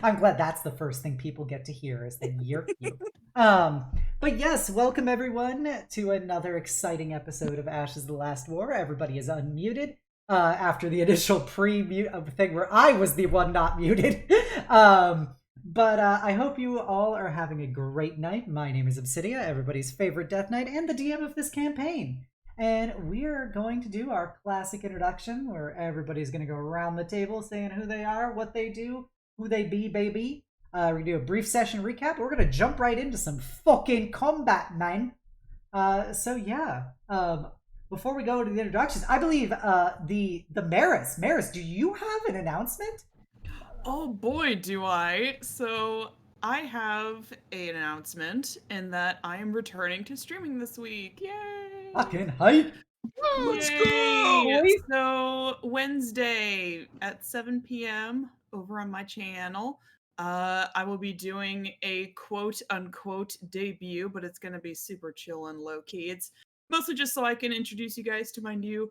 I'm glad that's the first thing people get to hear is that you're cute. Um, but yes, welcome everyone to another exciting episode of Ashes: The Last War. Everybody is unmuted after the initial pre-mute thing where I was the one not muted. But I hope you all are having a great night. My name is Obsidia, everybody's favorite Death Knight, and the DM of this campaign. And we're going to do our classic introduction where everybody's going to go around the table saying who they are, what they do, who they be, baby. We're gonna do a brief session recap. We're gonna jump right into some fucking combat, man. So yeah. Before we go to the introductions, I believe the Maris, do you have an announcement? Oh boy, do I. So I have an announcement in that I am returning to streaming this week. Yay! Fucking hype. Let's Yay! go! So Wednesday at 7 p.m. over on my channel, I will be doing a quote unquote debut, but it's gonna be super chill and low key. It's mostly just so I can introduce you guys to my new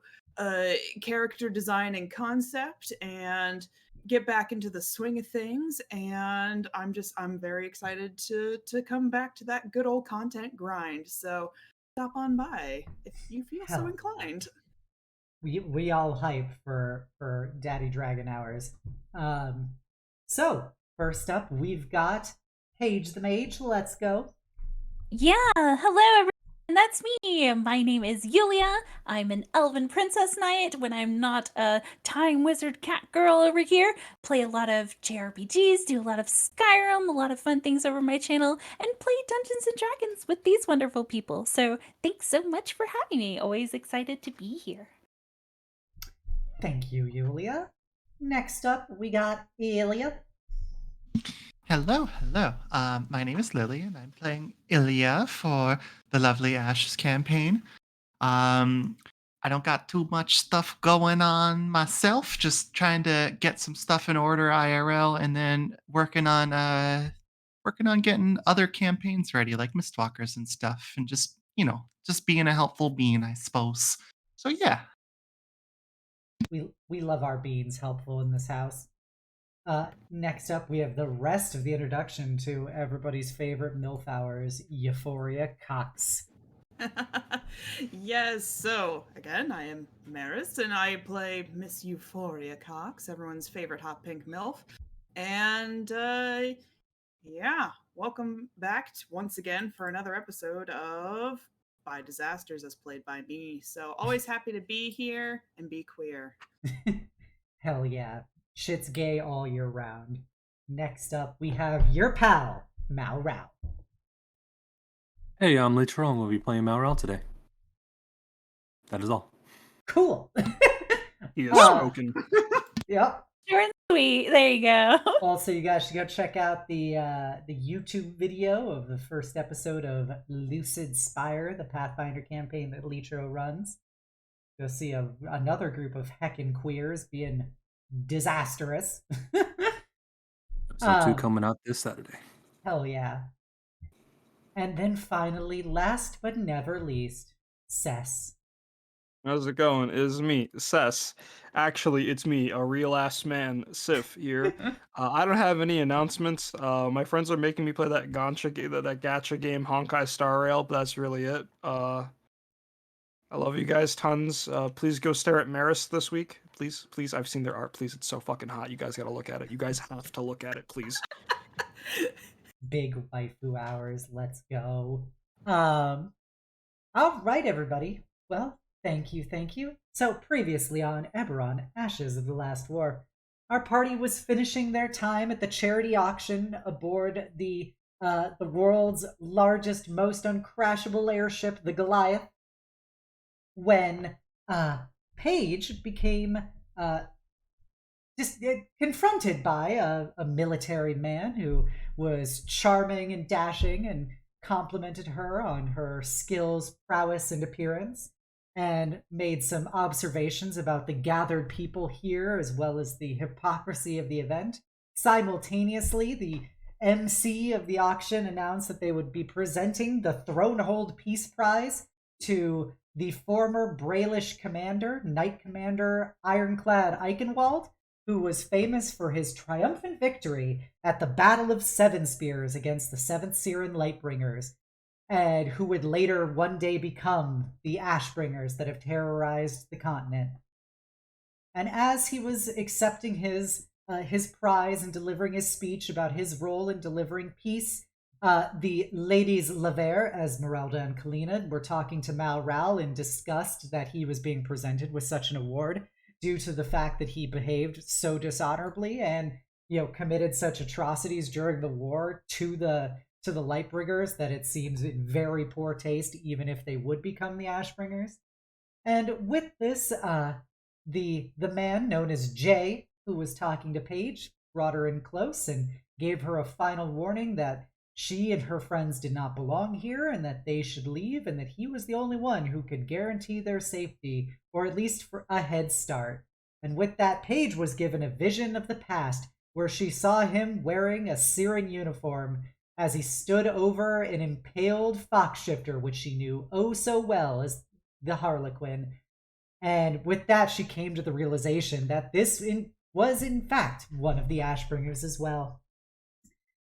character design and concept and get back into the swing of things. And I'm very excited to come back to that good old content grind. So stop on by if you feel so Hell, inclined. we all hype for Daddy Dragon Hours. So first up, we've got Paige the Mage. Let's go. Yeah, hello everyone. That's me. My name is Illya. I'm an elven princess knight when I'm not a time wizard cat girl over here. Play a lot of JRPGs, do a lot of Skyrim, a lot of fun things over my channel, and play Dungeons and Dragons with these wonderful people. So thanks so much for having me. Always excited to be here. Thank you, Yulia. Next up, we got Illya. Hello. My name is Lily, and I'm playing Illya for the Lovely Ashes campaign. I don't got too much stuff going on myself, just trying to get some stuff in order IRL, and then working on getting other campaigns ready, like Mistwalkers and stuff, and just being a helpful being, I suppose. So yeah. We love our beans helpful in this house. Next up, we have the rest of the introduction to everybody's favorite MILF hours, Euphoria Cox. Yes, so again, I am Maris, and I play Miss Euphoria Cox, everyone's favorite hot pink MILF. And yeah, welcome back once again for another episode of By Disasters, as played by me. So always happy to be here and be queer. Hell yeah. Shit's gay all year round. Next up, we have your pal, Malral. Hey, I'm Literal. We'll be playing Malral today. That is all. Cool. He is spoken. Yep. Short and sweet. There you go. Also, you guys should go check out the YouTube video of the first episode of Lucid Spire, the Pathfinder campaign that Litro runs. You'll see another group of heckin' queers being disastrous. Episode 2 coming out this Saturday. Hell yeah. And then finally, last but never least, Ces. How's it going? It's me, Cess. Actually, it's me, a real ass man, Sif here. I don't have any announcements. My friends are making me play that gacha game, Honkai Star Rail, but that's really it. I love you guys tons. Please go stare at Maris this week. Please. I've seen their art. Please, it's so fucking hot. You guys gotta look at it. You guys have to look at it, please. Big waifu hours. Let's go. All right, everybody. Well, thank you. So previously on Eberron, Ashes of the Last War, our party was finishing their time at the charity auction aboard the world's largest, most uncrashable airship, the Goliath, when Paige became confronted by a military man who was charming and dashing and complimented her on her skills, prowess, and appearance, and made some observations about the gathered people here as well as the hypocrisy of the event. Simultaneously, the MC of the auction announced that they would be presenting the Thronehold Peace Prize to the former Brailish commander, Knight Commander Ironclad Eichenwald, who was famous for his triumphant victory at the Battle of Seven Spears against the 7th Siren Lightbringers, and who would later one day become the Ashbringers that have terrorized the continent. And as he was accepting his prize and delivering his speech about his role in delivering peace, the ladies Laver, Esmeralda and Kalina, were talking to Malral in disgust that he was being presented with such an award due to the fact that he behaved so dishonorably and, committed such atrocities during the war to the Lightbringers that it seems in very poor taste, even if they would become the Ashbringers. And with this, the man known as Jay, who was talking to Paige, brought her in close and gave her a final warning that she and her friends did not belong here and that they should leave, and that he was the only one who could guarantee their safety, or at least for a head start. And with that, Paige was given a vision of the past where she saw him wearing a Siren uniform as he stood over an impaled fox-shifter, which she knew oh so well as the Harlequin. And with that, she came to the realization that this was in fact one of the Ashbringers as well.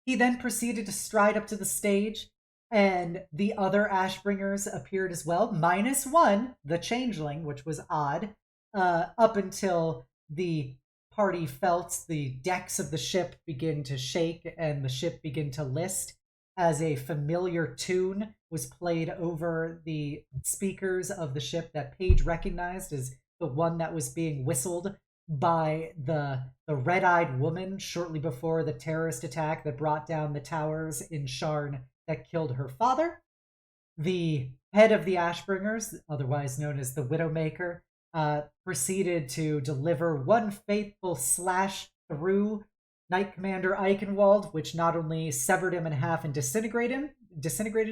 He then proceeded to stride up to the stage, and the other Ashbringers appeared as well, minus one, the Changeling, which was odd, up until the party felt the decks of the ship begin to shake and the ship begin to list as a familiar tune was played over the speakers of the ship that Paige recognized as the one that was being whistled by the red-eyed woman shortly before the terrorist attack that brought down the towers in Sharn that killed her father. The head of the Ashbringers, otherwise known as the Widowmaker, proceeded to deliver one faithful slash through Knight Commander Eichenwald, which not only severed him in half and disintegrated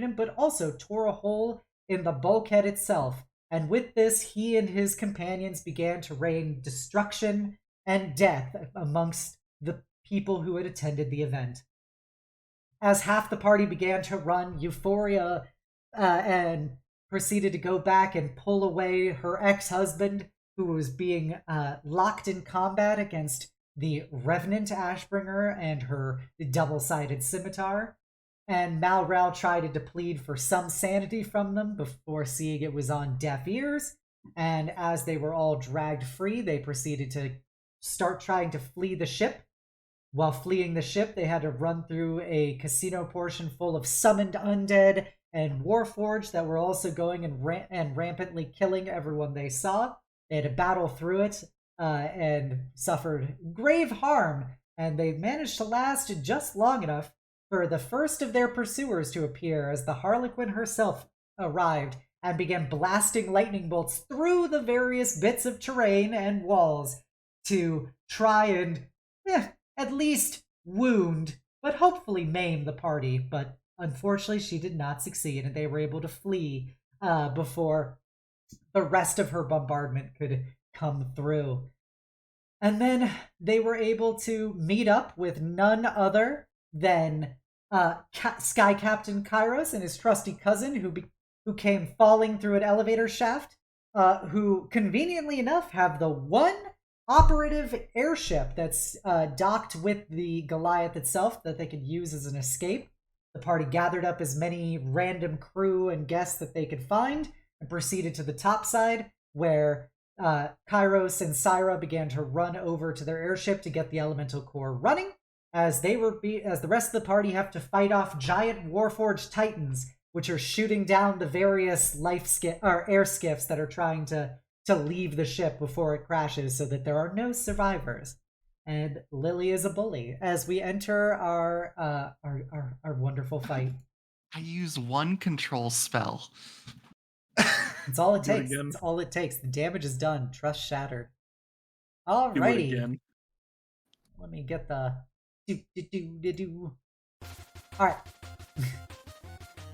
him, but also tore a hole in the bulkhead itself. And with this, he and his companions began to rain destruction and death amongst the people who had attended the event. As half the party began to run, Euphoria and proceeded to go back and pull away her ex-husband, who was being locked in combat against the Revenant Ashbringer and her double-sided scimitar. And Malral tried to plead for some sanity from them before seeing it was on deaf ears. And as they were all dragged free, they proceeded to start trying to flee the ship. While fleeing the ship, they had to run through a casino portion full of summoned undead and Warforged that were also going and rampantly killing everyone they saw. They had to battle through it and suffered grave harm, and they managed to last just long enough for the first of their pursuers to appear as the Harlequin herself arrived and began blasting lightning bolts through the various bits of terrain and walls to try and at least wound, but hopefully maim the party. But unfortunately, she did not succeed, and they were able to flee before the rest of her bombardment could come through. And then they were able to meet up with none other than Sky Captain Kairos and his trusty cousin, who came falling through an elevator shaft, who conveniently enough have the one operative airship that's docked with the Goliath itself that they could use as an escape. The party gathered up as many random crew and guests that they could find and proceeded to the top side, where Kairos and Syra began to run over to their airship to get the elemental core running, as the rest of the party have to fight off giant Warforged Titans, which are shooting down the various air skiffs that are trying to leave the ship before it crashes, so that there are no survivors. And Lily is a bully as we enter our wonderful fight. I use one control spell. It's all it takes. again. It's all it takes. The damage is done. Trust shattered. Do it Alrighty. again. Let me get the Alright.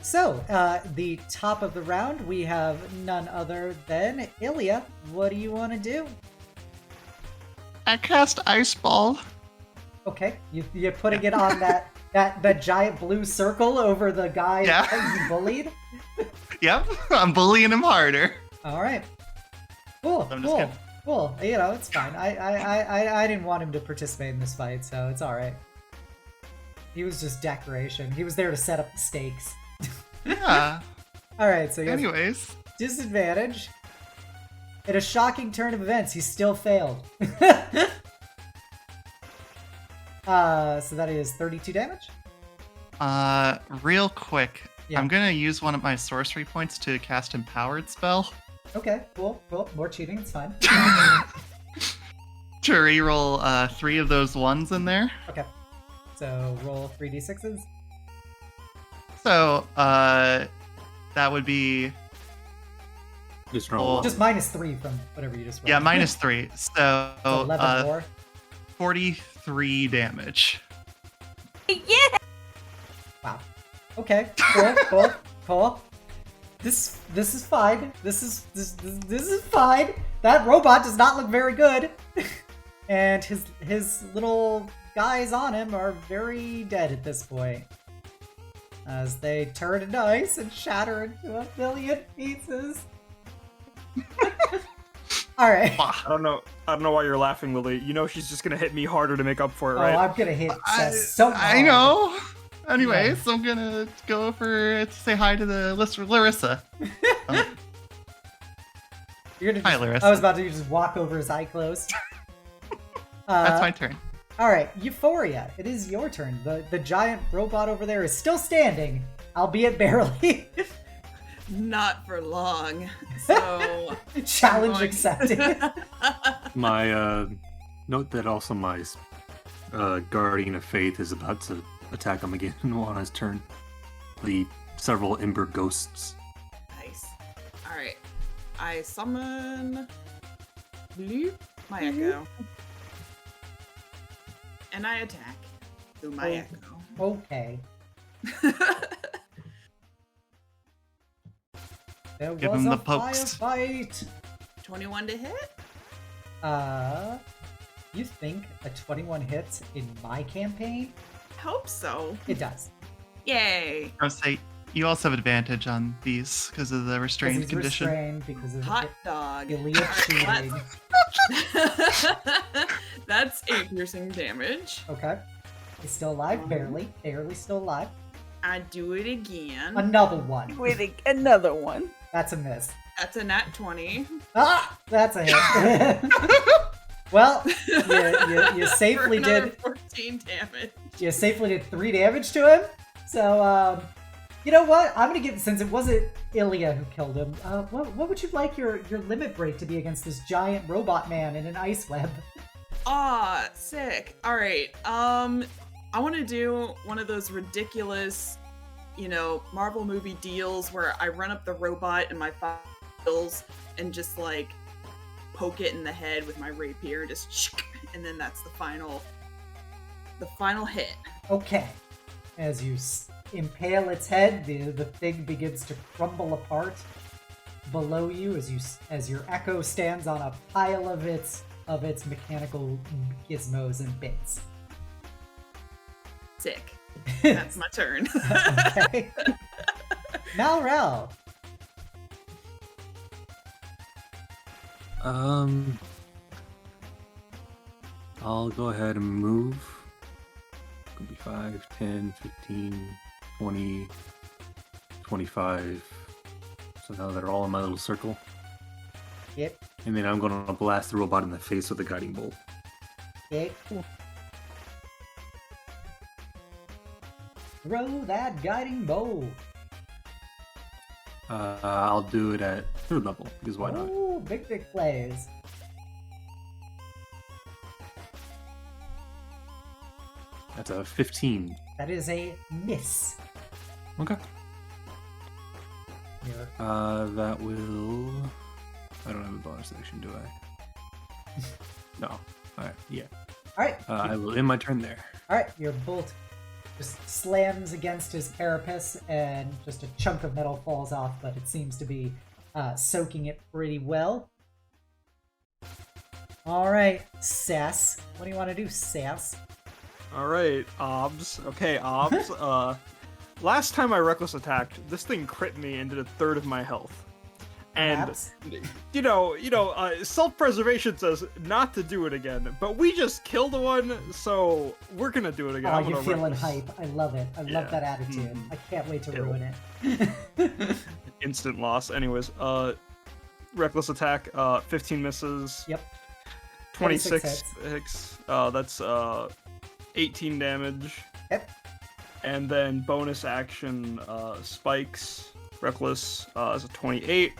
So, the top of the round, we have none other than Illya. What do you want to do? I cast Ice Ball. Okay, you're putting it on that giant blue circle over the guy Yeah. that you bullied? Yep, I'm bullying him harder. Alright. Cool, I'm just cool. gonna Cool. You know, it's fine. I didn't want him to participate in this fight, so it's alright. He was just decoration. He was there to set up the stakes. Yeah. Alright, so he has Anyways. disadvantage. In a shocking turn of events, he still failed. So that is 32 damage? Real quick. Yeah. I'm gonna use one of my sorcery points to cast Empowered spell. Okay, cool. More cheating, it's fine. To reroll 3 of those ones in there. Okay. So roll 3d6s. So, that would be... Just roll. Just -3 from whatever you just rolled. Yeah, -3. So, So 11 more. 43 damage. Yeah. Wow. Okay. Cool. This is fine. This is fine. That robot does not look very good. And his little guys on him are very dead at this point. As they turn into ice and shatter into a million pieces. Alright. I don't know why you're laughing, Lily. You know she's just gonna hit me harder to make up for it, Oh, right? I'm gonna hit Seth so hard. I know. Anyways, I'm gonna go over to say hi to the Larissa. You're gonna Hi, just, Larissa. I was about to just walk over his eye closed. That's my turn. Alright, Euphoria. It is your turn. The giant robot over there is still standing, albeit barely. Not for long. So Challenge I'm going- accepted. My note that also my Guardian of Faith is about to attack him again on his turn. The several Ember Ghosts. Nice. Alright. I summon Bloop, my echo. And I attack through my echo. Okay. There Give was him a the pokes. firefight. 21 to hit? You think a 21 hits in my campaign? Hope so. It does. Yay. I would say you also have advantage on these because of the 'Cause restrained he's condition. restrained because of Hot dog. Ilya cheating. That's 8 piercing damage. Okay. He's still alive, barely still alive. I do it again. Another one. Wait, another one. That's a miss. That's a nat 20. Ah, that's a hit. Well, you safely For another did. 14 damage. You safely did 3 damage to him. So, you know what? I'm gonna give, since it wasn't Illya who killed him. What would you like your limit break to be against this giant robot man in an ice web? Ah, sick. All right. I want to do one of those ridiculous, Marvel movie deals where I run up the robot in my files and just like poke it in the head with my rapier, and then that's the final hit. Okay. As you impale its head, the thing begins to crumble apart below you as your echo stands on a pile of its mechanical gizmos and bits. Sick. That's my turn. Okay. Malral. I'll go ahead and move. Could be 5, 10, 15, 20, 25. So now they're all in my little circle. Yep. And then I'm gonna blast the robot in the face with a guiding bolt. Okay. Cool. Throw that guiding bolt. I'll do it at 3rd level, because why not? Ooh, big plays. That's a 15. That is a miss. Okay. Here. That will... I don't have a bonus action, do I? No. Alright, yeah. Alright. I will end my turn there. Alright, your bolt just slams against his carapace and just a chunk of metal falls off, but it seems to be soaking it pretty well. Alright, Sass. What do you want to do, Sass? Alright, Obs. Okay, Obs. Last time I reckless attacked, this thing crit me and did 1/3 of my health. And Perhaps. self-preservation says not to do it again, but we just killed one, so we're gonna do it again. Oh, I'm you're gonna feeling reckless. hype. I love it. I love Yeah. that attitude. Mhm. I can't wait to Ew. ruin it. Instant loss. Anyways, reckless attack, 15 misses. Yep. 26 26 hits. That's 18 damage. Yep. And then bonus action, spikes. Reckless is a 28.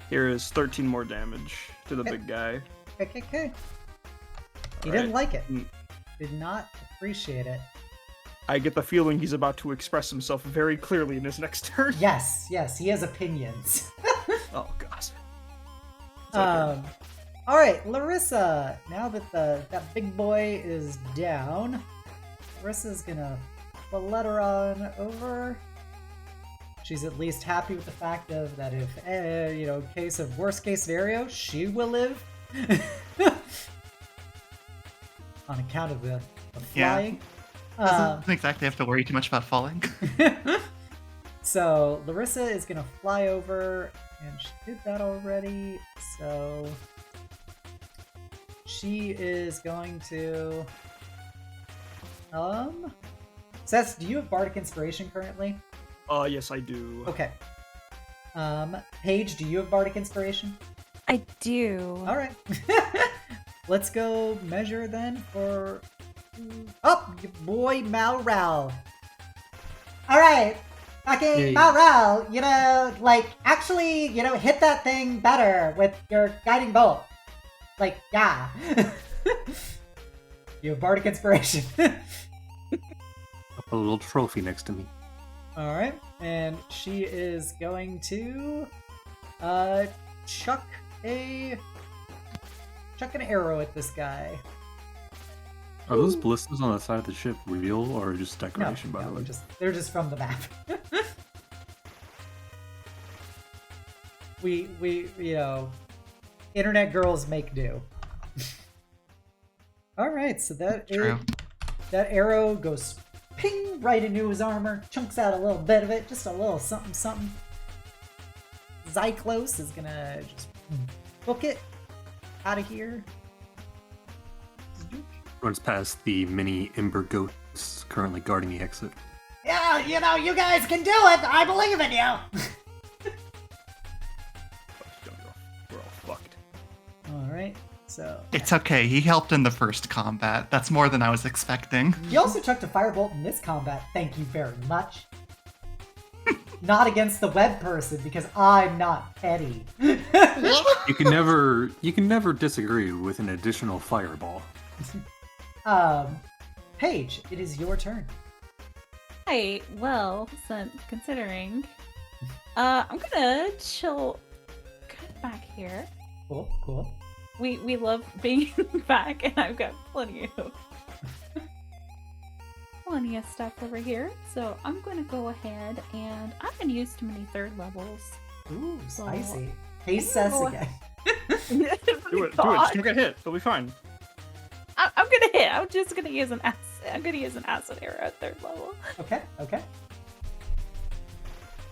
Here is 13 more damage to the Okay. big guy. Okay. He All didn't right. like it. Mm. Did not appreciate it. I get the feeling he's about to express himself very clearly in his next turn. Yes, he has opinions. Oh, God. All right, Larissa. Now that that big boy is down, Larissa's gonna flutter on over. She's at least happy with the fact of that if in case of worst case scenario, she will live on account of the Yeah. flying. Doesn't exactly have to worry too much about falling. So Larissa is gonna fly over, and she did that already. So she is going to. Seth, do you have Bardic Inspiration currently? Yes, I do. Okay. Paige, do you have Bardic Inspiration? I do. All right. Let's go measure then for. Oh, your boy Malral. All right. Fucking Yay. Malral, actually, hit that thing better with your guiding bolt. Yeah. You have Bardic Inspiration. A little trophy next to me. All right, and she is going to chuck an arrow at this guy. Are those ballistas on the side of the ship real or just decoration, by the way? They're just from the map. we internet girls make do. All right, so that arrow goes ping right into his armor, chunks out a little bit of it, just a little something. Zyclos is gonna just book it out of here. Runs past the mini ember ghosts currently guarding the exit. Yeah, you guys can do it. I believe in you. We're all fucked. All right, so It's okay. He helped in the first combat. That's more than I was expecting. he also chucked a firebolt in this combat. Thank you very much. Not against the web person because I'm not petty. You can never disagree with an additional fireball. Paige, it is your turn. Right, well, considering, I'm gonna chill kind of back here. Cool. We love being back, and I've got plenty of stuff over here. So I'm gonna go ahead, and I haven't used too many third levels. Ooh, So, spicy. Hey, I'm Sess gonna again. Do it. Just don't get hit. It'll be fine. I'm gonna hit. I'm just gonna use an acid. I'm gonna use an acid arrow at third level. Okay.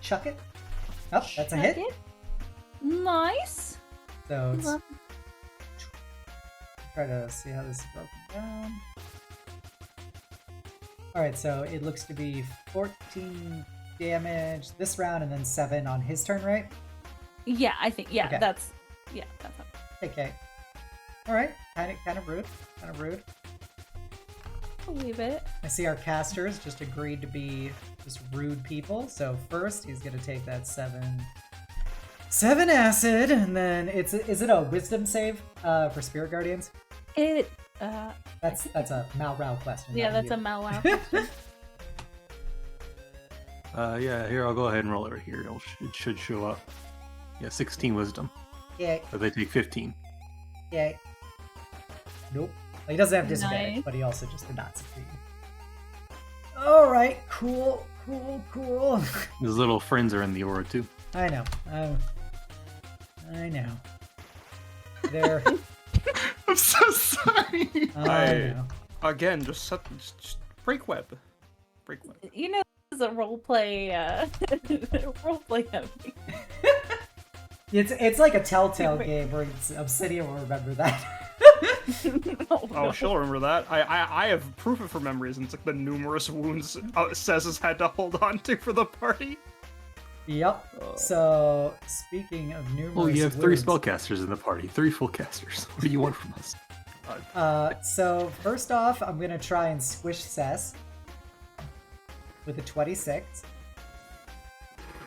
Chuck it. Oh, that's a hit. Chuck it. Nice. So it's Love- try to see how this is broken down. Alright, so it looks to be 14 damage this round and then 7 on his turn, right? Yeah, I think. Yeah, Okay. that's. Okay. Alright, kind of rude. A wee bit. I see our casters just agreed to be just rude people. So first he's gonna take that 7 acid, and then is it a wisdom save for Spirit Guardians? That's a Malral question. Yeah, not that's a you. Malral question. Yeah, here, I'll go ahead and roll over here. It should show up. Yeah, 16 wisdom. Yeah. But they take 15. Yeah. Nope. He doesn't have disadvantage, Nice. but he also just did not succeed. Alright, cool. His little friends are in the aura too. I know. I know. They're... I'm so sorry. I know. Again, just break web. You know, this is a roleplay. Roleplay heavy. It's like a Telltale game where Obsidian will remember that. Oh, she'll remember that. I have proof of her memories, and it's like the numerous wounds Ces has had to hold on to for the party. Yep. So, speaking of numerous Well, you have 3 wounds, spellcasters in the party, 3 full casters. What do you want from us? So first off, I'm gonna try and squish Ces with a 26.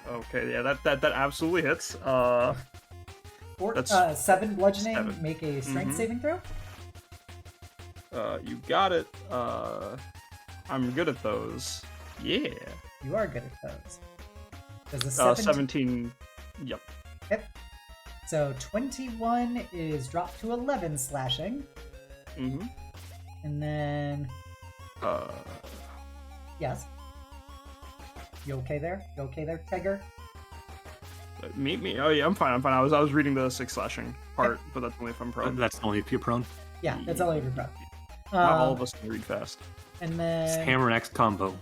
Okay, yeah, that absolutely hits. That's 7 bludgeoning. 7. Make a strength saving throw. You got it. I'm good at those. Yeah. You are good at those. Does a 17. Yep. Yep. So 21 is dropped to 11 slashing. Mm-hmm. And then... Yes? You okay there? You okay there, Tiger? Me? Oh yeah, I'm fine. I was reading the 6 slashing part, but that's only if I'm prone. That's only if you're prone. Yeah, that's all you're prone. Not all of us can read fast. And It's then hammer and axe combo.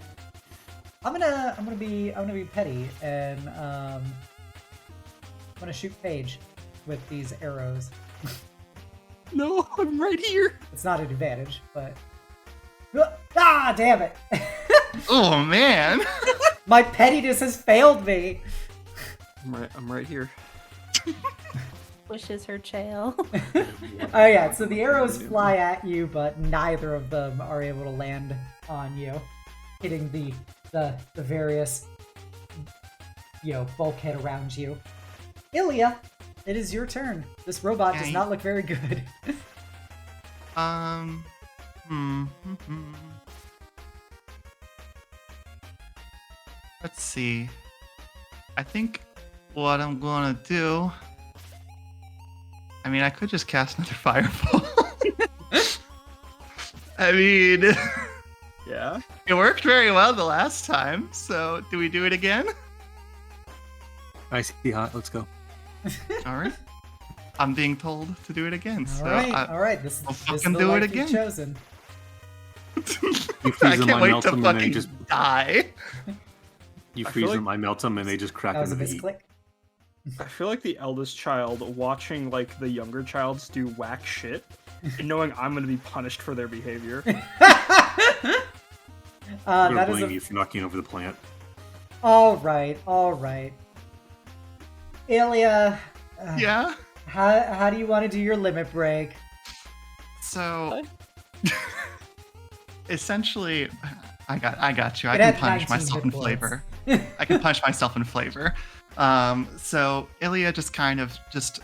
I'm gonna be petty and I'm gonna shoot Paige with these arrows. No, I'm right here. It's not an advantage, but ah, damn it! Oh man! My pettiness has failed me. I'm right here. Pushes her tail. Oh yeah, so the arrows fly at you, but neither of them are able to land on you, hitting the various bulkhead around you. Illya, it is your turn. This robot does not look very good. Let's see. I think what I'm gonna do. I mean, I could just cast another fireball. I mean, Yeah. it worked very well the last time. So, do we do it again? I see hot. Let's go. All right. I'm being told to do it again. So all right. This I'll is fucking the do it life you've again. chosen. You I freeze them, can't I wait melt to them, and they fucking just die. you I freeze feel them, I melt them, and they just crack That was a into the heat. misclick. I feel like the eldest child watching like the younger childs do whack shit, and knowing I'm gonna be punished for their behavior. I'm gonna That is blame you for knocking over the plant. all right. Illya, Yeah. how do you want to do your limit break? So essentially, I got you. I It can had punish 19 myself hit in points. flavor. I can punch myself in flavor. So Illya just kind of just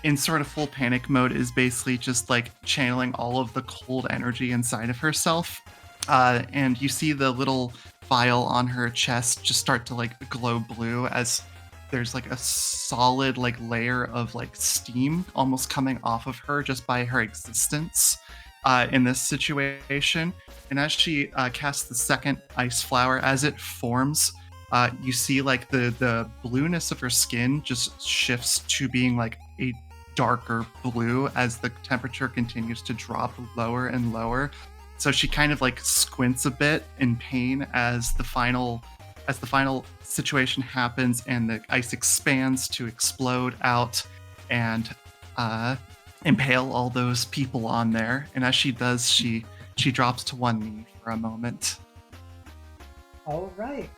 in sort of full panic mode is basically just like channeling all of the cold energy inside of herself. And you see the little vial on her chest just start to like glow blue as there's like a solid like layer of like steam almost coming off of her just by her existence in this situation. And as she casts the second ice flower, as it forms, you see like the blueness of her skin just shifts to being like a darker blue as the temperature continues to drop lower and lower. So she kind of like squints a bit in pain as the final situation happens and the ice expands to explode out and impale all those people on there. And as she does, she drops to one knee for a moment. All right.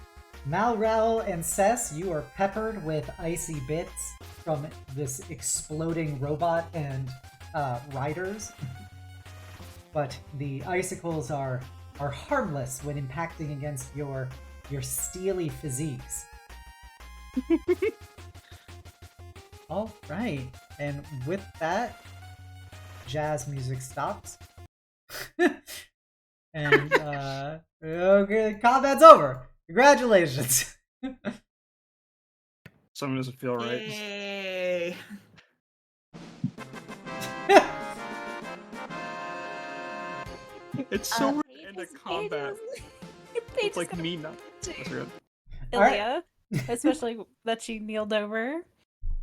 Malral and Ces, you are peppered with icy bits from this exploding robot and riders. But the icicles are harmless when impacting against your steely physiques. All right. And with that, jazz music stops. And okay, combat's over. Congratulations. Something doesn't feel right. Yay! It's so weird Paige in the is- combat. Paige It's is like gonna me not. That's good. All right. Illya, especially that she kneeled over,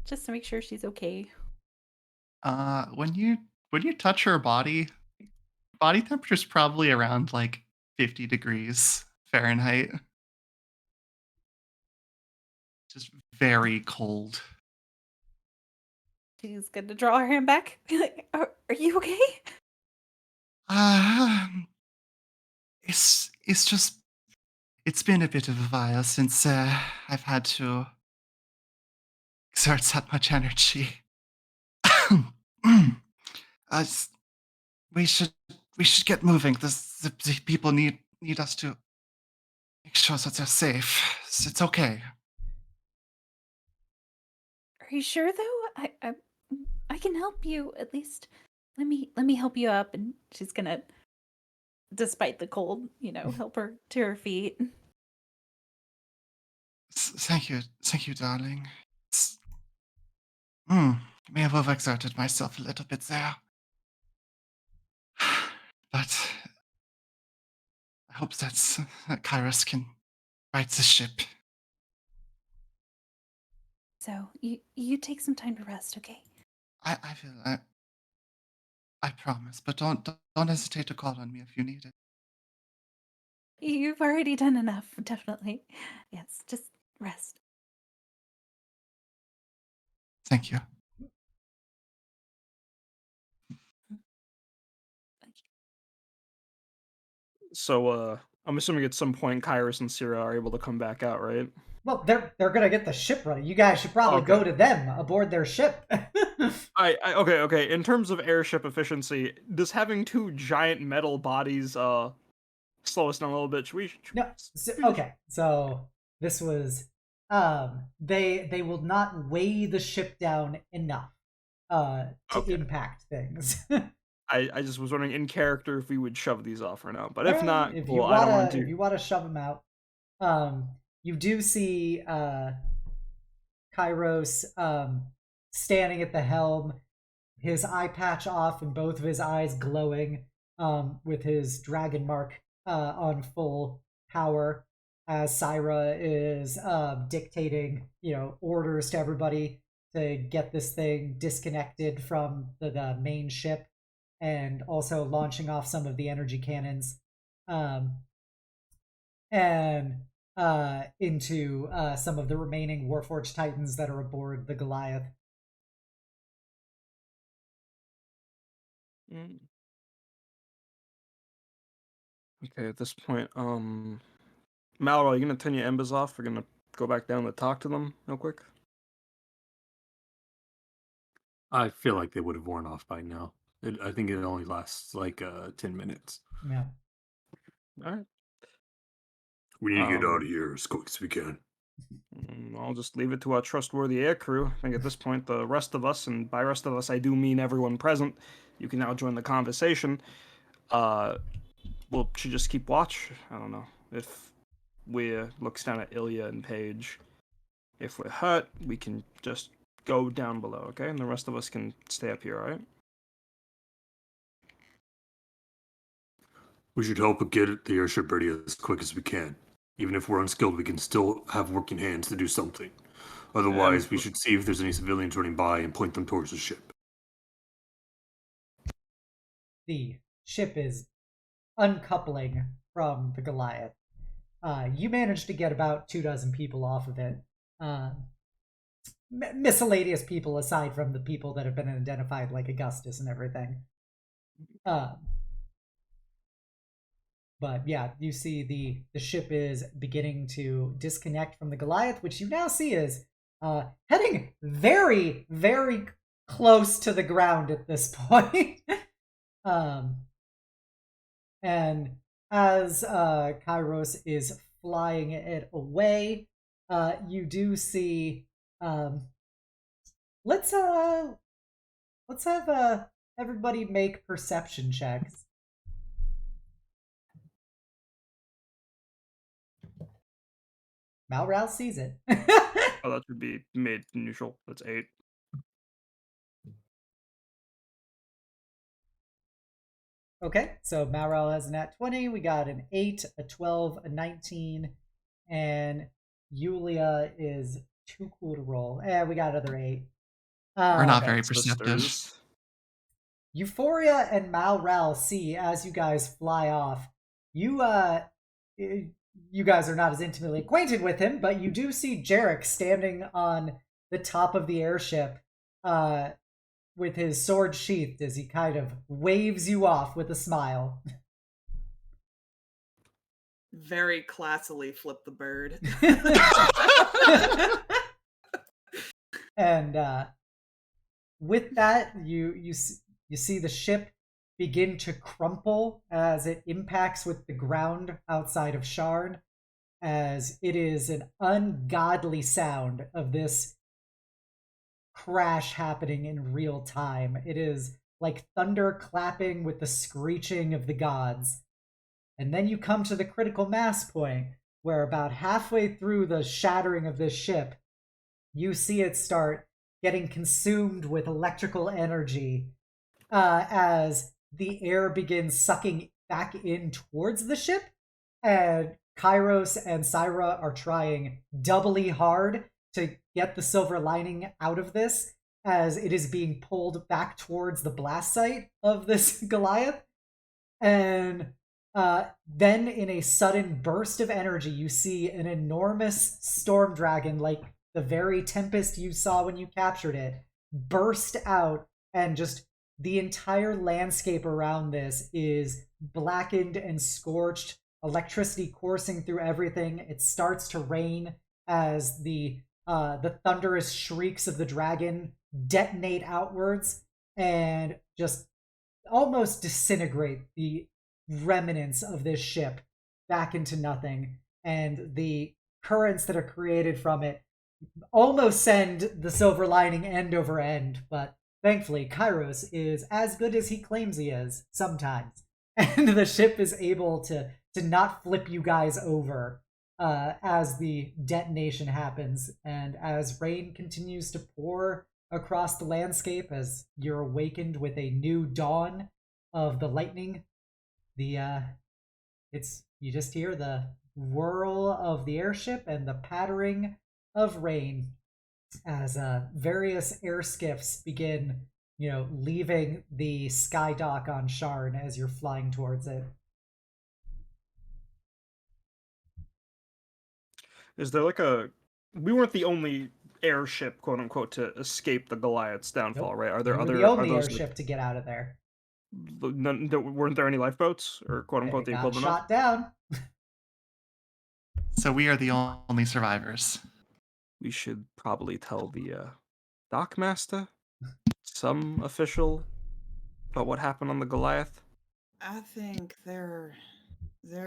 just to make sure she's okay. When you touch her body temperature's probably around like 50 degrees Fahrenheit. Just very cold. She's gonna draw her hand back. Be like, are you okay? It's just it's been a bit of a while since I've had to exert that much energy. S- we should get moving. The people need us to make sure that they're safe. It's okay. Are you sure though? I can help you at least. Let me help you up. And she's gonna, despite the cold, help her to her feet. Thank you, darling. May have overexerted myself a little bit there, but I hope that Kairos can right the ship. So you take some time to rest, okay? I will. I promise, but don't hesitate to call on me if you need it. You've already done enough, definitely. Yes, just rest. Thank you. So, I'm assuming at some point Kairos and Syrah are able to come back out, right? Well, they're gonna get the ship running. You guys should probably go to them aboard their ship. Okay. In terms of airship efficiency, does having two giant metal bodies slow us down a little bit? Okay, so this was they will not weigh the ship down enough to impact things. I just was wondering in character if we would shove these off or not, but if Alright, not, if cool. you I don't want wanna to do. if you want to shove them out, you do see Kairos standing at the helm, his eye patch off and both of his eyes glowing, with his dragon mark on full power, as Syra is dictating, orders to everybody to get this thing disconnected from the main ship, and also launching off some of the energy cannons, and into some of the remaining Warforged Titans that are aboard the Goliath. Okay, at this point, Malral, are you gonna turn your embers off? We're gonna go back down to talk to them real quick. I feel like they would have worn off by now. I think it only lasts like 10 minutes. Yeah. All right. We need to get out of here as quick as we can. I'll just leave it to our trustworthy air crew. I think at this point, the rest of us, and by rest of us, I do mean everyone present, you can now join the conversation. Well, should just keep watch. I don't know. If we looks down at Illya and Page, if we're hurt, we can just go down below, okay? And the rest of us can stay up here, alright? We should help get the airship ready as quick as we can. Even if we're unskilled, we can still have working hands to do something. Otherwise, we should see if there's any civilians running by and point them towards the ship. The ship is uncoupling from the Goliath. You managed to get about 24 people off of it. Miscellaneous people aside from the people that have been identified, like Augustus and everything. But yeah, you see the ship is beginning to disconnect from the Goliath, which you now see is heading very, very close to the ground at this point. And as Kairos is flying it away, you do see. Let's have everybody make perception checks. Malral sees it. Oh, that should be made neutral. That's 8. Okay, so Malral has a nat 20. We got an 8, a 12, a 19, and Yulia is too cool to roll. We got another 8. We're not very perceptive. Euphoria and Malral see as you guys fly off. You guys are not as intimately acquainted with him, but you do see Jarek standing on the top of the airship, with his sword sheathed as he kind of waves you off with a smile. Very classily flip the bird. And with that, you see the ship begin to crumple as it impacts with the ground outside of Sharn, as it is an ungodly sound of this crash happening in real time. It is like thunder clapping with the screeching of the gods. And then you come to the critical mass point, where about halfway through the shattering of this ship, you see it start getting consumed with electrical energy as the air begins sucking back in towards the ship. And Kairos and Syra are trying doubly hard to get the silver lining out of this, as it is being pulled back towards the blast site of this Goliath. And then in a sudden burst of energy, you see an enormous storm dragon, like the very tempest you saw when you captured it, burst out, and just the entire landscape around this is blackened and scorched, electricity coursing through everything. It starts to rain as the thunderous shrieks of the dragon detonate outwards and just almost disintegrate the remnants of this ship back into nothing. And the currents that are created from it almost send the silver lining end over end, but thankfully Kairos is as good as he claims he is sometimes, and the ship is able to not flip you guys over as the detonation happens, and as rain continues to pour across the landscape as you're awakened with a new dawn of the lightning. You just hear the whirl of the airship and the pattering of rain as various airskiffs begin, leaving the sky dock on Sharn as you're flying towards it. Is there like we weren't the only airship, quote unquote, to escape the Goliath's downfall, Nope. right? Are there You were other? the only are those airship to get out of there. weren't there any lifeboats or quote unquote They the got equivalent shot down. So we are the only survivors. We should probably tell the dockmaster, some official, about what happened on the Goliath. I think they're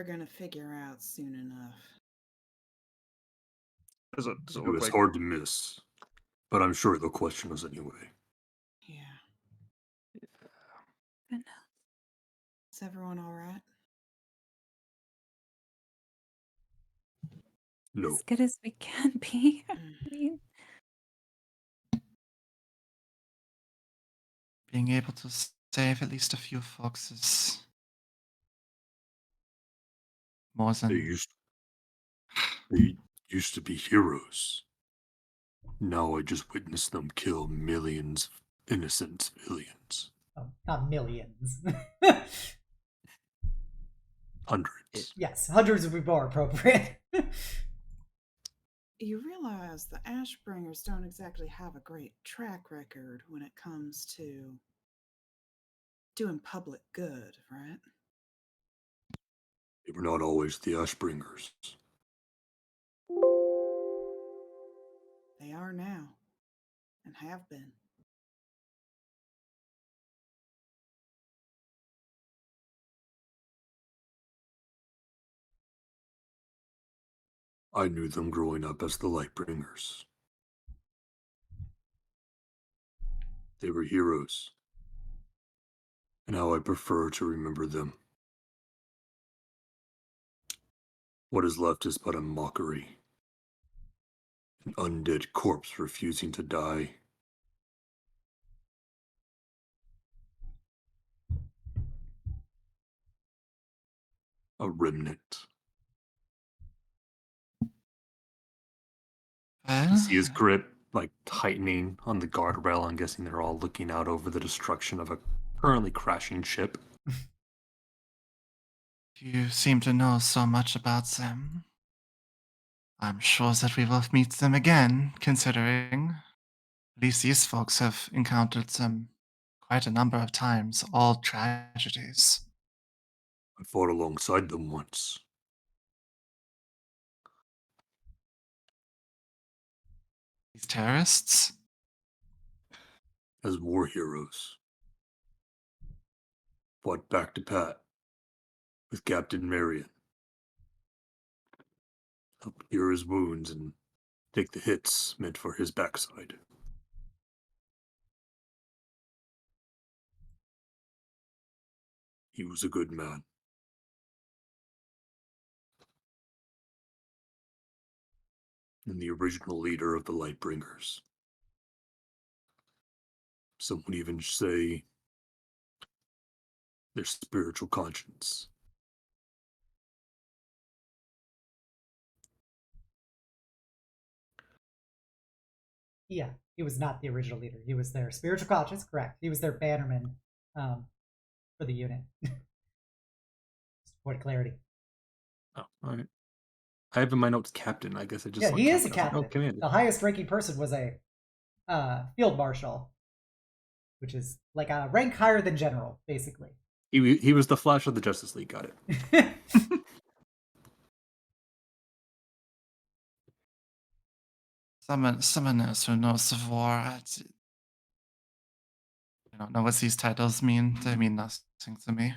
gonna figure out soon enough. Does it It look was like hard to miss, but I'm sure they'll question us anyway. Yeah. Is everyone all right? No, As good as we can be. I Mm. mean, Being able to save at least a few folks is more they than used to be heroes. Now I just witnessed them kill millions of innocent civilians. Oh, not millions. Hundreds. Yes, hundreds would be more appropriate. You realize the Ashbringers don't exactly have a great track record when it comes to doing public good, right? They were not always the Ashbringers. They are now, and have been. I knew them growing up as the Lightbringers. They were heroes. And how I prefer to remember them. What is left is but a mockery. An undead corpse refusing to die. A remnant. well, See his grip like tightening on the guardrail. I'm guessing they're all looking out over the destruction of a currently crashing ship. you seem to know so much about them. I'm sure that we will meet them again, considering at least these folks have encountered some quite a number of times, all tragedies. I fought alongside them once. These terrorists? As war heroes. Fought back to pat with Captain Marion. Helped cure his wounds and take the hits meant for his backside. He was a good man. And the original leader of the Lightbringers. Some would even say their spiritual conscience. Yeah, he was not the original leader. He was their spiritual conscience, correct. He was their bannerman for the unit. Just for clarity. Oh, all right. I have in my notes captain. I guess I just Yeah, saw he is a captain. I was like, captain. oh, commander. The highest ranking person was a field marshal, which is like a rank higher than general, basically. He was the Flash of the Justice League. Got it. Someone else who knows of war. I don't know what these titles mean. They mean nothing to me.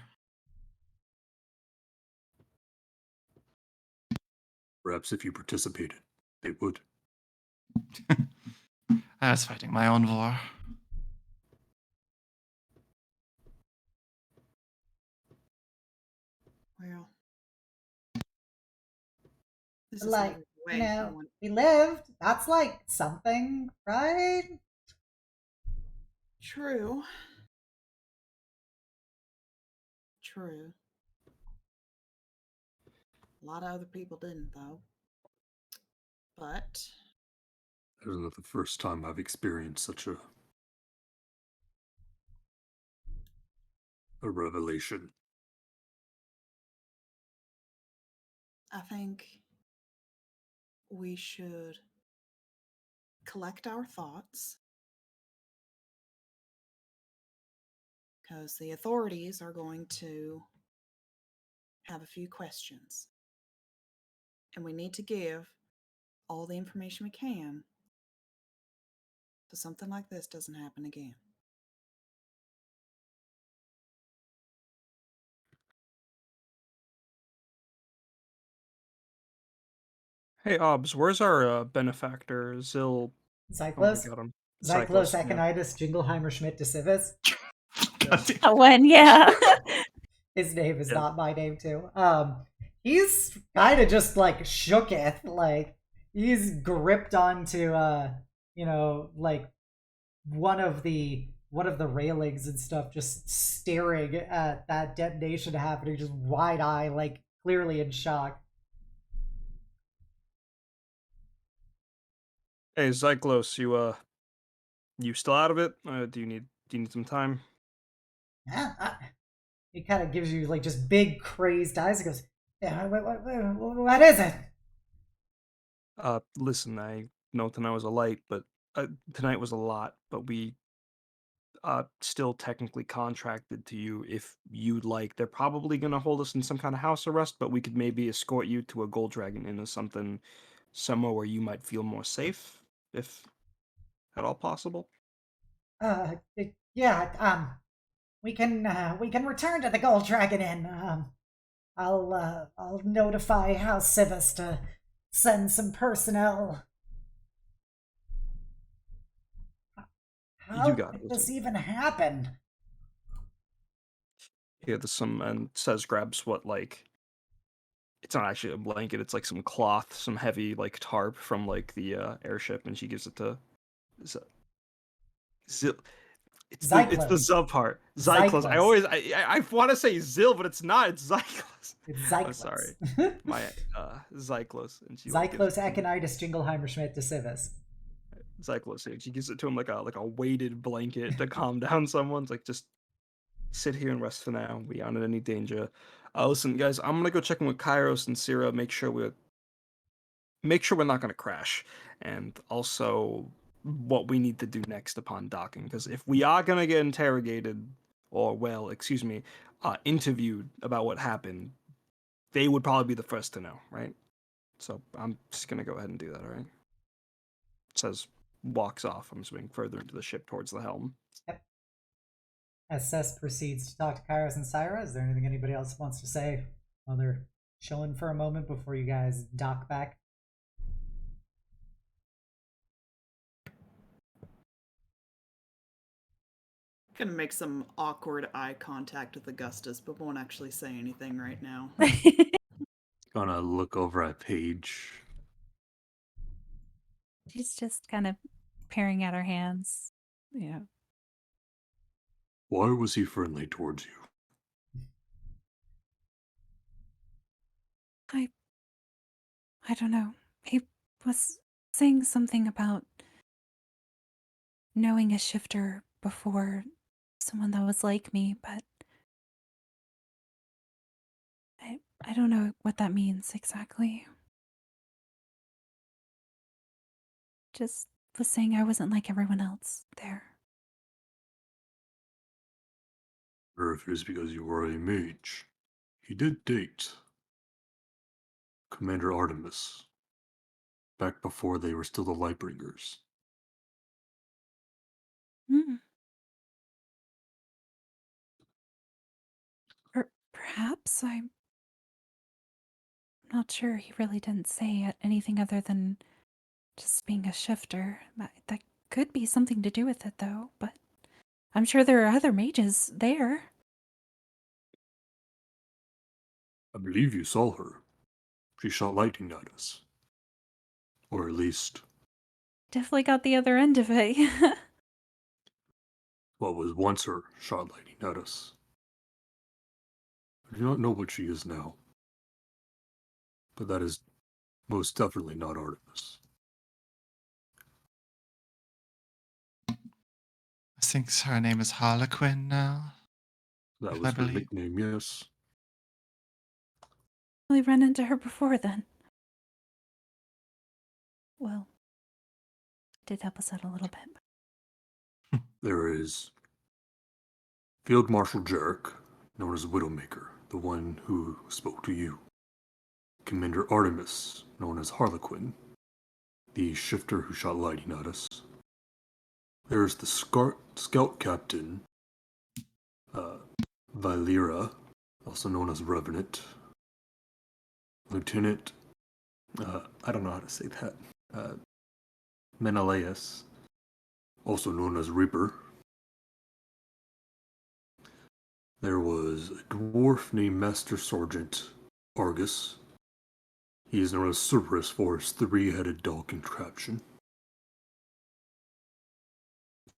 Perhaps if you participated, they would. I was fighting my own war. Well, this is Like, another you way know, I want- we lived. That's like something, right? True. True. A lot of other people didn't, though. But That is not the first time I've experienced such a revelation. I think we should collect our thoughts, because the authorities are going to have a few questions. And we need to give all the information we can so something like this doesn't happen again. Hey, Obs, where's our benefactor, Zil? Oh, we Zyklos? got him. Zyklos yeah. Echinitis Jingleheimer Schmidt DeCivis. That one, yeah. His name is Yeah. not my name too. He's kind of just like shooketh, like he's gripped onto like one of the railings and stuff, just staring at that detonation happening, just wide eye, like clearly in shock. Hey, Zyklos, you still out of it? Do you need some time? He kind of gives you like just big crazed eyes. He goes, "Yeah, what is it?" Listen, I know tonight was a light, but tonight was a lot. But we still technically contracted to you if you'd like. They're probably gonna hold us in some kind of house arrest, but we could maybe escort you to a Gold Dragon Inn or something, somewhere where you might feel more safe, if at all possible. Yeah. We can return to the Gold Dragon Inn. I'll notify House Civis to send some personnel. How You got it, did this listen. even happen? Here, there's some, and says grabs what, like, it's not actually a blanket, it's like some cloth, some heavy like tarp from like the airship, and she gives it to Zil. It's the Zyklos. Zub part. Zyklos. I Zyklos. always I want to say Zil, but it's not. It's Zyklos. It's Zyklos. I'm sorry. My Zyklos, and she like, Zyklos Echinitis Jingleheimer Schmidt DeCivis. Zyklos. She gives it to him like a weighted blanket to calm down someone's like, just sit here and rest for now. We aren't in any danger. Listen, guys, I'm gonna go check in with Kairos and Syrah, make sure we're not gonna crash, and also what we need to do next upon docking. Because if we are gonna get interrogated, or interviewed about what happened, they would probably be the first to know, right? So I'm just gonna go ahead and do that. All right. Says walks off. I'm swimming further into the ship towards the helm. Yep. As Cess proceeds to talk to Kairos and Syra, is there anything anybody else wants to say while they're chilling for a moment before you guys dock back? Gonna make some awkward eye contact with Augustus, but won't actually say anything right now. Gonna look over at Paige. She's just kind of peering at her hands. Yeah. Why was he friendly towards you? I don't know. He was saying something about knowing a shifter before someone that was like me, but I don't know what that means exactly. Just was saying I wasn't like everyone else there. Or if it is because you were a mage. He did date Commander Artemis back before they were still the Lightbringers. Hmm. Or perhaps I'm not sure. He really didn't say anything other than just being a shifter. That could be something to do with it, though, but I'm sure there are other mages there. I believe you saw her. She shot lightning at us. Or at least, Definitely got the other end of it. what was once her shot lightning at us. I do not know what she is now. But that is most definitely not Artemis. I think her name is Harlequin now. That If was I her believe. nickname, yes. We run into her before then. Well, did help us out a little bit. There is Field Marshal Jarek, known as Widowmaker, the one who spoke to you. Commander Artemis, known as Harlequin, the shifter who shot lightning at us. There's the scout captain, Valera, also known as Revenant. Lieutenant, I don't know how to say that, Menelaus, also known as Reaper. There was a dwarf named Master Sergeant Argus. He is known as Cerberus for his three-headed dog contraption.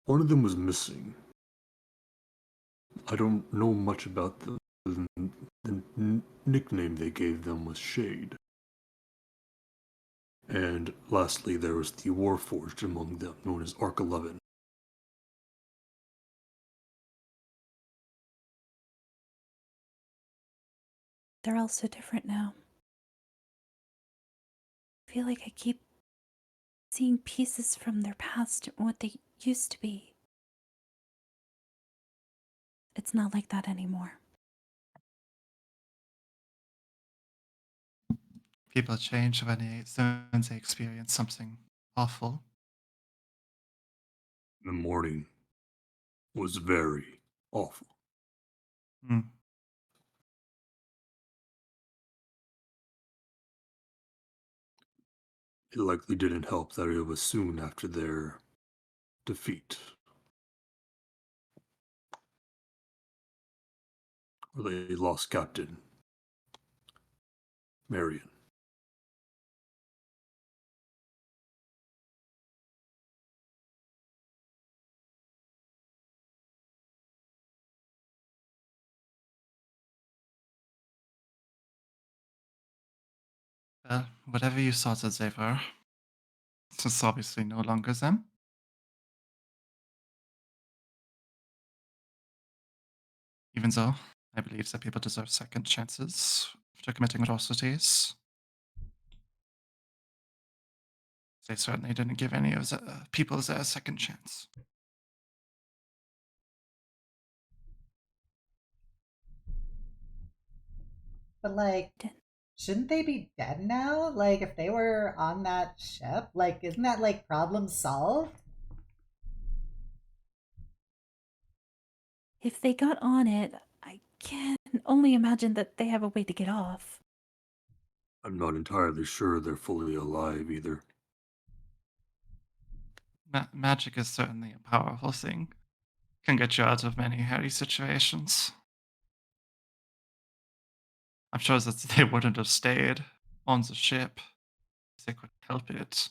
One of them was missing. I don't know much about them. The nickname they gave them was Shade. And lastly, there was the Warforged among them, known as Arc 11. They're all so different now. I feel like I keep seeing pieces from their past and what they used to be. It's not like that anymore. People change when they experience something awful. The morning was very awful. Hmm. It likely didn't help that it was soon after their defeat. Or they lost Captain Marion. Well, whatever you thought that they were, it's obviously no longer them. Even though I believe that people deserve second chances after committing atrocities. They certainly didn't give any of the people a second chance. But like, shouldn't they be dead now? Like, if they were on that ship, like, isn't that like problem solved? If they got on it, I can only imagine that they have a way to get off. I'm not entirely sure they're fully alive either. Magic is certainly a powerful thing. Can get you out of many hairy situations. I'm sure that they wouldn't have stayed on the ship if they couldn't help it.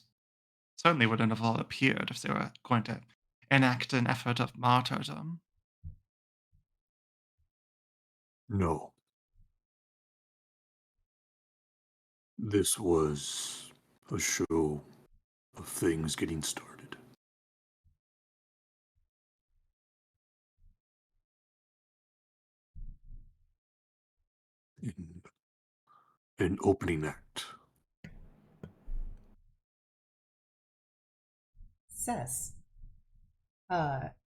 Certainly wouldn't have all appeared if they were going to enact an effort of martyrdom. No. This was a show of things getting started. In an opening act. Cess.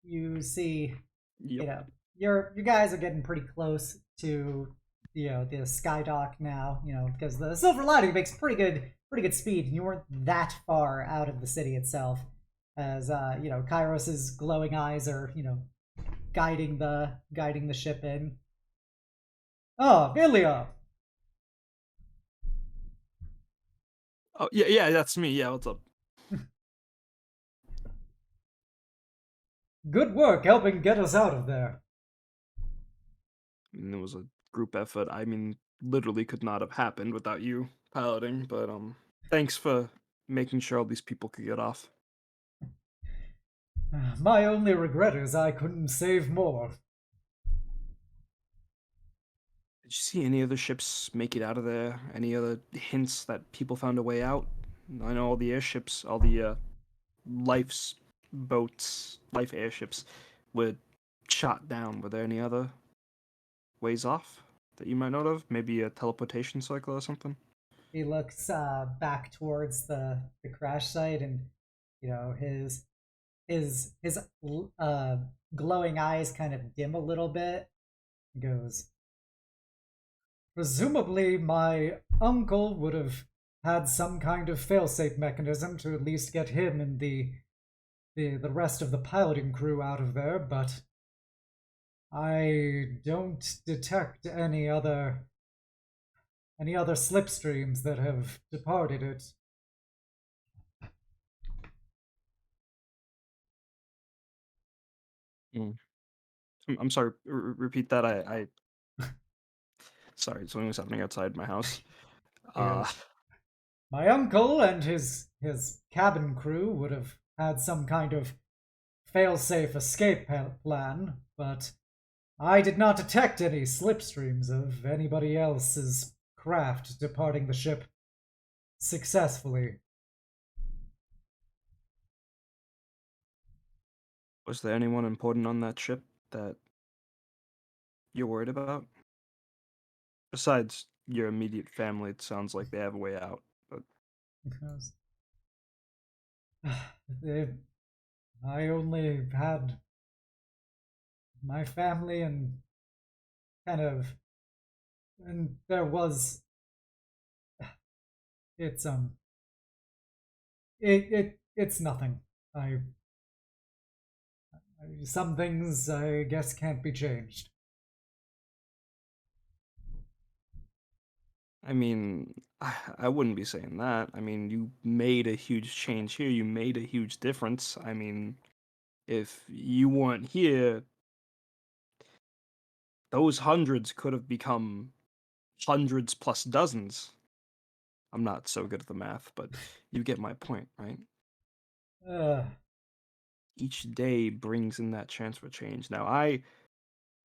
You see, Yep. you know, you guys are getting pretty close to, the Skydock now, because the Silver Lining makes pretty good speed, and you weren't that far out of the city itself, as Kairos's glowing eyes are, guiding the ship in. Oh, Illya! Oh yeah, that's me. Yeah, what's up? Good work helping get us out of there. I mean, it was a group effort. I mean, literally could not have happened without you piloting. But thanks for making sure all these people could get off. My only regret is I couldn't save more. Did you see any other ships make it out of there? Any other hints that people found a way out? I know all the airships, all the life airships were shot down. Were there any other ways off that you might know of? Maybe a teleportation cycle or something? He looks back towards the crash site, and his glowing eyes kind of dim a little bit. He goes, presumably my uncle would have had some kind of failsafe mechanism to at least get him and the rest of the piloting crew out of there, but I don't detect any other slipstreams that have departed it. I'm sorry. Repeat that. I sorry. Something was happening outside my house. My uncle and his cabin crew would have had some kind of fail-safe escape plan, but I did not detect any slipstreams of anybody else's craft departing the ship successfully. Was there anyone important on that ship that you're worried about? Besides your immediate family, it sounds like they have a way out. But Because I only had my family and there was it's it's nothing. Some things I guess can't be changed. I mean, I wouldn't be saying that. I mean, you made a huge change here. You made a huge difference. I mean, if you weren't here, those hundreds could have become hundreds plus dozens. I'm not so good at the math, but you get my point, right? Each day brings in that chance for change. Now, I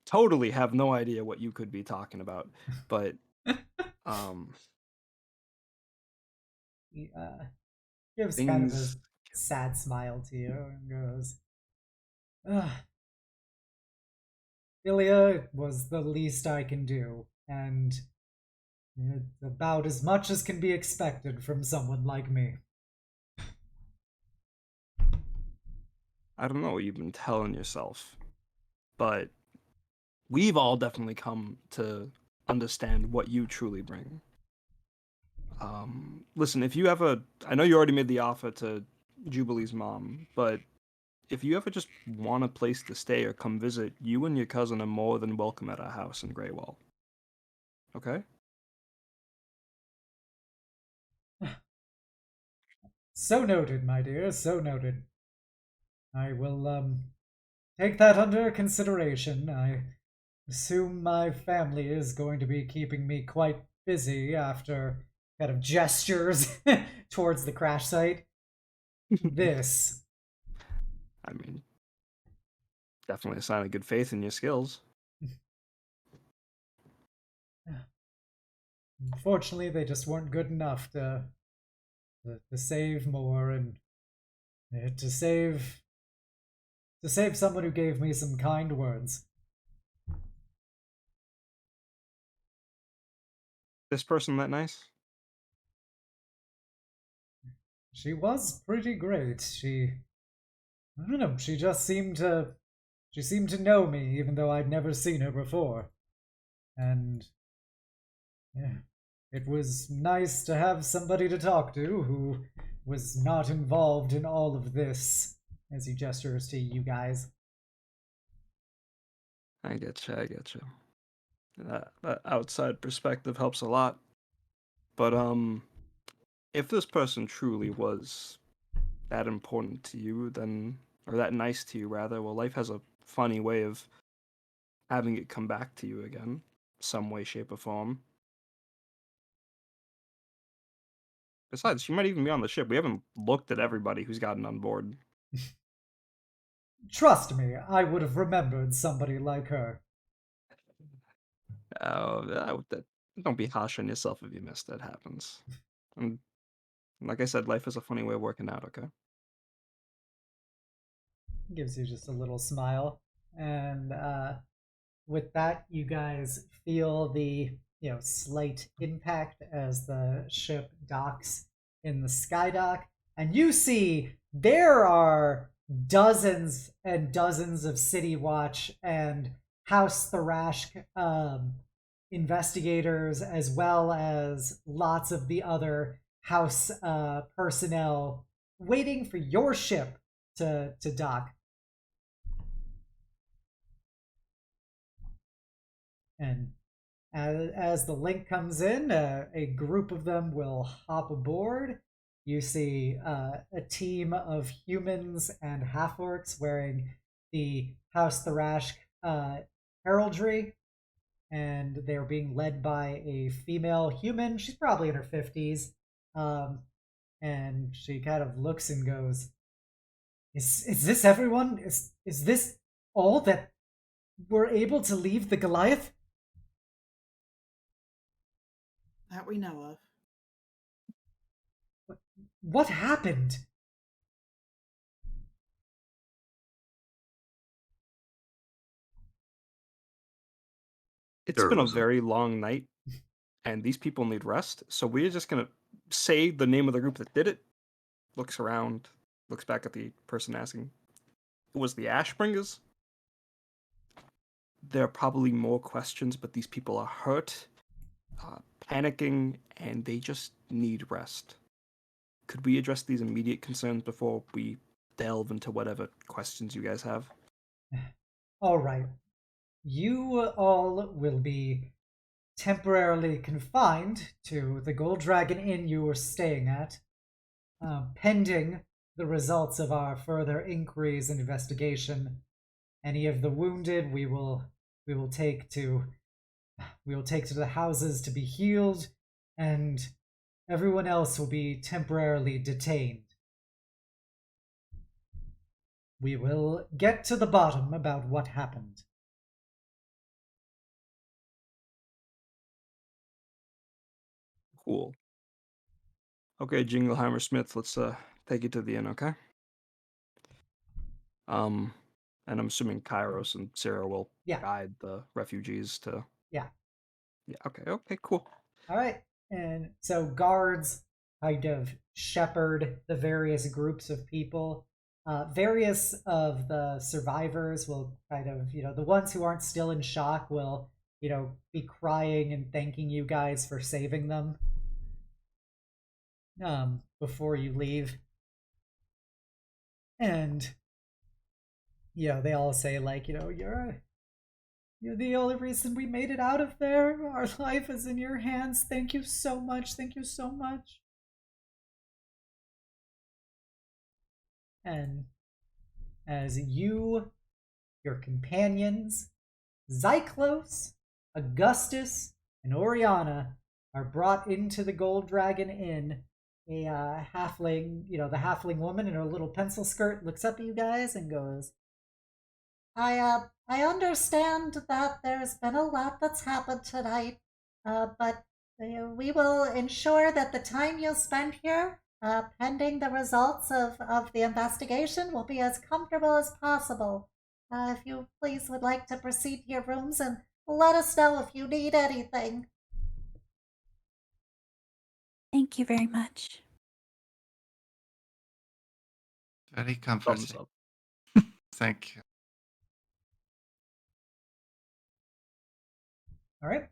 totally have no idea what you could be talking about, but He gives kind of a sad smile to you and goes, Illya, it was the least I can do, and it's about as much as can be expected from someone like me. I don't know what you've been telling yourself, but we've all definitely come to understand what you truly bring. Listen, if you ever, I know you already made the offer to Jubilee's mom, but if you ever just want a place to stay or come visit, you and your cousin are more than welcome at our house in Greywall. Okay? So noted, my dear, so noted. I will take that under consideration. I assume my family is going to be keeping me quite busy after kind of gestures towards the crash site. This. I mean, definitely a sign of good faith in your skills. Unfortunately, they just weren't good enough to save more and to save someone who gave me some kind words. This person that nice? She was pretty great. I don't know, she just seemed to know me even though I'd never seen her before. And yeah, it was nice to have somebody to talk to who was not involved in all of this, as he gestures to you guys. I get you, I get you. That outside perspective helps a lot. But, if this person truly was that important to you, then, or that nice to you, rather, well, life has a funny way of having it come back to you again, some way, shape, or form. Besides, she might even be on the ship. We haven't looked at everybody who's gotten on board. Trust me, I would have remembered somebody like her. Don't be harsh on yourself if you miss. That happens. And like I said, life is a funny way of working out, okay? Gives you just a little smile. And with that, you guys feel the slight impact as the ship docks in the skydock, and you see there are dozens and dozens of City Watch and House Thrashk investigators, as well as lots of the other house personnel waiting for your ship to dock. And as the link comes in, a group of them will hop aboard. You see a team of humans and half-orcs wearing the House Thrashk heraldry, and they're being led by a female human. She's probably in her 50s, and she kind of looks and goes, "Is this everyone? Is this all that we're able to leave the Goliath?" That we know of. What happened? It's been a very long night, and these people need rest, so we're just gonna say the name of the group that did it, looks around, looks back at the person asking. It was the Ashbringers? There are probably more questions, but these people are hurt, panicking, and they just need rest. Could we address these immediate concerns before we delve into whatever questions you guys have? All right. You all will be temporarily confined to the Gold Dragon Inn you were staying at, pending the results of our further inquiries and investigation. Any of the wounded we will take to the houses to be healed, and everyone else will be temporarily detained. We will get to the bottom about what happened. Cool. Okay, Jingleheimer Smith, let's take you to the inn, okay? And I'm assuming Kairos and Sarah will guide the refugees to. Yeah. Yeah. Okay. Cool. All right. And so guards kind of shepherd the various groups of people Various of the survivors will kind of, the ones who aren't still in shock will, be crying and thanking you guys for saving them before you leave. And, they all say, like, you're the only reason we made it out of there. Our life is in your hands. Thank you so much. Thank you so much. And as you, your companions, Zyclos, Augustus, and Oriana are brought into the Gold Dragon Inn, a halfling, the halfling woman in her little pencil skirt looks up at you guys and goes, I understand that there's been a lot that's happened tonight, but we will ensure that the time you'll spend here, pending the results of the investigation, will be as comfortable as possible. If you please would like to proceed to your rooms and let us know if you need anything. Thank you very much. Very Thumbs comforting. up. Thank you. All right.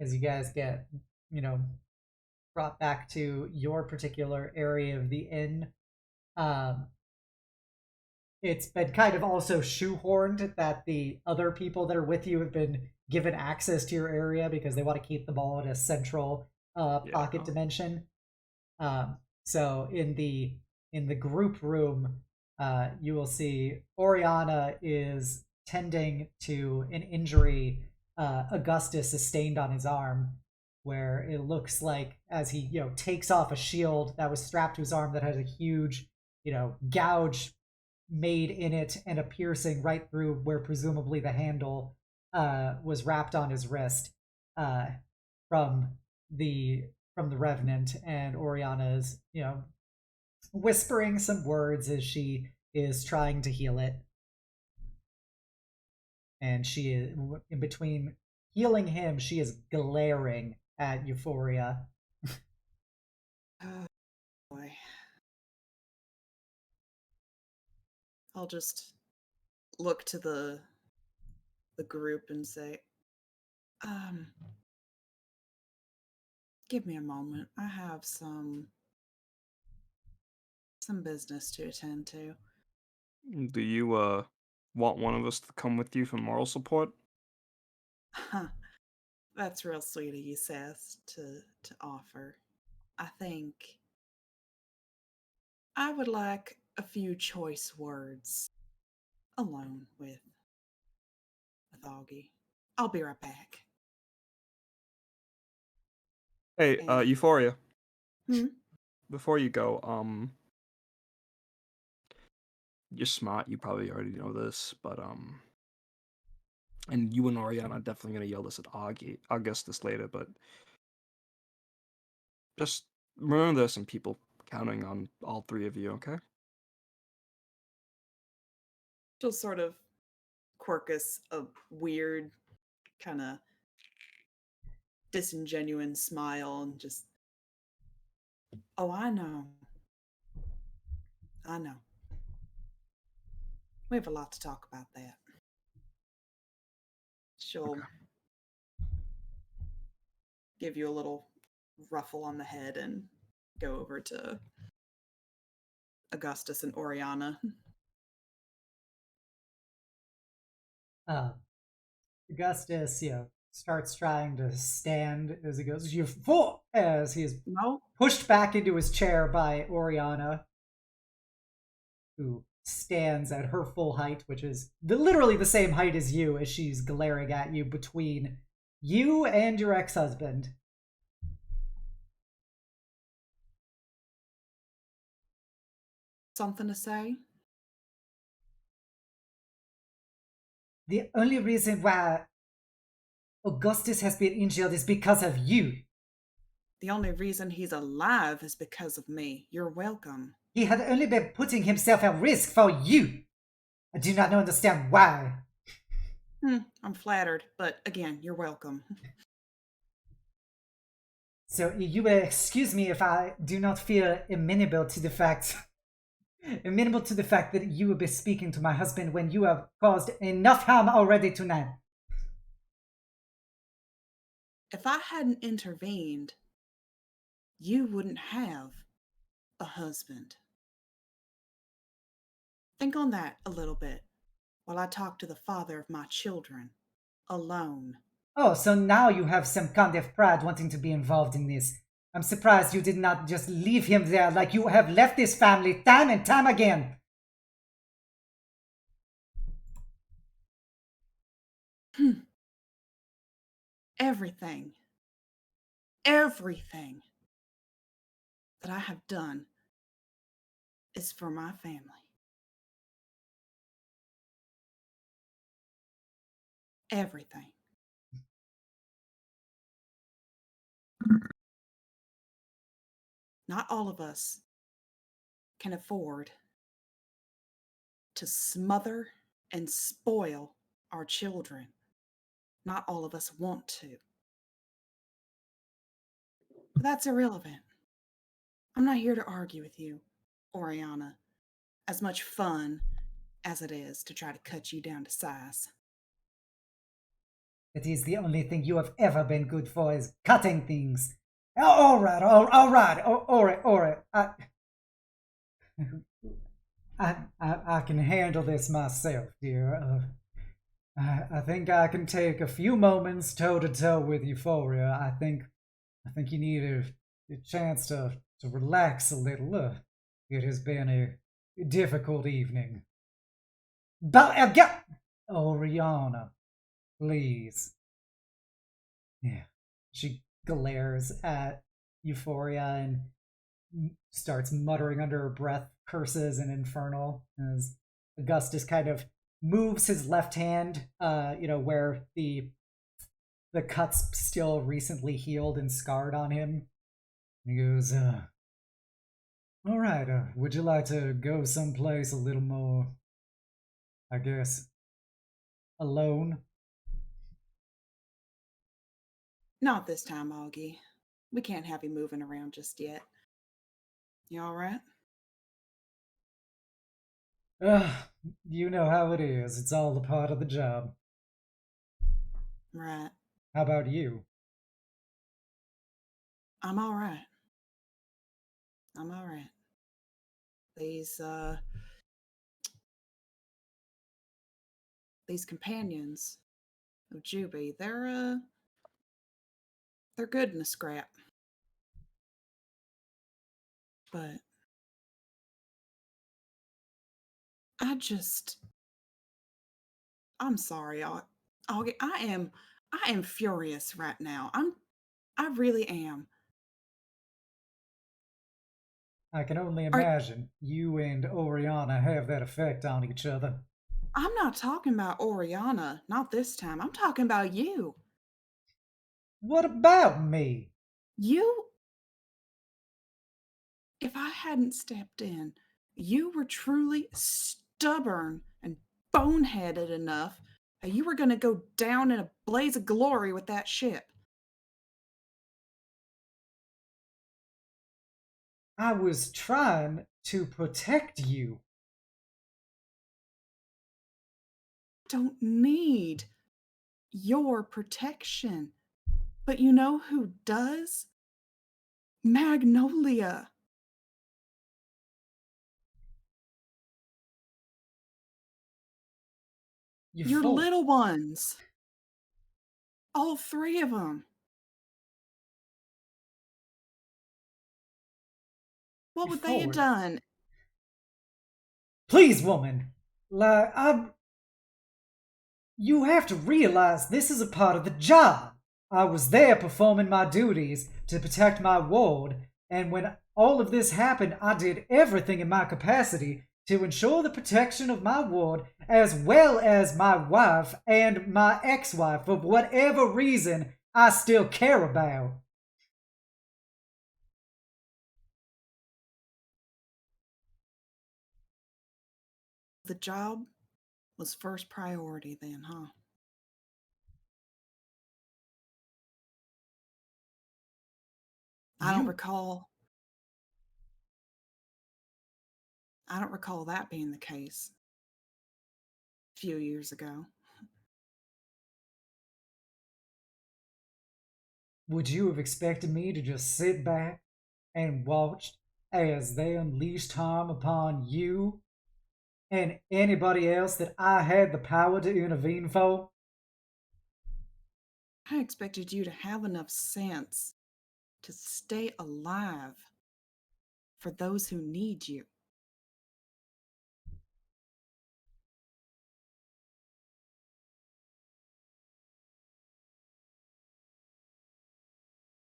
As you guys get, brought back to your particular area of the inn, it's been kind of also shoehorned that the other people that are with you have been given access to your area because they want to keep them all in a central pocket dimension. So in the group room, you will see Oriana is tending to an injury Augustus sustained on his arm, where it looks like as he takes off a shield that was strapped to his arm that has a huge gouge made in it and a piercing right through where presumably the handle was wrapped on his wrist from the revenant. And Oriana is whispering some words as she is trying to heal it. And she is, in between healing him, she is glaring at Euphoria. Oh, boy. I'll just look to the group and say, give me a moment. I have some business to attend to. Do you want one of us to come with you for moral support? Huh. That's real sweet of you, Seth, to offer. I think I would like a few choice words alone with Augie. I'll be right back. Hey, And- Euphoria. Hmm? Before you go, you're smart. You probably already know this, but and you and Oriana are definitely gonna yell this at Augustus later, but just remember there's some people counting on all three of you, okay? She'll sort of quirkus a weird kind of disingenuous smile and just, oh, I know. We have a lot to talk about that. She'll give you a little ruffle on the head and go over to Augustus and Oriana. Augustus, starts trying to stand as he goes, as he is pushed back into his chair by Oriana, who stands at her full height, which is literally the same height as you, as she's glaring at you between you and your ex-husband. Something to say? The only reason why Augustus has been injured is because of you. The only reason he's alive is because of me. You're welcome. He had only been putting himself at risk for you. I do not understand why. I'm flattered, but again, you're welcome. So you will excuse me if I do not feel amenable to the fact amenable to the fact that you will be speaking to my husband when you have caused enough harm already tonight. If I hadn't intervened, you wouldn't have a husband. Think on that a little bit while I talk to the father of my children, alone. Oh, so now you have some kind of pride wanting to be involved in this. I'm surprised you did not just leave him there like you have left this family time and time again. Everything that I have done is for my family. Everything. Not all of us can afford to smother and spoil our children. Not all of us want to. But that's irrelevant. I'm not here to argue with you, Oriana. As much fun as it is to try to cut you down to size. It is the only thing you have ever been good for is cutting things. All right, all right. I can handle this myself, dear. I think I can take a few moments toe to toe with Euphoria. I think you need a chance to relax a little. It has been a difficult evening. But Oriana, please. Yeah, she glares at Euphoria and starts muttering under her breath curses and infernal as Augustus kind of moves his left hand, where the cut's still recently healed and scarred on him. He goes, all right, would you like to go someplace a little more, I guess, alone? Not this time, Augie. We can't have you moving around just yet. You all right? You know how it is. It's all a part of the job. Right. How about you? I'm all right. I'm all right. These companions of Juby, they're good in a scrap. But I'm sorry, Augie. I am furious right now. I really am. I can only imagine you and Oriana have that effect on each other. I'm not talking about Oriana, not this time. I'm talking about you. What about me? If I hadn't stepped in, you were truly stubborn and boneheaded enough that you were going to go down in a blaze of glory with that ship. I was trying to protect you. Don't need your protection. But you know who does? Magnolia. Your little ones. All three of them. What would they have done? Please, woman. You have to realize this is a part of the job. I was there performing my duties to protect my ward, and when all of this happened, I did everything in my capacity to ensure the protection of my ward, as well as my wife and my ex-wife, for whatever reason I still care about. The job was first priority then, huh? I don't recall. I don't recall that being the case a few years ago. Would you have expected me to just sit back and watch as they unleashed harm upon you and anybody else that I had the power to intervene for? I expected you to have enough sense to stay alive for those who need you.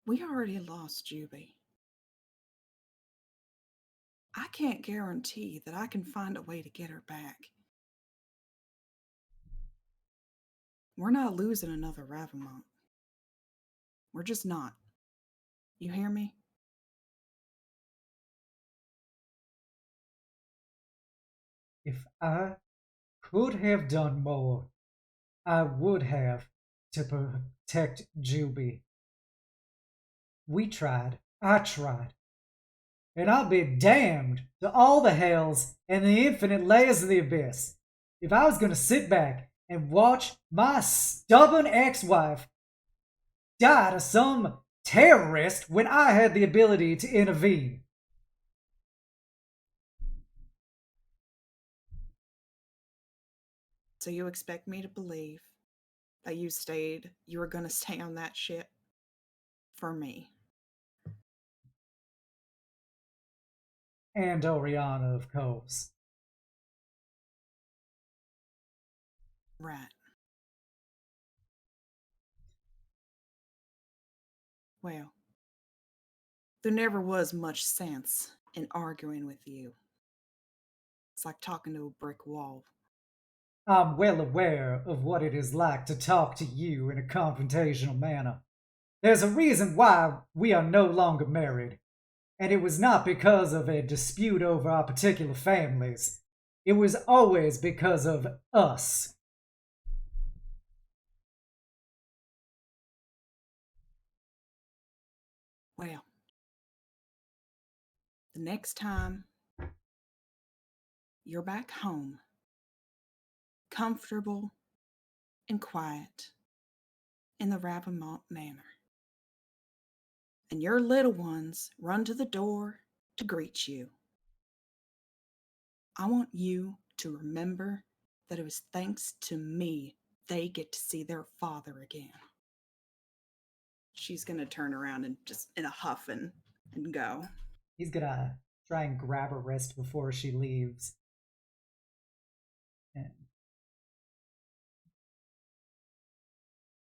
We already lost Juby. I can't guarantee that I can find a way to get her back. We're not losing another Ravamont. We're just not. You hear me? If I could have done more, I would have to protect Juby. We tried. I tried. And I'll be damned to all the hells and the infinite layers of the abyss if I was going to sit back and watch my stubborn ex-wife die to some terrorist when I had the ability to intervene. So you expect me to believe that you were going to stay on that ship for me? And Oriana, of course. Right. Well, there never was much sense in arguing with you. It's like talking to a brick wall. I'm well aware of what it is like to talk to you in a confrontational manner. There's a reason why we are no longer married, and it was not because of a dispute over our particular families. It was always because of us. Well, the next time you're back home, comfortable and quiet in the Ravamont Manor, and your little ones run to the door to greet you, I want you to remember that it was thanks to me they get to see their father again. She's going to turn around and just in a huff and go. He's gonna try and grab her wrist before she leaves. And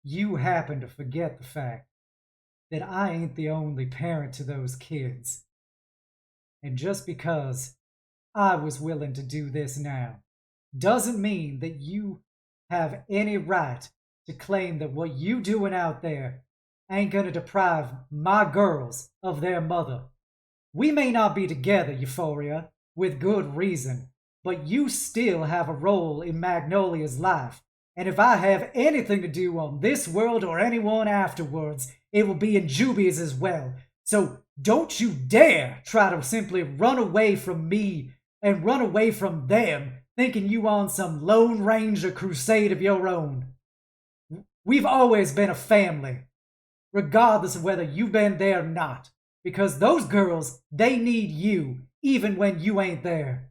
you happen to forget the fact that I ain't the only parent to those kids. And just because I was willing to do this now doesn't mean that you have any right to claim that what you doing out there ain't gonna deprive my girls of their mother. We may not be together, Euphoria, with good reason, but you still have a role in Magnolia's life. And if I have anything to do on this world or anyone afterwards, it will be in Juby's as well. So don't you dare try to simply run away from me and run away from them, thinking you on some Lone Ranger crusade of your own. We've always been a family, regardless of whether you've been there or not. Because those girls, they need you, even when you ain't there.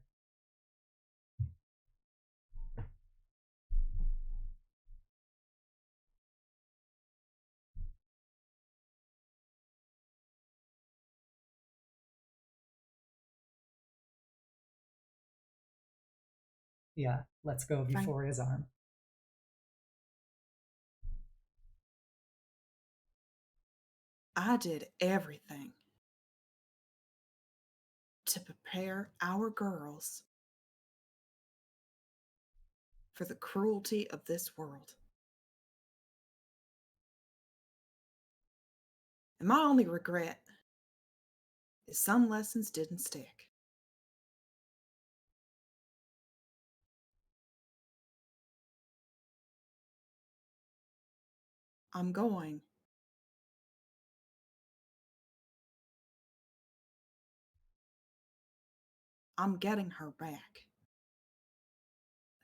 Yeah, let's go of Euphoria's arm. I did everything to prepare our girls for the cruelty of this world. And my only regret is some lessons didn't stick. I'm going I'm getting her back.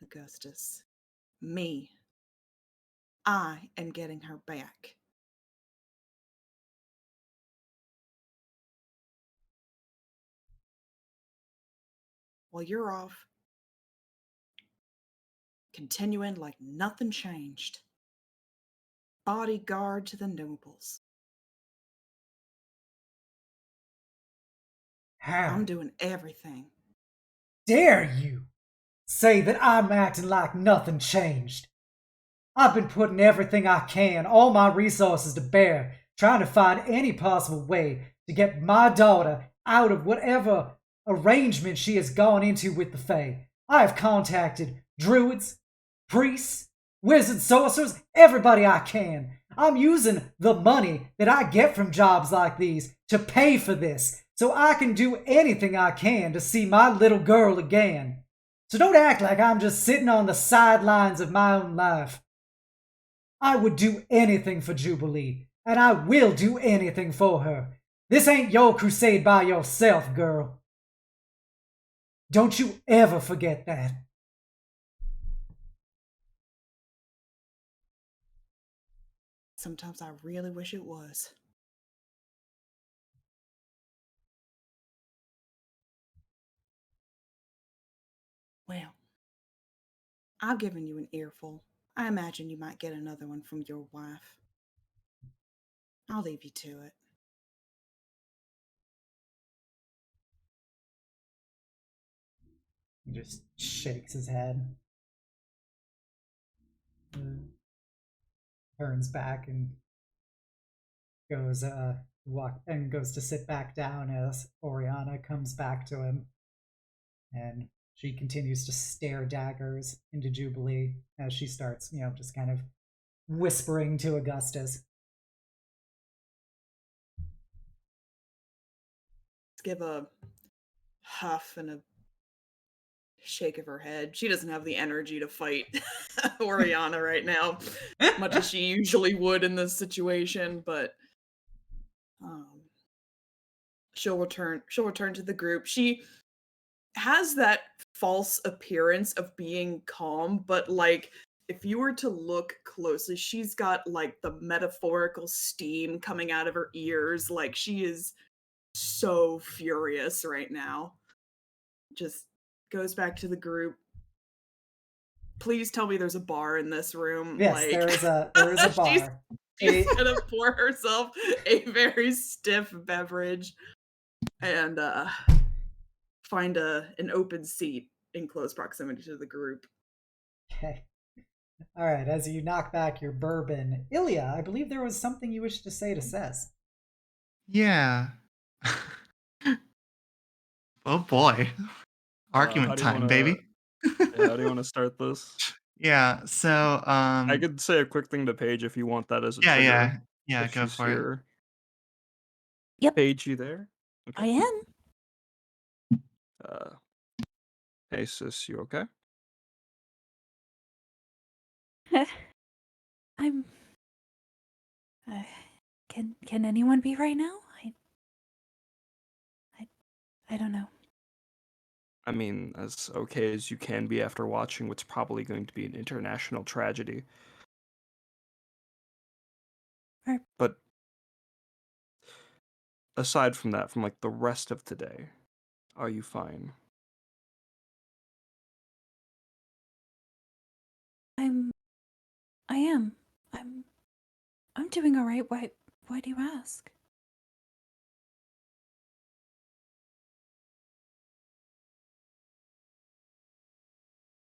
Augustus. Me. I am getting her back. While you're off, continuing like nothing changed. Bodyguard to the nobles. How I'm doing everything. dare you say that I'm acting like nothing changed? I've been putting everything I can, all my resources to bear, trying to find any possible way to get my daughter out of whatever arrangement she has gone into with the Fae. I have contacted druids, priests, wizards, sorcerers, everybody I can. I'm using the money that I get from jobs like these to pay for this, so I can do anything I can to see my little girl again. So don't act like I'm just sitting on the sidelines of my own life. I would do anything for Jubilee, and I will do anything for her. This ain't your crusade by yourself, girl. Don't you ever forget that. Sometimes I really wish it was. Well, I've given you an earful. I imagine you might get another one from your wife. I'll leave you to it. He just shakes his head. Turns back and goes goes to sit back down as Oriana comes back to him. And she continues to stare daggers into Jubilee as she starts, just kind of whispering to Augustus. Let's give a huff and a shake of her head. She doesn't have the energy to fight Oriana right now, much as she usually would in this situation, but she'll return to the group. She has that false appearance of being calm, but like if you were to look closely, she's got like the metaphorical steam coming out of her ears. Like she is so furious right now. Just goes back to the group. Please tell me there's a bar in this room. Yes, like, there is a bar. She's gonna pour herself a very stiff beverage and find an open seat in close proximity to the group. Okay. All right, as you knock back your bourbon, Illya, I believe there was something you wished to say to Ces. Yeah. Oh boy. Argument time, baby. How do you want to start this? Yeah, so I could say a quick thing to Paige if you want that as a trigger. Yeah, if go she's for here. Yep. Paige, you there? I am. Hey sis, you okay? I'm. Can anyone be right now? I don't know. I mean, as okay as you can be after watching what's probably going to be an international tragedy. But aside from that, from like the rest of today, are you fine? I am. I'm doing all right. Why do you ask?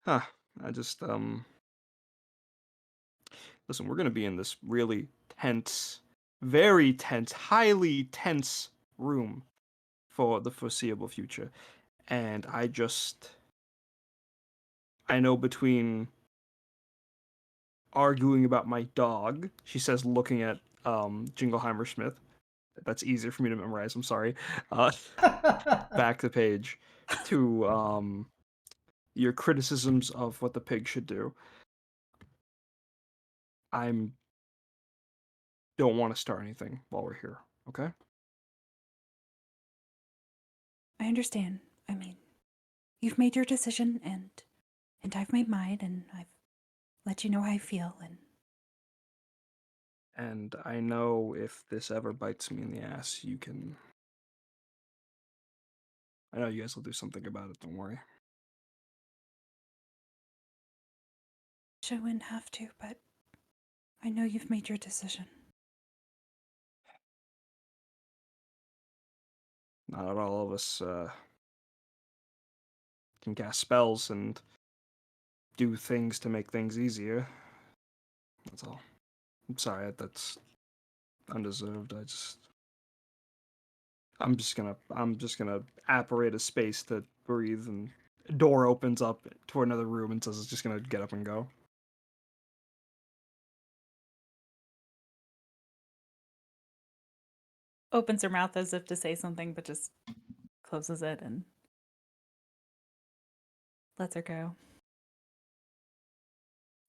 Huh. I just listen, we're gonna be in this really tense, very tense, highly tense room for the foreseeable future. And I know between arguing about my dog, she says looking at Jingleheimer Smith. That's easier for me to memorize, I'm sorry. Back the page to your criticisms of what the pig should do. Don't want to start anything while we're here, okay? I understand. I mean, you've made your decision, and I've made mine, and I've let you know how I feel. And I know if this ever bites me in the ass, you can. I know you guys will do something about it, don't worry. I wouldn't have to, but I know you've made your decision. Not all of us can cast spells and do things to make things easier. That's all. I'm sorry, that's undeserved. I'm just gonna apparate a space to breathe, and a door opens up to another room and says it's just gonna get up and go. Opens her mouth as if to say something, but just closes it and lets her go.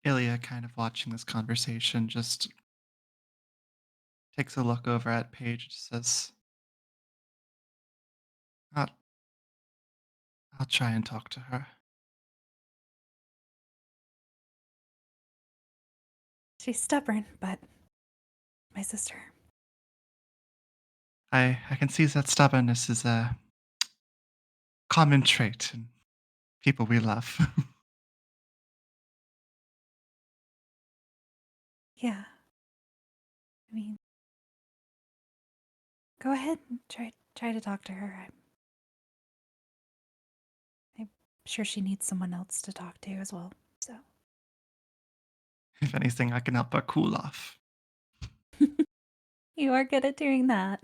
Ilya, kind of watching this conversation, just takes a look over at Paige and says, I'll, I'll try and talk to her. She's stubborn, but my sister. I can see that stubbornness is a common trait in people we love. Yeah. I mean, go ahead and try to talk to her. I'm sure she needs someone else to talk to as well. So If anything, I can help her cool off. you are good at doing that.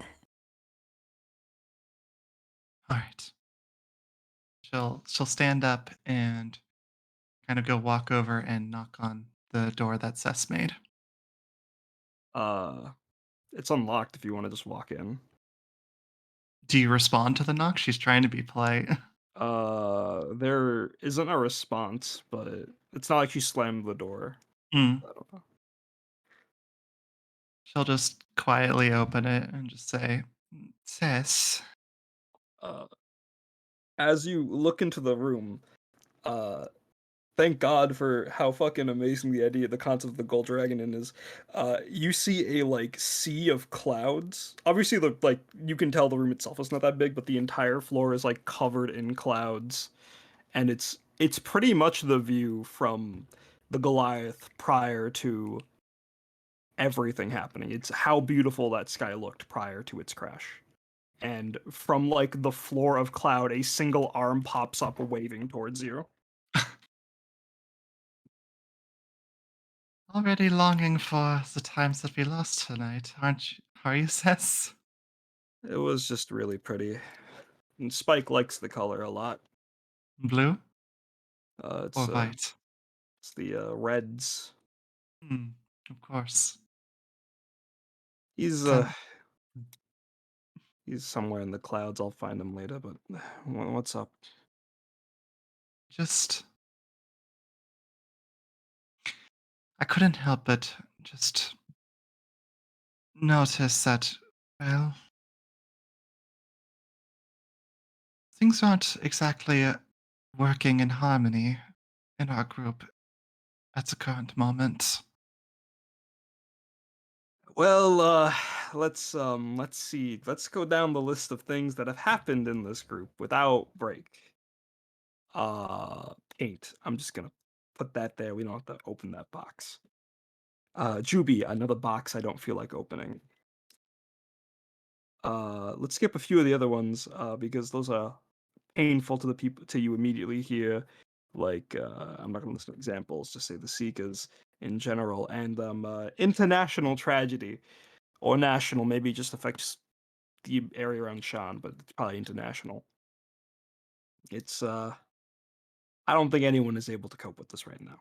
All right. She'll stand up and kind of go walk over and knock on the door that Sess made. It's unlocked if you want to just walk in. Do you respond to the knock? She's trying to be polite. There isn't a response, but it's not like she slammed the door. Hmm. I don't know. She'll just quietly open it and just say, Sess. Uh, as you look into the room, uh, thank God for how fucking amazing the concept of the gold dragon in is. You see a like sea of clouds. Obviously, you can tell the room itself is not that big, but the entire floor is like covered in clouds, and it's pretty much the view from the Goliath prior to everything happening. It's how beautiful that sky looked prior to its crash. And from like the floor of cloud, a single arm pops up waving towards you. Already longing for the times that we lost tonight, aren't you? Are you, Sess? It was just really pretty. And Spike likes the color a lot. Blue Uh, or it's uh, white? it's the reds. Hmm, of course. He's Kind uh he's somewhere in the clouds. I'll find him later. But what's up? just I couldn't help but just notice that, well, things aren't exactly working in harmony in our group at the current moment. Well, let's see. Let's go down the list of things that have happened in this group without break. Paint. I'm just gonna put that there. We don't have to open that box. Juby, another box I don't feel like opening. Let's skip a few of the other ones, because those are painful to the people to you immediately here. Like, I'm not gonna list examples, just say the Seekers in general, and international tragedy. Or national, maybe it just affects the area around Sean, but it's probably international. It's I don't think anyone is able to cope with this right now.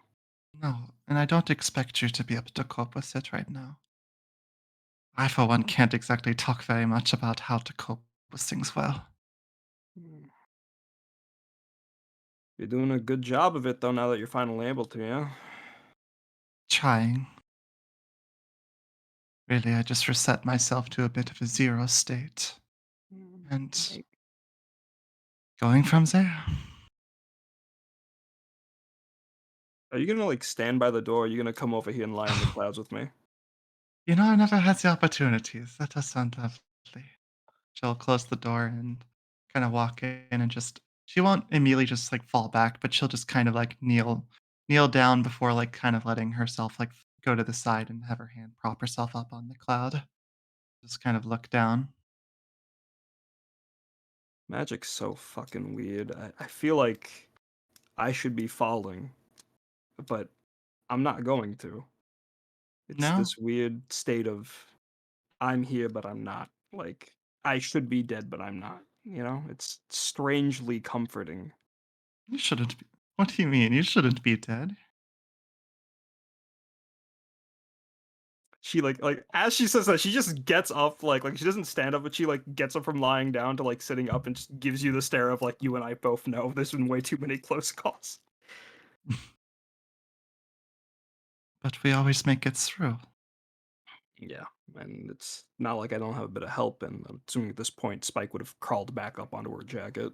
No, and I don't expect you to be able to cope with it right now. I, for one, can't exactly talk very much about how to cope with things well. Hmm. You're doing a good job of it though now that you're finally able to, yeah? Trying. Really, I just reset myself to a bit of a zero state. And Hey, going from there. Are you gonna like stand by the door? Or are you gonna come over here and lie in the clouds with me? You know, I never had the opportunities. That does sound lovely. She'll close the door and kind of walk in and just she won't immediately just like fall back, but she'll just kind of like kneel down before like kind of letting herself like go to the side and have her hand prop herself up on the cloud. Just kind of look down. Magic's so fucking weird. I feel like I should be falling, but I'm not going to. It's No, this weird state of I'm here, but I'm not. Like, I should be dead, but I'm not. You know? It's strangely comforting. you shouldn't be. What do you mean? You shouldn't be dead. She like as she says that, she just gets up, like she doesn't stand up, but she like gets up from lying down to like sitting up and just gives you the stare of like you and I both know there's been way too many close calls. But we always make it through. Yeah, and it's not like I don't have a bit of help, and I'm assuming at this point Spike would have crawled back up onto her jacket.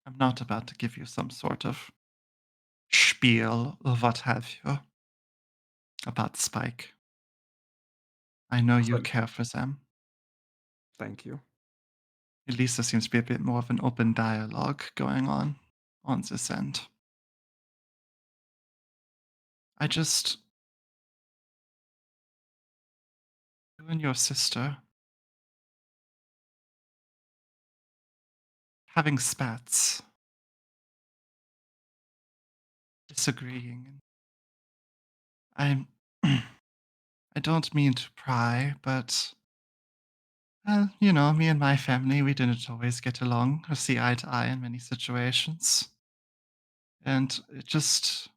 I'm not about to give you some sort of spiel or what have you about Spike. I know you So, care for them. thank you. At least there seems to be a bit more of an open dialogue going on this end. I just you and your sister having spats, disagreeing. I'm I don't mean to pry, but you know, me and my family, we didn't always get along or see eye to eye in many situations. And it just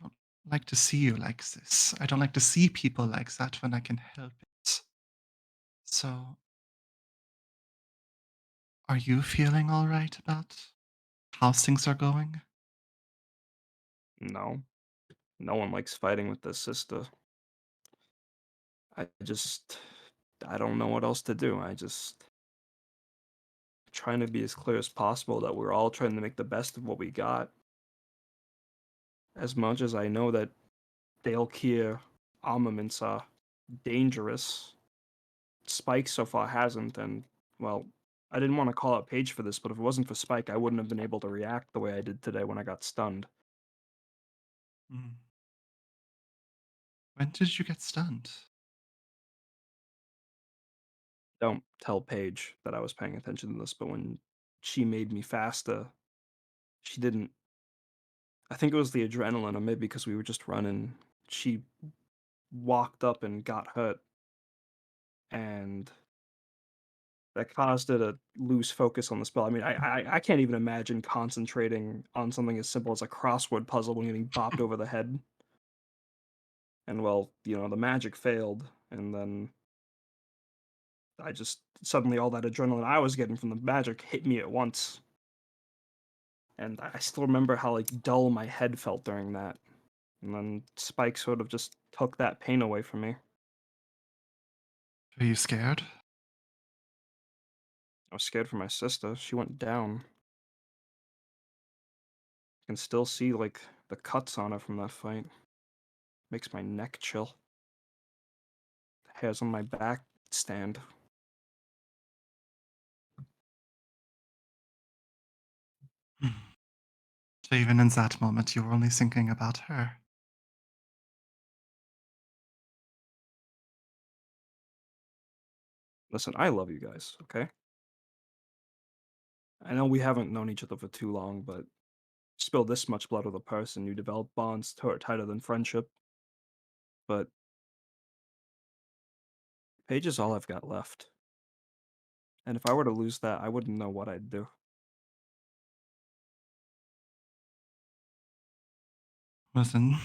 don't like to see you like this. I don't like to see people like that when I can help it. So, are you feeling all right about how things are going? No, no one likes fighting with their sister. I just, I don't know what else to do. I just trying to be as clear as possible that we're all trying to make the best of what we got. As much as I know that Dale armaments are dangerous, Spike so far hasn't, and well, I didn't want to call out Paige for this, but if it wasn't for Spike, I wouldn't have been able to react the way I did today when I got stunned. Mm. When did you get stunned? Don't tell Paige that I was paying attention to this, but when she made me faster, she didn't. I think it was the adrenaline, or maybe because we were just running. She walked up and got hurt, and that caused her to lose focus on the spell. I mean, I can't even imagine concentrating on something as simple as a crossword puzzle when getting bopped over the head. And well, the magic failed, and then I just suddenly all that adrenaline I was getting from the magic hit me at once. And I still remember how like dull my head felt during that. And then Spike sort of just took that pain away from me. Are you scared? I was scared for my sister. She went down. I can still see like the cuts on her from that fight. Makes my neck chill. The hairs on my back stand. So even in that moment, you were only thinking about her. Listen, I love you guys, okay? I know we haven't known each other for too long, but spill this much blood with a person, you develop bonds tighter than friendship. But Paige is all I've got left. And if I were to lose that, I wouldn't know what I'd do. Listen,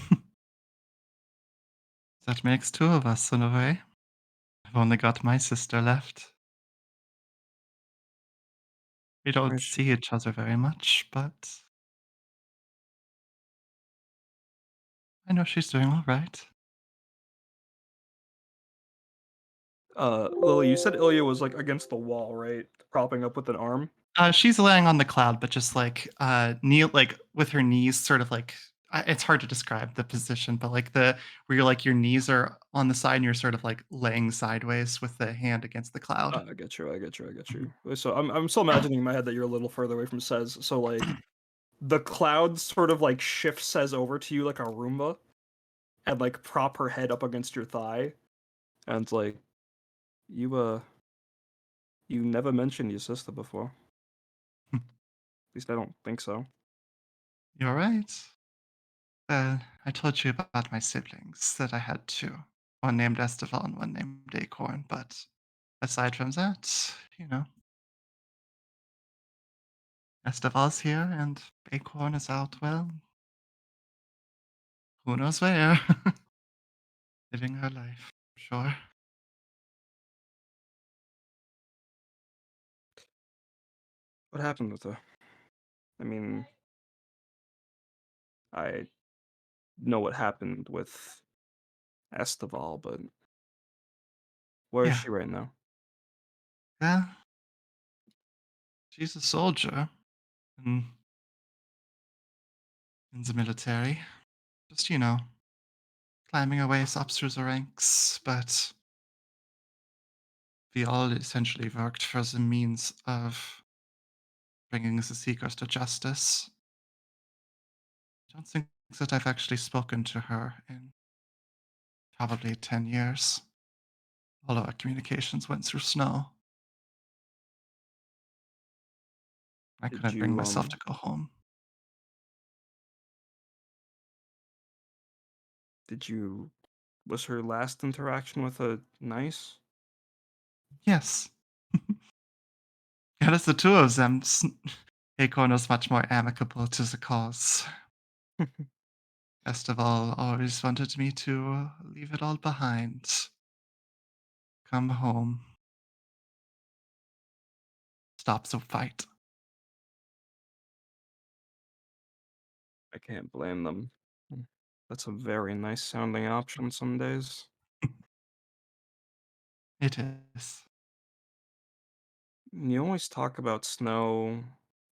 that makes two of us in a way. I've only got my sister left. We don't Where's she? see each other very much, but I know she's doing all right. Lily, you said Ilya was like against the wall, right? Propping up with an arm. She's laying on the cloud, but just like kneel, like with her knees, sort of like it's hard to describe the position, but like the where you're like your knees are on the side and you're sort of like laying sideways with the hand against the cloud. I get you. I get you. I get Mhm. you. So I'm still imagining in my head that you're a little further away from Says. So like the cloud sort of like shifts Says over to you like a Roomba, and like prop her head up against your thigh, and it's like you you never mentioned your sister before. At least I don't think so. You're right. I told you about my siblings that I had two. One named Esteval and one named Acorn, but aside from that, Esteval's here and Acorn is out, well, who knows where. Living her life, sure. What happened with her? I mean, I know what happened with Esteval, but where is Yeah, she right now? well, she's a soldier in, in the military. Just, climbing her ways up through the ranks, but we all essentially worked for the means of bringing the Seekers to justice. I don't think that I've actually spoken to her in probably 10 years. All of our communications went through snow. I Did couldn't bring you myself to go home. did you was her last interaction with a nice? Yes. Yeah, it's the two of them. Acorn was much more amicable to the cause. Best of all, always wanted me to leave it all behind. Come home. Stop the fight. I can't blame them. That's a very nice sounding option some days. It is. You always talk about snow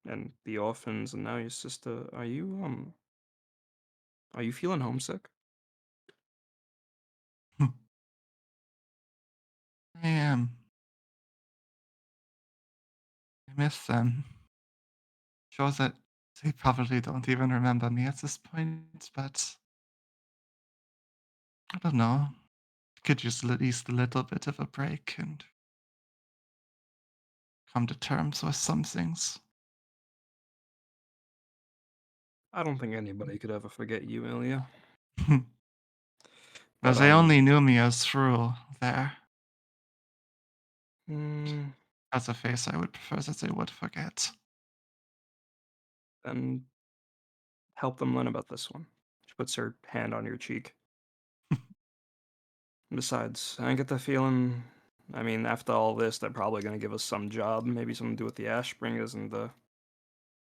and the orphans and now your sister. Are you feeling homesick? I am. I miss them. Sure that they probably don't even remember me at this point, but I don't know. Could use at least a little bit of a break and come to terms with some things. I don't think anybody could ever forget you, Ilya. Because But they only knew me as Thruel there. mm, That's a face I would prefer that they would forget. then help them learn about this one. She puts her hand on your cheek. Besides, I get the feeling. I mean, after all this, they're probably gonna give us some job, maybe something to do with the Ashbringers, and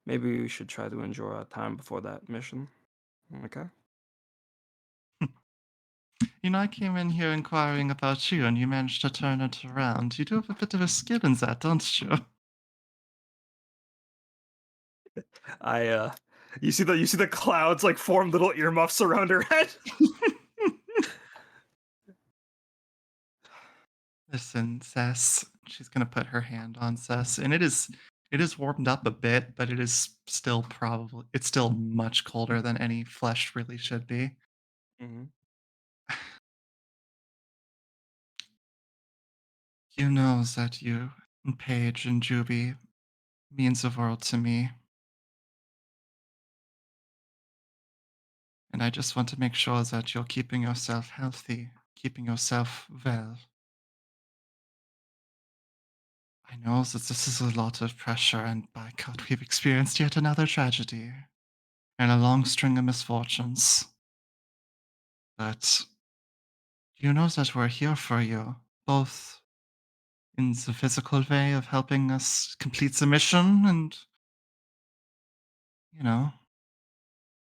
maybe we should try to enjoy our time before that mission. Okay. I came in here inquiring about you, and you managed to turn it around. You do have a bit of a skill in that, don't you? I you see the clouds like form little earmuffs around her head. Listen, Cess. She's gonna put her hand on Cess, and it is warmed up a bit, but it's still much colder than any flesh really should be. Hmm. You know that you and Paige and Juby means the world to me, and I just want to make sure that you're keeping yourself healthy, keeping yourself well. I know that this is a lot of pressure, and by God, we've experienced yet another tragedy and a long string of misfortunes. But you know that we're here for you, both in the physical way of helping us complete the mission and, you know,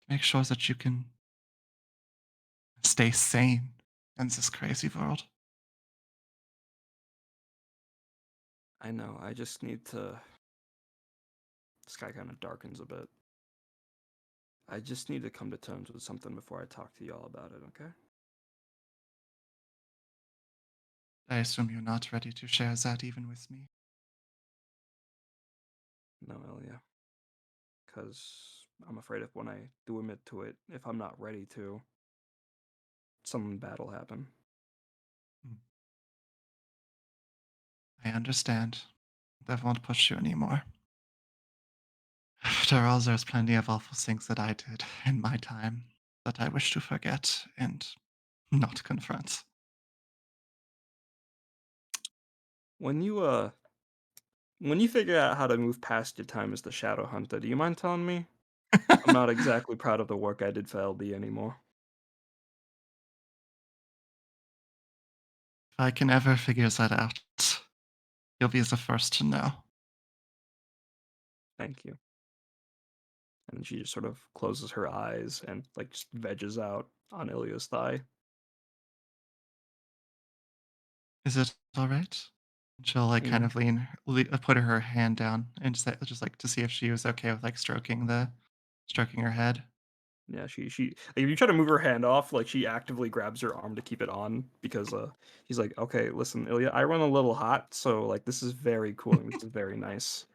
make sure that you can stay sane in this crazy world. I know. I just need to. The sky kind of darkens a bit. I just need to come to terms with something before I talk to y'all about it, okay? I assume you're not ready to share that even with me. No, Illya. Because I'm afraid if when I do admit to it, if I'm not ready to, something bad will happen. I understand. That won't push you anymore. After all, there's plenty of awful things that I did in my time that I wish to forget and not confront. When you figure out how to move past your time as the Shadow Hunter, do you mind telling me? I'm not exactly proud of the work I did for LD anymore. If I can ever figure that out, you'll be the first to know. Thank you. And she just sort of closes her eyes and like just veggies out on Ilya's thigh. Is it all right? She'll like kind of put her hand down and just like to see if she was okay with like stroking her head. Yeah, she like, if you try to move her hand off, like she actively grabs your arm to keep it on because he's like, okay, listen, Illya, I run a little hot, so like this is very cooling. This is very nice.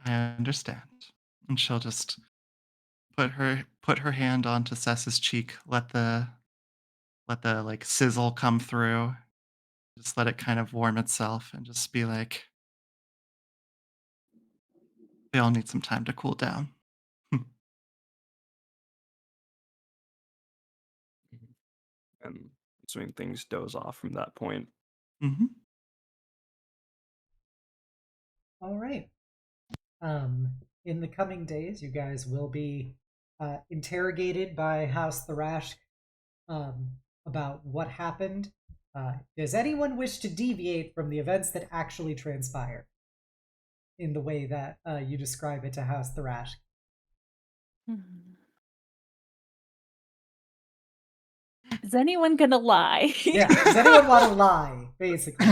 I understand. And she'll just put her hand onto Sess's cheek, let the like sizzle come through, just let it kind of warm itself and just be like, they all need some time to cool down. And assuming things doze off from that point. Mm-hmm. All right. In the coming days, you guys will be interrogated by House Thrash about what happened. Does anyone wish to deviate from the events that actually transpired in the way that you describe it to House Thrash? Is anyone gonna lie? Yeah, does anyone want to lie, basically?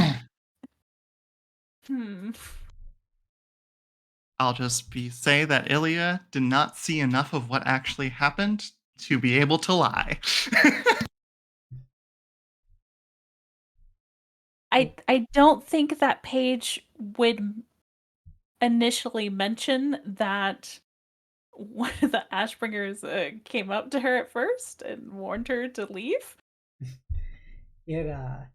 I'll just say that Illya did not see enough of what actually happened to be able to lie. I don't think that Paige would initially mention that one of the Ashbringers came up to her at first and warned her to leave. Your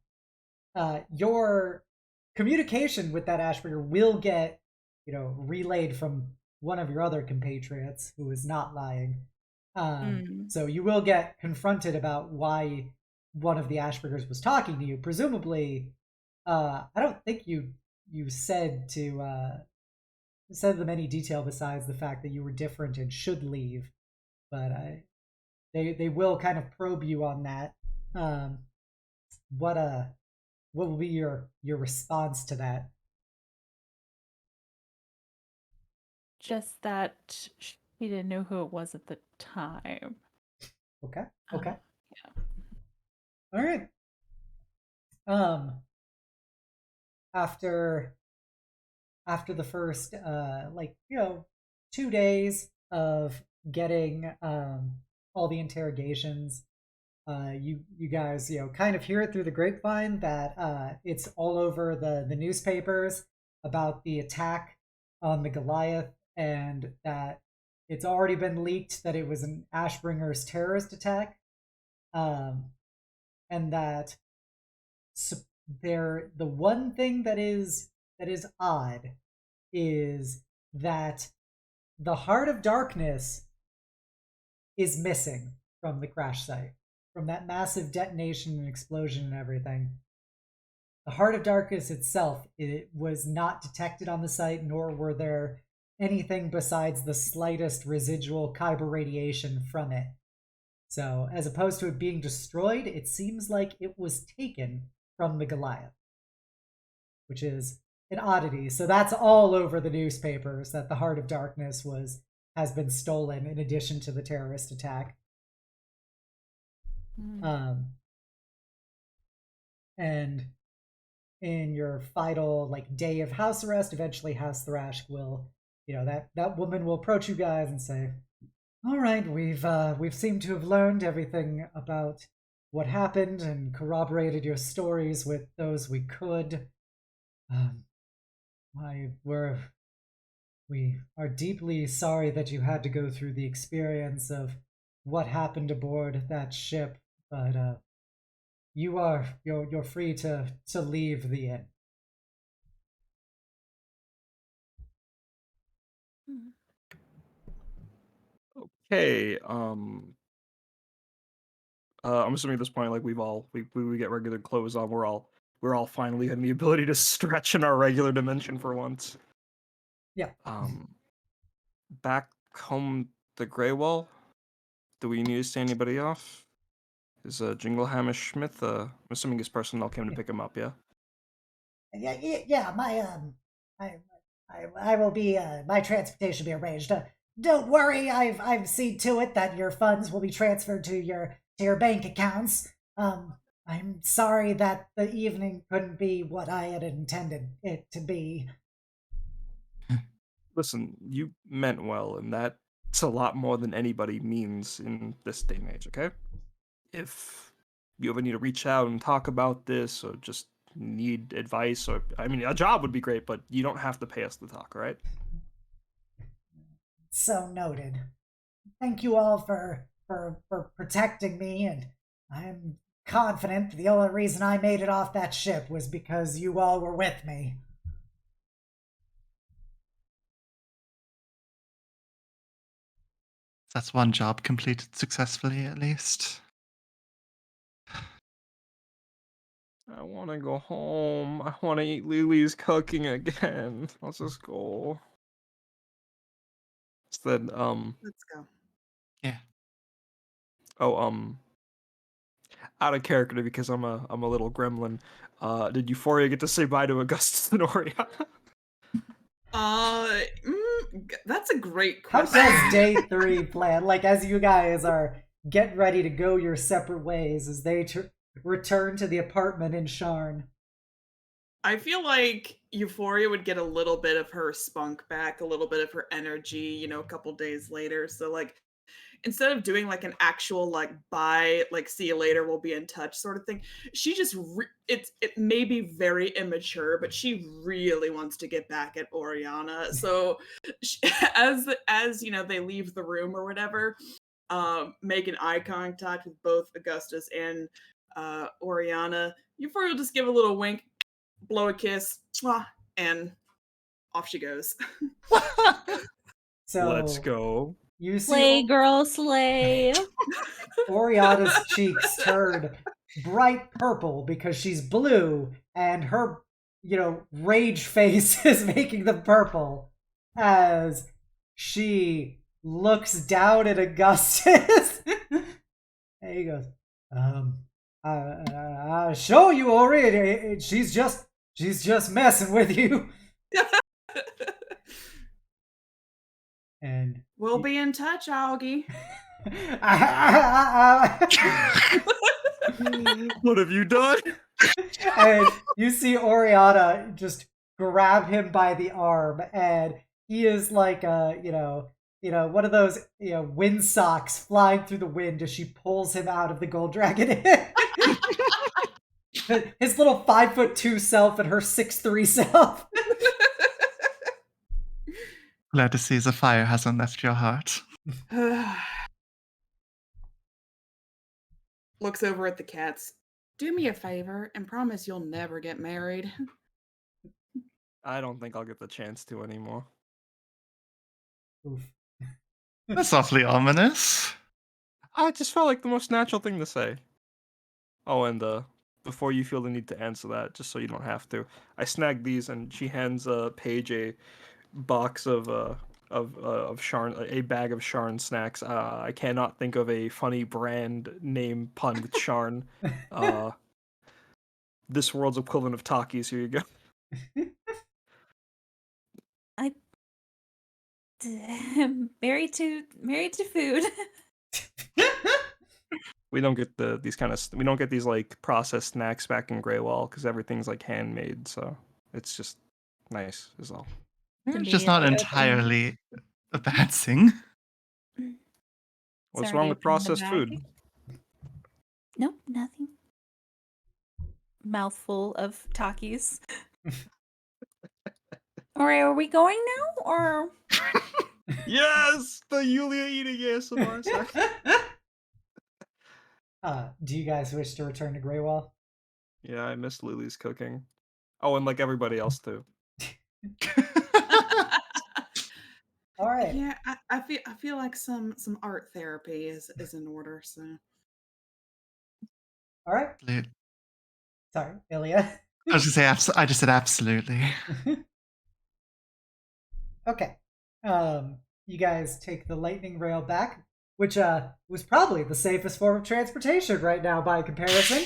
communication with that Ashbringer will get, relayed from one of your other compatriots who is not lying. So you will get confronted about why one of the Ashbringers was talking to you. Presumably, I don't think you said them any detail besides the fact that you were different and should leave. But they will kind of probe you on that. What will be your response to that? Just that she didn't know who it was at the time. Okay. Yeah. All right. After the first 2 days of getting all the interrogations, you guys kind of hear it through the grapevine that it's all over the newspapers about the attack on the Goliath, and that it's already been leaked that it was an Ashbringers terrorist attack, and that the one thing that is odd is that the Heart of Darkness is missing from the crash site, from that massive detonation and explosion and everything. The Heart of Darkness itself, it was not detected on the site, nor were there anything besides the slightest residual kyber radiation from it. So, as opposed to it being destroyed, it seems like it was taken from the Goliath, which is an oddity. So that's all over the newspapers, that the Heart of Darkness has been stolen in addition to the terrorist attack. And in your final like day of house arrest, eventually House Thrash will, that woman will approach you guys and say, "All right, we've seemed to have learned everything about what happened and corroborated your stories with those we could. Um, we are deeply sorry that you had to go through the experience of what happened aboard that ship, but you're free to leave the inn." Okay. I'm assuming at this point, like we get regular clothes on. We're all finally having the ability to stretch in our regular dimension for once. Yeah. Back home, the Greywall. Do we need to stay anybody off? Is Jingle Hamish Smith? I'm assuming his personnel came to pick him up. Yeah. Yeah. I will be. My transportation will be arranged. Don't worry. I've seen to it that your funds will be transferred to your bank accounts. I'm sorry that the evening couldn't be what I had intended it to be. Listen, you meant well, and that's a lot more than anybody means in this day and age. Okay. If you ever need to reach out and talk about this, or just need advice, or I mean, a job would be great, but you don't have to pay us to talk, all right? So noted. Thank you all for protecting me, and I'm confident the only reason I made it off that ship was because you all were with me. That's one job completed successfully, at least. I want to go home. I want to eat Lily's cooking again. Let's just go. Instead, Let's go. Yeah. oh, out of character because I'm a little gremlin. Did Euphoria get to say bye to Augustus and Oriana? That's a great How question. does day 3 plan? Like, as you guys are getting ready to go your separate ways, as they return to the apartment in Sharn. I feel like Euphoria would get a little bit of her spunk back, a little bit of her energy, a couple days later. So, like, instead of doing like an actual like bye, like see you later, we'll be in touch sort of thing, she just it may be very immature, but she really wants to get back at Oriana. So she, as they leave the room or whatever, making eye contact with both Augustus and Oriana, Euphoria will just give a little wink, blow a kiss, and off she goes. So Let's go. you Slay, see girl, slay. Oriana's cheeks turn bright purple because she's blue, and her, rage face is making them purple as she looks down at Augustus. And he goes, I show you, Ori. She's just messing with you. And We'll be in touch, Augie. What have you done? And you see Oriana just grab him by the arm, and he is like one of those wind socks flying through the wind as she pulls him out of the gold dragon. His little 5'2" self and her 6'3" self. Glad to see the fire hasn't left your heart. Looks over at the cats. Do me a favor and promise you'll never get married. I don't think I'll get the chance to anymore. Oof. That's awfully ominous. I just felt like the most natural thing to say. Oh, and before you feel the need to answer that, just so you don't have to, I snagged these, and she hands Paige a box of Sharn, a bag of Sharn snacks. I cannot think of a funny brand name pun with Sharn. This world's equivalent of Takis. Here you go. Married to food. We don't get we don't get these like processed snacks back in Greywall because everything's like handmade. So it's just nice, is all. It's just not Conveniently opening- entirely a bad thing. What's Sorry, wrong with opening the processed food? bag. Nope, nothing. Mouthful of Takis. All right, are we going now, or Yes, the Yulia eating ASMR section. Do you guys wish to return to Greywall? Yeah, I miss Lily's cooking. Oh, and like everybody else too. All right. Yeah, I feel like some art therapy is in order. So All right. Sorry, Illya. I was gonna say, I just said absolutely. Okay. You guys take the lightning rail back, which was probably the safest form of transportation right now by comparison.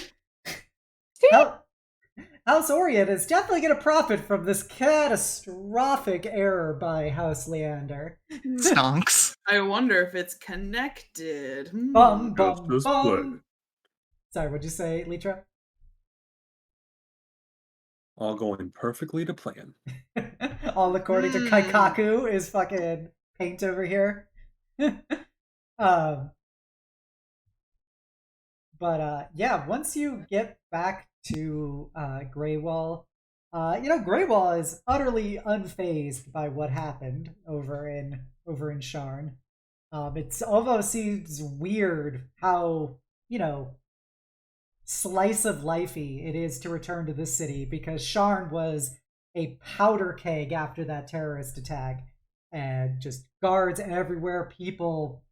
House Orient is definitely going to profit from this catastrophic error by House Leander. Stonks. I wonder if it's connected. Bum, Just bum, this play. bum. Sorry, what'd you say, Litra? All going perfectly to plan. All according to Kaikaku is fucking paint over here. Yeah, once you get back to Greywall, Greywall is utterly unfazed by what happened over in Sharn. It's almost seems weird how, slice of lifey it is to return to this city, because Sharn was a powder keg after that terrorist attack, and just guards everywhere, people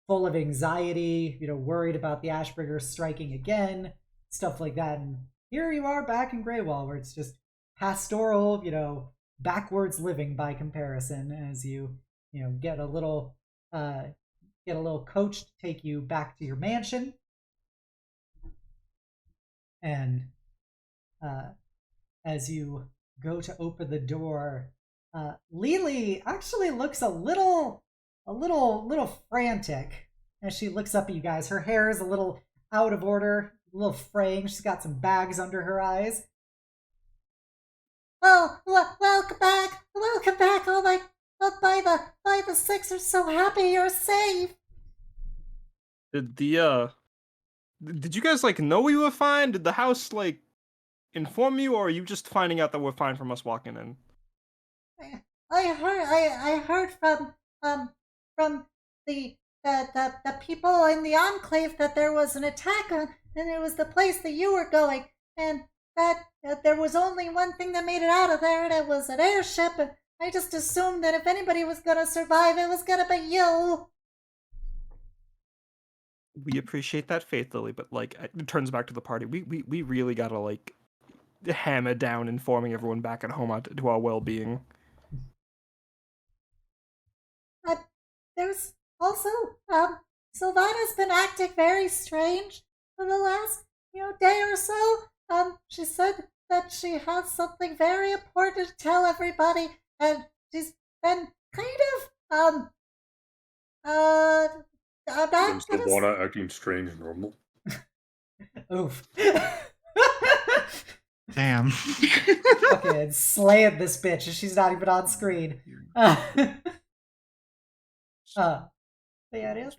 full of anxiety, worried about the Ashbringers striking again, stuff like that. And here you are back in Greywall, where it's just pastoral, backwards living by comparison, as you get a little coach to take you back to your mansion. And as you go to open the door, Lily actually looks a little frantic as she looks up at you guys. Her hair is a little out of order, a little fraying. She's got some bags under her eyes. Well, welcome back. Welcome back. Oh my, by the six are so happy you're safe. Did you guys know we were fine? Did the house inform you, or are you just finding out that we're fine from us walking in? I heard from the people in the enclave that there was an attack on, and it was the place that you were going, and that there was only one thing that made it out of there, and it was an airship. And I just assumed that if anybody was gonna survive, it was gonna be you. We appreciate that faith, Lily, but it turns back to the party. We really gotta hammer down informing everyone back at home to our well-being. There's also Sylvana's been acting very strange for the last day or so. She said that she has something very important to tell everybody, and she's been kind of Is Sylvana acting strange normal? Oof. Damn. Fucking slaying this bitch, and she's not even on screen. Yeah, it is.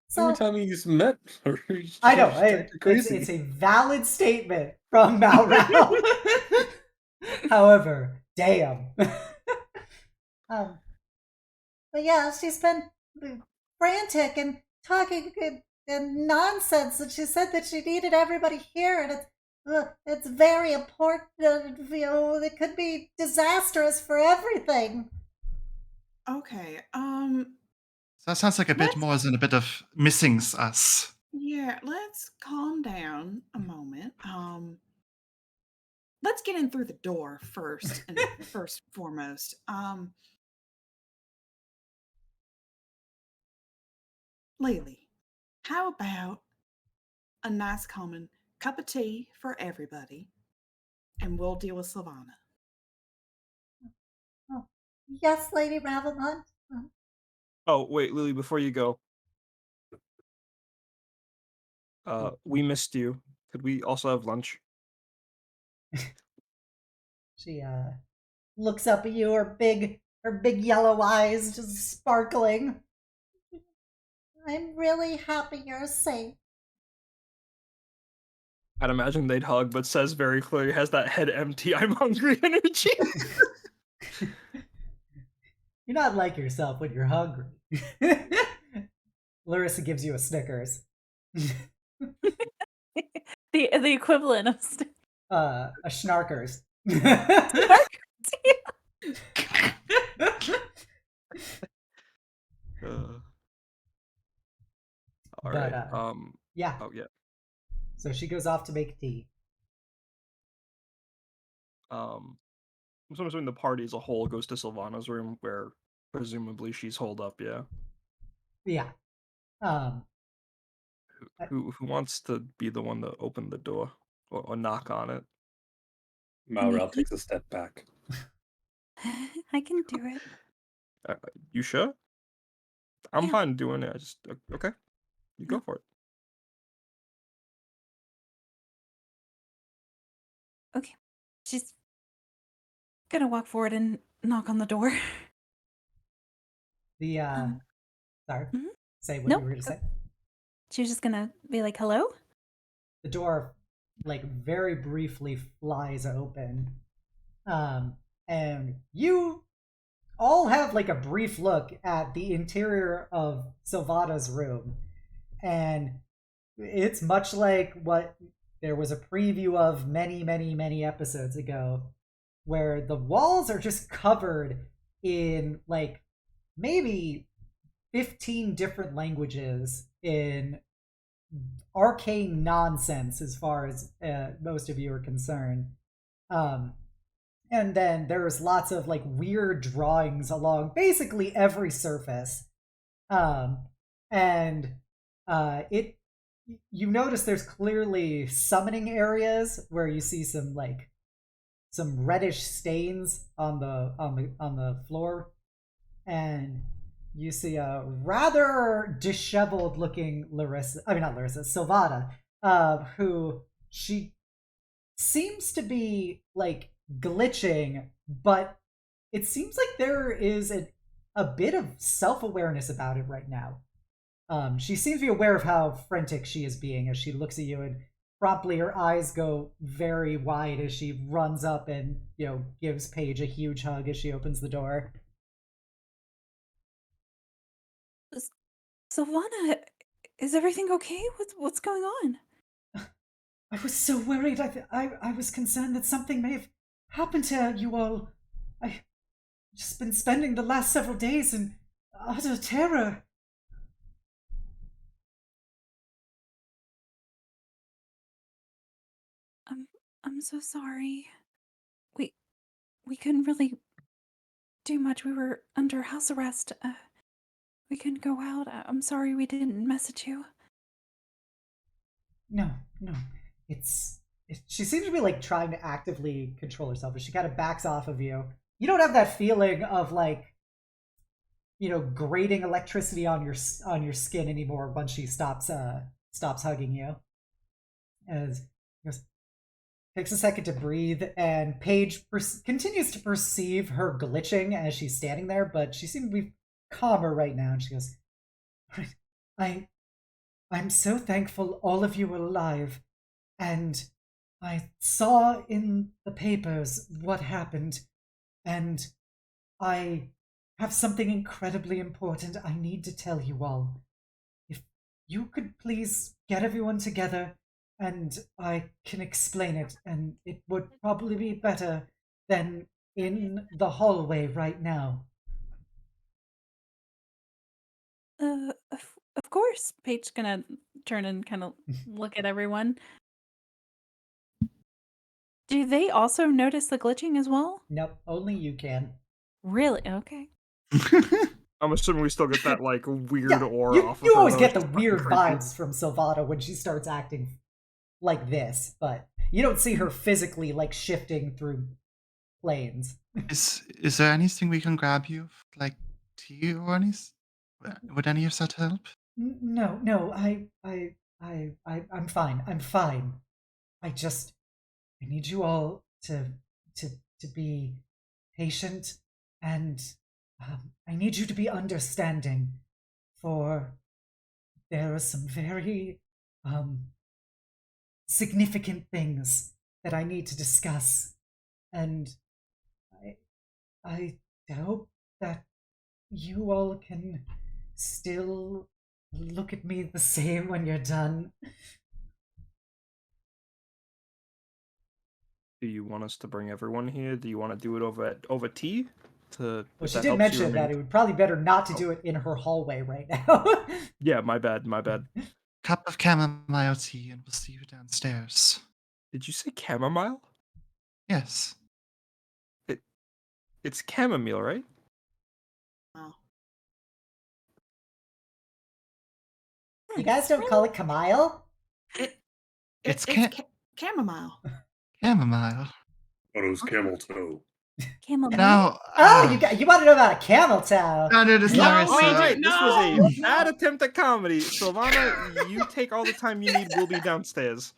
So, every time he's met her, I know, it's a valid statement from Malral. However, damn. But yeah, she's been frantic and talking and nonsense, and she said that she needed everybody here, and it's very important. It could be disastrous for everything. Okay. So that sounds like a bit more than a bit of missings us. Yeah, let's calm down a moment. Let's get in through the door first and first foremost. Lily, how about a nice common cup of tea for everybody, and we'll deal with Sylvana. Oh, yes, Lady Ravelmont. Oh, wait, Lily, before you go. We missed you. Could we also have lunch? She looks up at you, her big yellow eyes just sparkling. I'm really happy you're safe. I'd imagine they'd hug, but says very clearly, has that head empty, I'm hungry energy. You're not like yourself when you're hungry. Larissa gives you a Snickers. The equivalent of A Schnarkers. All right. Yeah. Oh yeah. So she goes off to make tea. I'm assuming the party as a whole goes to Sylvana's room, where presumably she's holed up. Yeah. Yeah. Who wants to be the one to open the door or knock on it? Malral takes a step back. I can do it. You sure? I'm Yeah. fine doing it. I just okay. You go for it. Okay. She's gonna walk forward and knock on the door. The sorry. Mhm. Say what Nope. you were gonna say. She was just gonna be like, hello? The door like very briefly flies open. And you all have like a brief look at the interior of Sylvana's room. And it's much like what there was a preview of many episodes ago, where the walls are just covered in like maybe 15 different languages in arcane nonsense as far as most of you are concerned. And then there's lots of like weird drawings along basically every surface. And it you notice there's clearly summoning areas where you see some reddish stains on the floor, and you see a rather disheveled looking Sylvana, who she seems to be like glitching, but it seems like there is a bit of self-awareness about it right now. She seems to be aware of how frantic she is being as she looks at you, and promptly her eyes go very wide as she runs up and, gives Paige a huge hug as she opens the door. Sylvana, is everything okay? What's going on? I was so worried. I was concerned that something may have happened to you all. I've just been spending the last several days in utter terror. I'm so sorry. We couldn't really do much. We were under house arrest. We couldn't go out. I'm sorry we didn't message you. No. She seems to be like trying to actively control herself, but she kind of backs off of you. You don't have that feeling of like, grating electricity on your skin anymore once she stops hugging you. As takes a second to breathe, and Paige continues to perceive her glitching as she's standing there, but she seems to be calmer right now, and she goes, I'm so thankful all of you are alive, and I saw in the papers what happened, and I have something incredibly important I need to tell you all. If you could please get everyone together, and I can explain it, and it would probably be better than in the hallway right now. Of course. Paige's gonna turn and kind of look at everyone. Do they also notice the glitching as well? Nope, only you can. Really? Okay. I'm assuming we still get that like weird aura off of you her. always get That's the just weird fucking creepy. vibes from Sylvana when she starts acting like this, but you don't see her physically like shifting through planes. Is there anything we can grab you, like tea or anything? Would any of that help? No, I'm fine. I'm fine. I need you all to be patient, and I need you to be understanding, for there are some very significant things that I need to discuss, and I I hope that you all can still look at me the same when you're done. Do you want us to bring everyone here? Do you want to do it over tea? Well, If she that did helps you mention that remain. it would probably better not to Oh. do it in her hallway right now. Yeah, my bad. My bad. Cup of chamomile tea, and we'll see you downstairs. Did you say chamomile? Yes. It's chamomile, right? Oh. You guys don't call it Camille? It's Chamomile. chamomile. Oh, it was camel toe. Chamomile. No. Oh, you want to know about a camel toe? No, dude, it's No, not wait, All so- right, this was no, a bad attempt at comedy. Sylvana, you take all the time you need. We'll be downstairs.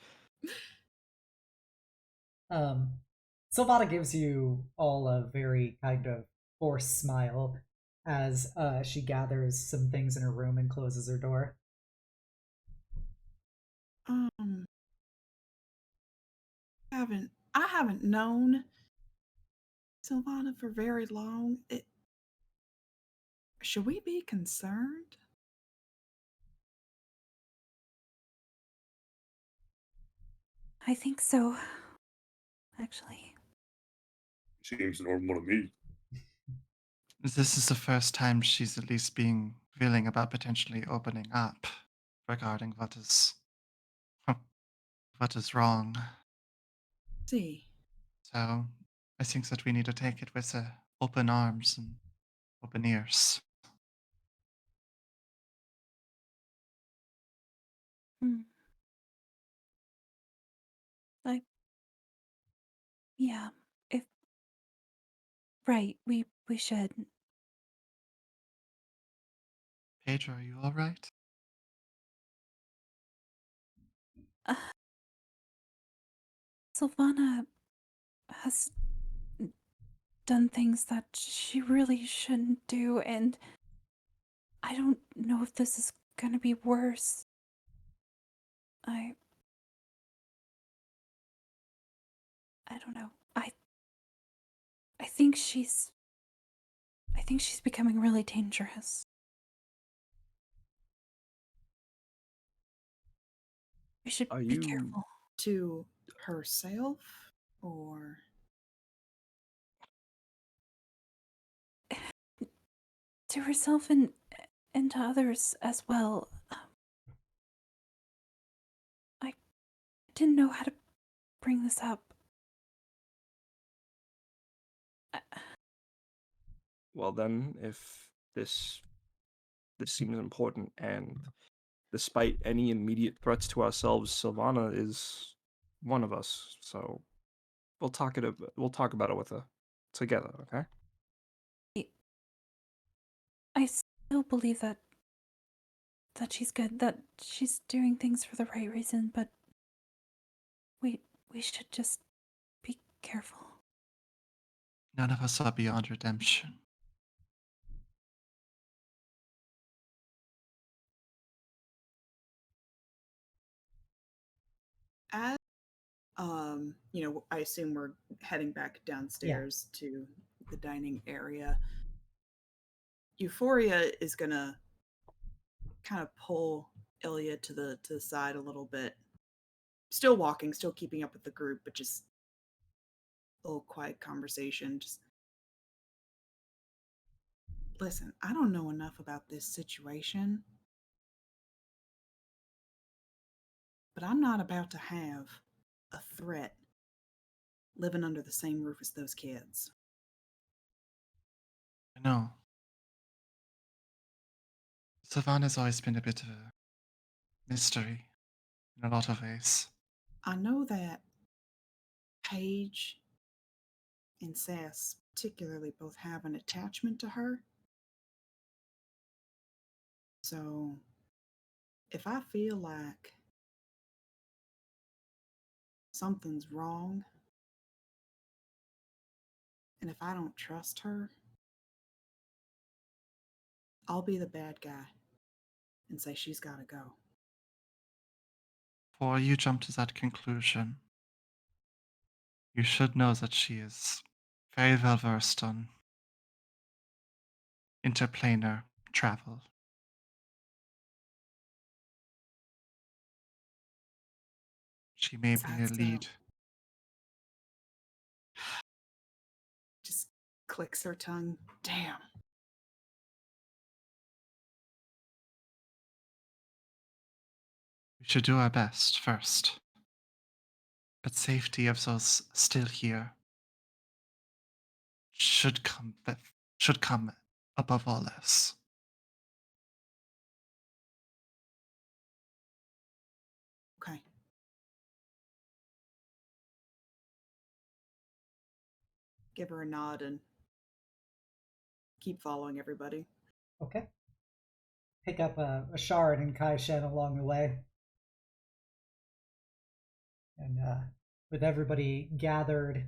Sylvana gives you all a very kind of forced smile as she gathers some things in her room and closes her door. I haven't known Sylvana for very long. Should we be concerned? I think so. Actually. Seems normal to me. This is the first time she's at least being willing about potentially opening up regarding what is wrong. See. So I think that we need to take it with open arms and open ears. Like, yeah, if right, we should. Pedro, are you all right? Uh, Sylvana has done things that she really shouldn't do, and I don't know if this is gonna be worse. I don't know. I think she's becoming really dangerous. We should Are be you- careful. To herself? Or. To herself and to others as well. I didn't know how to bring this up. Well, then, if this seems important, and despite any immediate threats to ourselves, Sylvana is one of us. So we'll talk about it with her together. Okay. I still believe that she's good, that she's doing things for the right reason, but we should just be careful. None of us are beyond redemption. As I assume we're heading back downstairs to the dining area. Euphoria is gonna kind of pull Illya to the side a little bit. Still walking, still keeping up with the group, but just a little quiet conversation. Just listen, I don't know enough about this situation, but I'm not about to have a threat living under the same roof as those kids. I know. Sylvana's always been a bit of a mystery in a lot of ways. I know that Paige and Ces particularly both have an attachment to her. So if I feel like something's wrong. And if I don't trust her, I'll be the bad guy and say she's got to go. Before you jump to that conclusion, you should know that she is very well versed on interplanar travel. She may Is be that a so? lead. Just clicks her tongue. Damn. We should do our best first. But safety of those still here should come above all else. Okay. Give her a nod and keep following everybody. Okay. Pick up a shard and Kai-Shen along the way. And with everybody gathered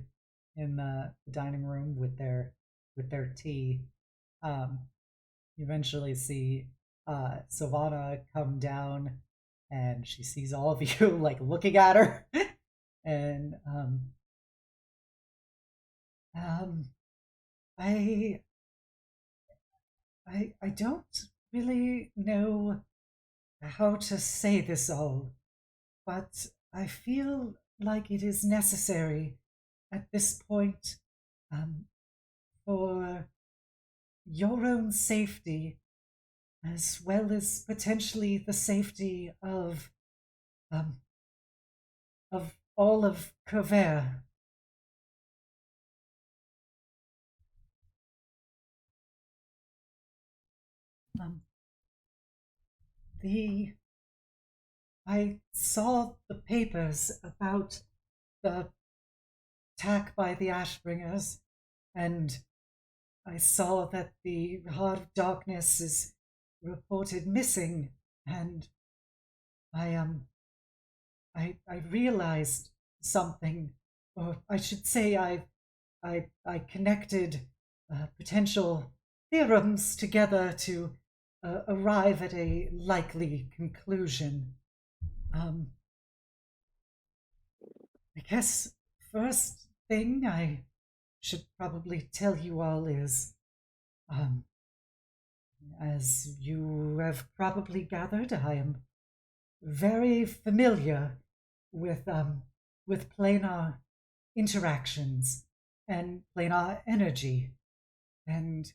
in the dining room with their tea, you eventually see Sylvana come down, and she sees all of you like looking at her, and I don't really know how to say this all, but I feel like it is necessary at this point, for your own safety, as well as potentially the safety of all of Curver. I saw the papers about the attack by the Ashbringers, and I saw that the Heart of Darkness is reported missing, and I realized something, or I should say I connected potential theorems together to arrive at a likely conclusion. I guess first thing I should probably tell you all is, as you have probably gathered, I am very familiar with planar interactions and planar energy, and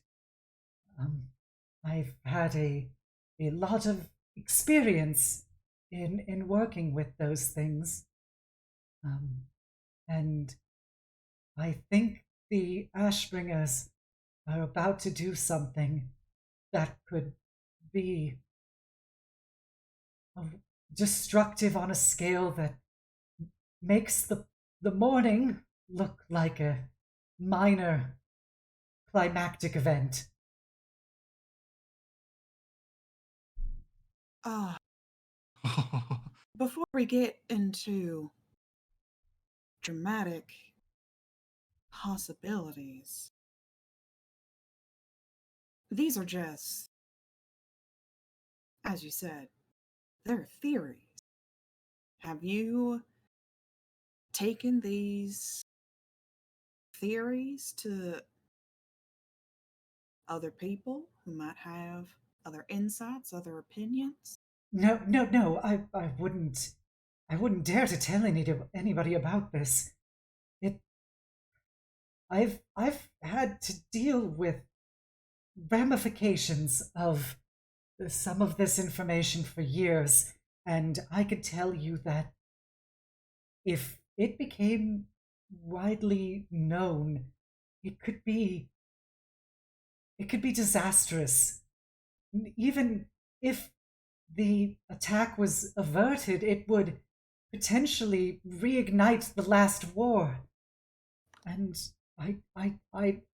I've had a lot of experience in working with those things, and I think the Ashbringers are about to do something that could be destructive on a scale that makes the morning look like a minor climactic event. Before we get into dramatic possibilities, these are just, as you said, they're theories. Have you taken these theories to other people who might have other insights, other opinions? No, I wouldn't dare to tell anybody about this. I've had to deal with ramifications of some of this information for years, and I could tell you that if it became widely known, it could be disastrous. Even if the attack was averted, it would potentially reignite the last war. And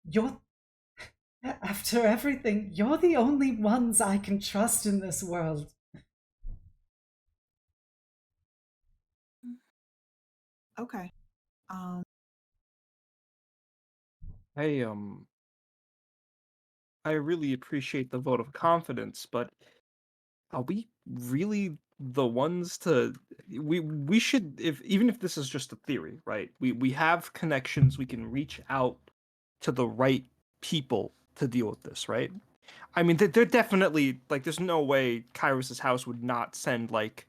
you're, after everything, you're the only ones I can trust in this world. Okay. Um, Hey, I really appreciate the vote of confidence, but are we really the ones to we should, if even if this is just a theory, right? We have connections, we can reach out to the right people to deal with this, right? I mean, they're definitely like there's no way Kyrus's house would not send like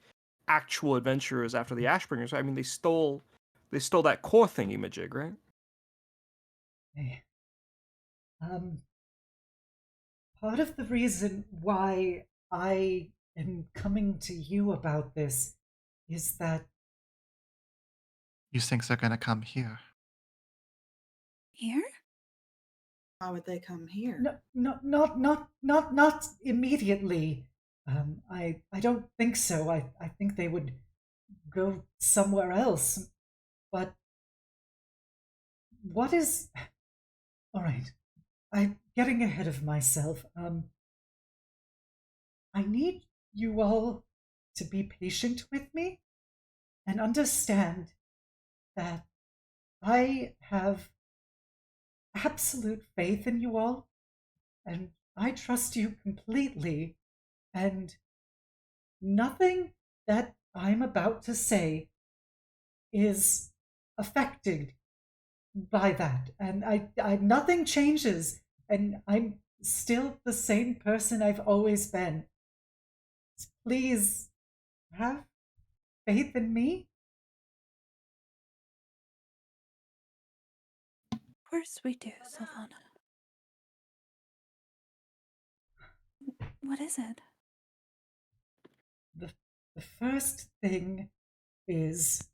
actual adventurers after the Ashbringers. I mean, they stole that core thingy majig, right? Eh, Um, Part of the reason why I am coming to you about this is that These things are gonna come here. Here? why would they come here? not immediately. I don't think so. I think they would go somewhere else. But what is? All right, I'm getting ahead of myself. I need you all to be patient with me and understand that I have absolute faith in you all, and I trust you completely, and nothing that I'm about to say is affected by that. And I nothing changes, and I'm still the same person I've always been. Please have faith in me. Of course we do, Sylvana. What is it? The first thing is,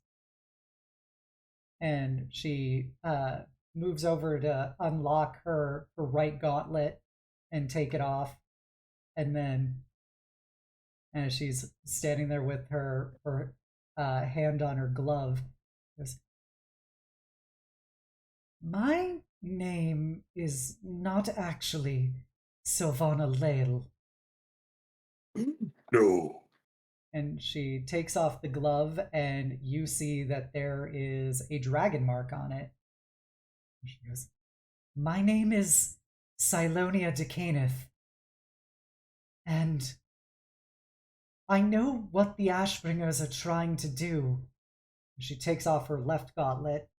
and she moves over to unlock her right gauntlet and take it off, and then as she's standing there with her hand on her glove, goes, "My name is not actually Sylvana Lale." No. And she takes off the glove, and you see that there is a dragon mark on it. And she goes, "My name is Silonia Decaneth, and I know what the Ashbringers are trying to do." She takes off her left gauntlet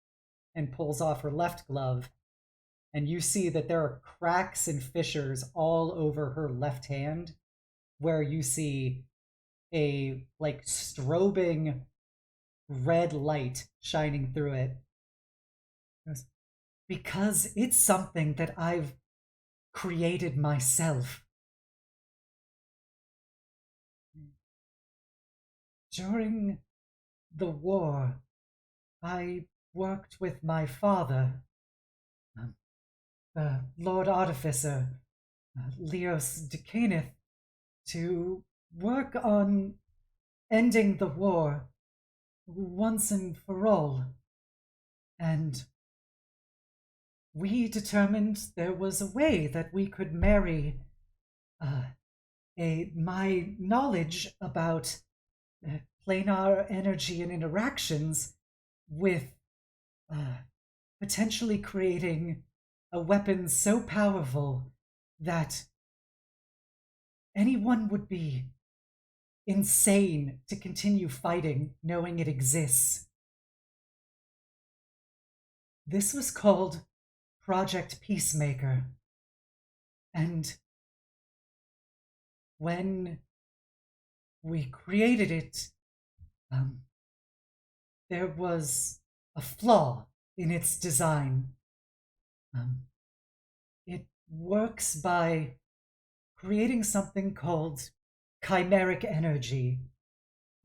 and pulls off her left glove, and you see that there are cracks and fissures all over her left hand, where you see a like strobing red light shining through it. Because it's something that I've created myself. During the war, I worked with my father, the Lord Artificer, Leos Decaneth, to work on ending the war once and for all. And we determined there was a way that we could marry my knowledge about planar energy and interactions with potentially creating a weapon so powerful that anyone would be insane to continue fighting knowing it exists. This was called Project Peacemaker. And when we created it, there was a flaw in its design. It works by creating something called chimeric energy.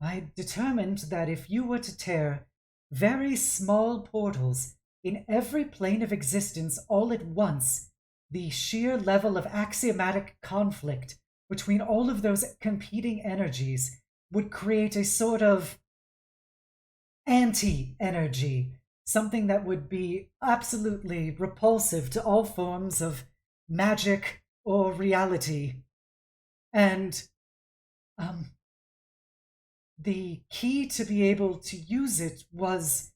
I determined that if you were to tear very small portals in every plane of existence all at once, the sheer level of axiomatic conflict between all of those competing energies would create a sort of anti-energy, something that would be absolutely repulsive to all forms of magic or reality. And the key to be able to use it was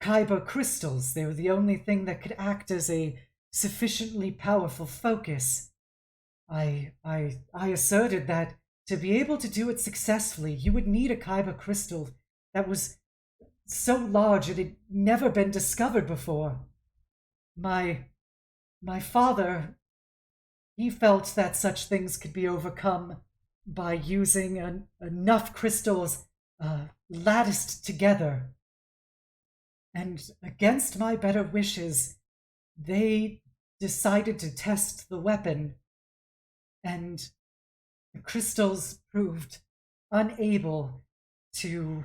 kyber crystals. They were the only thing that could act as a sufficiently powerful focus. I asserted that to be able to do it successfully, you would need a kyber crystal that was so large it had never been discovered before. My father, he felt that such things could be overcome by using enough crystals latticed together. And against my better wishes, they decided to test the weapon, and the crystals proved unable to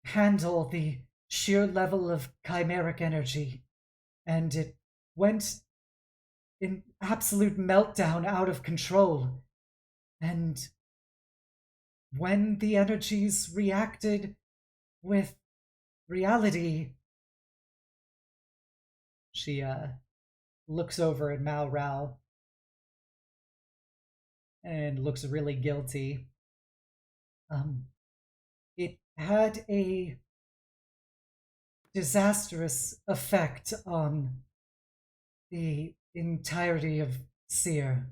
handle the sheer level of chimeric energy, and it went in absolute meltdown out of control. And when the energies reacted with reality, she looks over at Malral and looks really guilty. It had a disastrous effect on the entirety of Seer.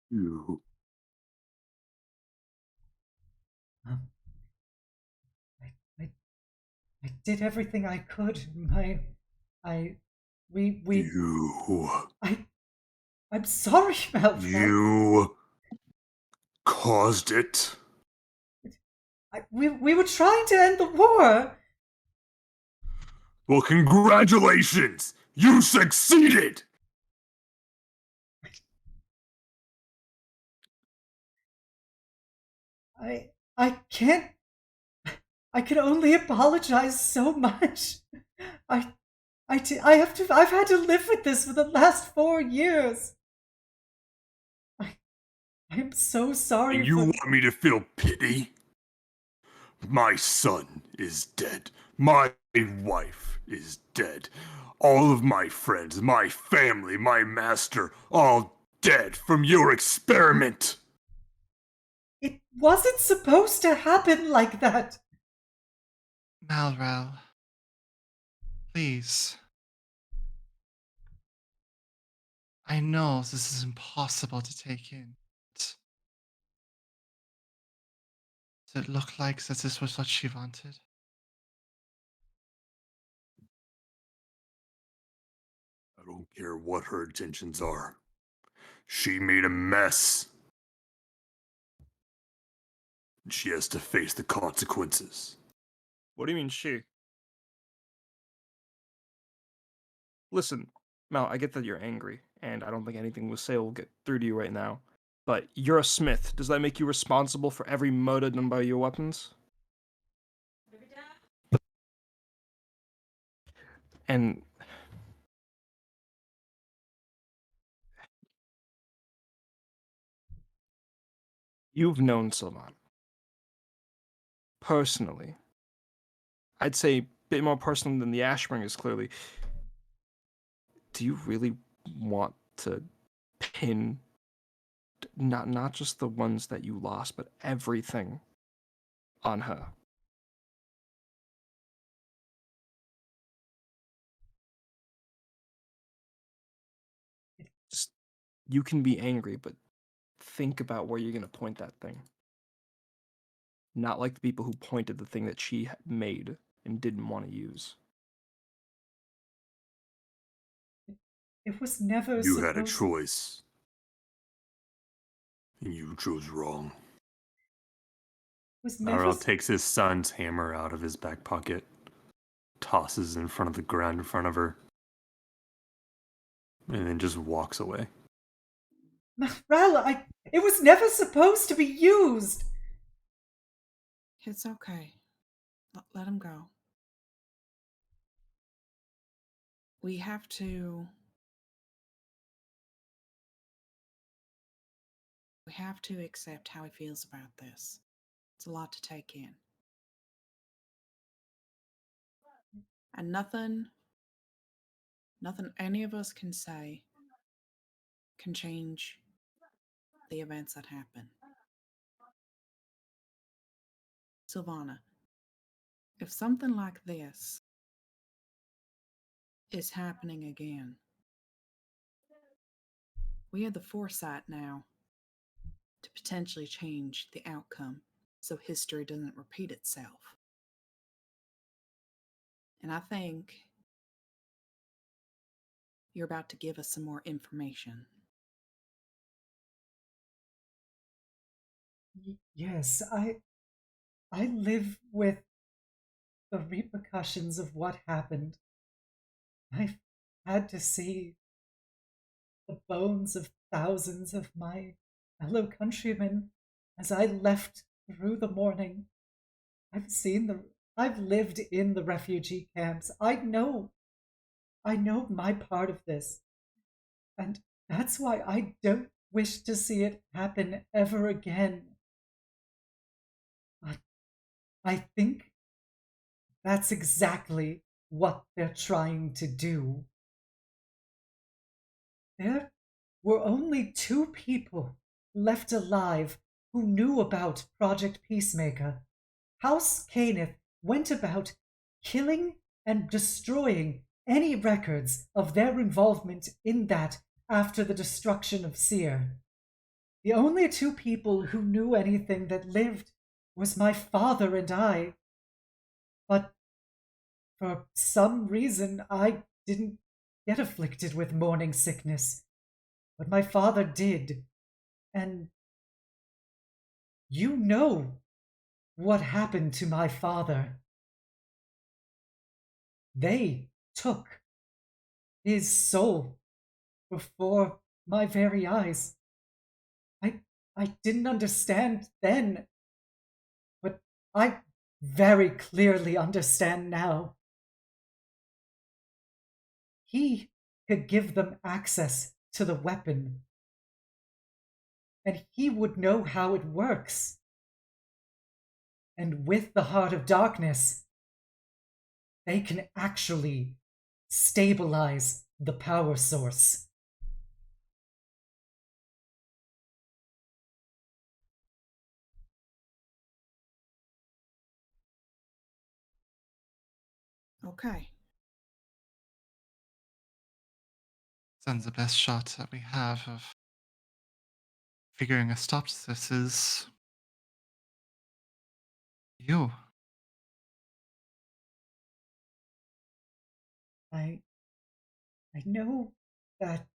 You. I did everything I could. You. I'm sorry, Malral. You caused it. We were trying to end the war. Well, congratulations! You succeeded! I can't. I can only apologize so much. I've had to live with this for the last 4 years. I'm so sorry. And you want me to feel pity? My son is dead. My wife is dead. All of my friends, my family, my master, all dead from your experiment. It wasn't supposed to happen like that. Malral, please. I know this is impossible to take in. Does it look like that this was what she wanted? I don't care what her intentions are. She made a mess. And she has to face the consequences. What do you mean she? Listen, Mal, I get that you're angry, and I don't think anything we'll say will get through to you right now. But you're a smith. Does that make you responsible for every murder done by your weapons? And you've known Sylvana. Personally. I'd say a bit more personally than the Ashbringers, clearly. Do you really want to pin not just the ones that you lost, but everything on her? Just, you can be angry, but think about where you're going to point that thing. Not like the people who pointed the thing that she made and didn't want to use. It was never You had a choice. And you chose wrong. Malral takes his son's hammer out of his back pocket, tosses it in front of the ground in front of her, and then just walks away. Malral, it was never supposed to be used. It's okay. Let him go. We have to accept how he feels about this. It's a lot to take in. And nothing any of us can say can change the events that happen. Sylvana, If something like this is happening again, we have the foresight now to potentially change the outcome so history doesn't repeat itself. And I think you're about to give us some more information. Yes, I live with the repercussions of what happened. I've had to see the bones of thousands of my fellow countrymen as I left through the morning. I've lived in the refugee camps. I know my part of this. And that's why I don't wish to see it happen ever again. But I think that's exactly what they're trying to do. There were only 2 people left alive who knew about Project Peacemaker. House Caneth went about killing and destroying any records of their involvement in that after the destruction of Seer. The only 2 people who knew anything that lived was my father and I. But for some reason, I didn't get afflicted with morning sickness. But my father did. And you know what happened to my father. They took his soul before my very eyes. I didn't understand then, but I very clearly understand now. He could give them access to the weapon, and he would know how it works. And with the Heart of Darkness, they can actually stabilize the power source. Okay. Then the best shot that we have of figuring a stop to this is you. I know that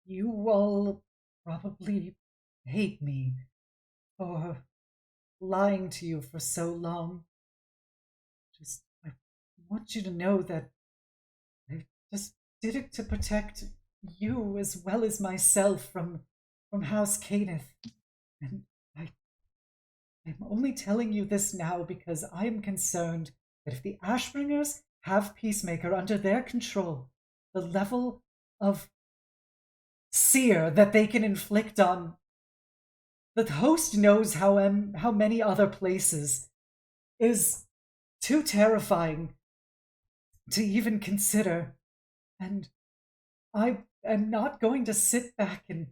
you all probably hate me for lying to you for so long. I want you to know that I just did it to protect you as well as myself from House Caneth. And I'm only telling you this now because I am concerned that if the Ashbringers have Peacemaker under their control, the level of sear that they can inflict on the host knows how many other places is too terrifying to even consider. And I am not going to sit back and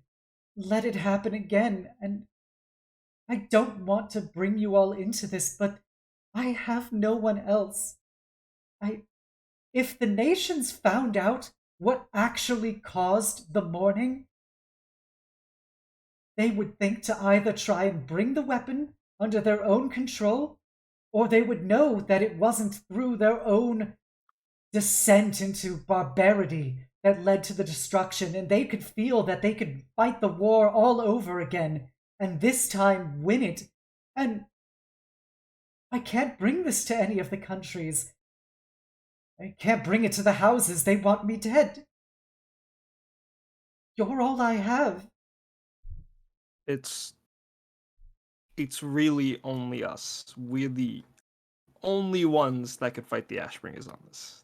let it happen again. And I don't want to bring you all into this, but I have no one else. If the nations found out what actually caused the mourning, they would think to either try and bring the weapon under their own control, or they would know that it wasn't through their own descent into barbarity that led to the destruction, and they could feel that they could fight the war all over again, and this time win it. And I can't bring this to any of the countries. I can't bring it to the houses. They want me dead. You're all I have. It's really only us. We're the only ones that could fight the Ashbringers on this.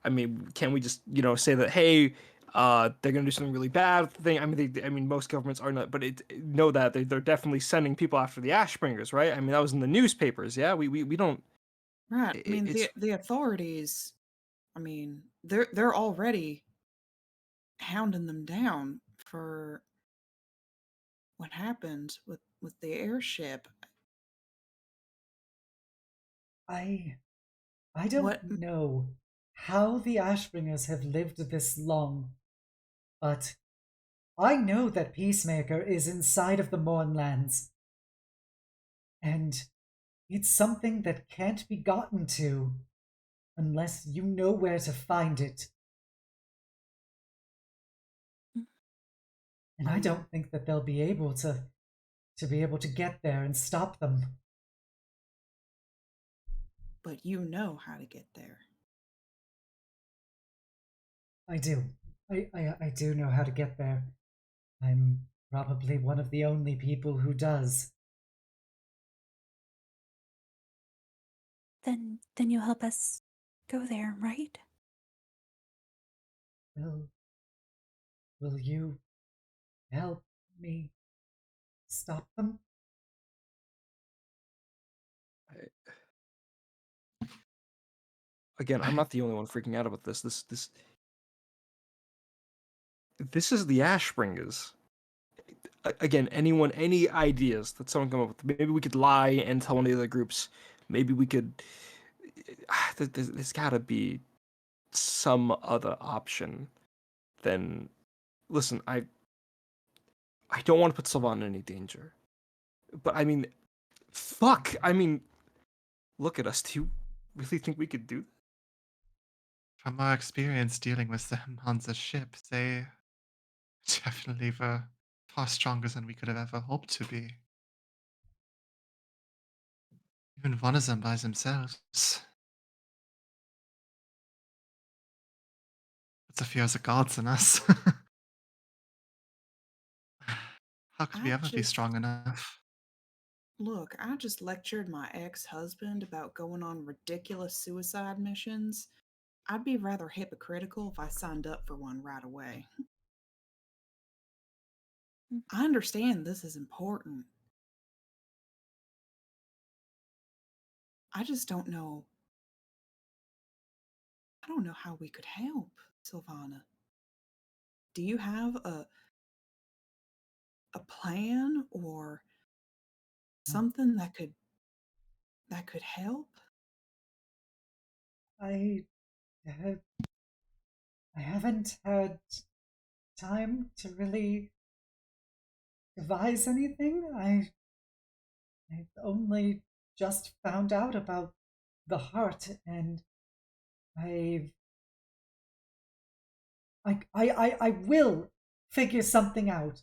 I mean, can we just say that, hey, they're gonna do something really bad with the thing? I mean, most governments are not, but know that they're definitely sending people after the Ashbringers, right? I mean, that was in the newspapers. Yeah, we don't. Right. I mean, the authorities, I mean, they're already hounding them down for what happened with the airship. I don't What? know how the Ashbringers have lived this long, but I know that Peacemaker is inside of the Mournlands, and it's something that can't be gotten to unless you know where to find it. And I don't think that they'll be able to get there and stop them. But you know how to get there. I do. I do know how to get there. I'm probably one of the only people who does. Then you'll help us go there, right? Will you help me stop them? Again, I'm not the only one freaking out about this. This is the Ashbringers. Again, any ideas that someone come up with? Maybe we could lie and tell one of the other groups. Maybe we could. There's got to be some other option than. Listen, I don't want to put Sylvana in any danger, but I mean, fuck. I mean, look at us. Do you really think we could do that? From our experience dealing with them on the ship, they definitely were far stronger than we could have ever hoped to be. Even one of them by themselves. It's a fear of the gods in us. How could we I ever be just strong enough? Look, I just lectured my ex-husband about going on ridiculous suicide missions. I'd be rather hypocritical if I signed up for one right away. I understand this is important. I just don't know. I don't know how we could help, Sylvana. Do you have a plan or something that could help? I have, I haven't had time to really devise anything. I've only just found out about the heart, and I've I will figure something out.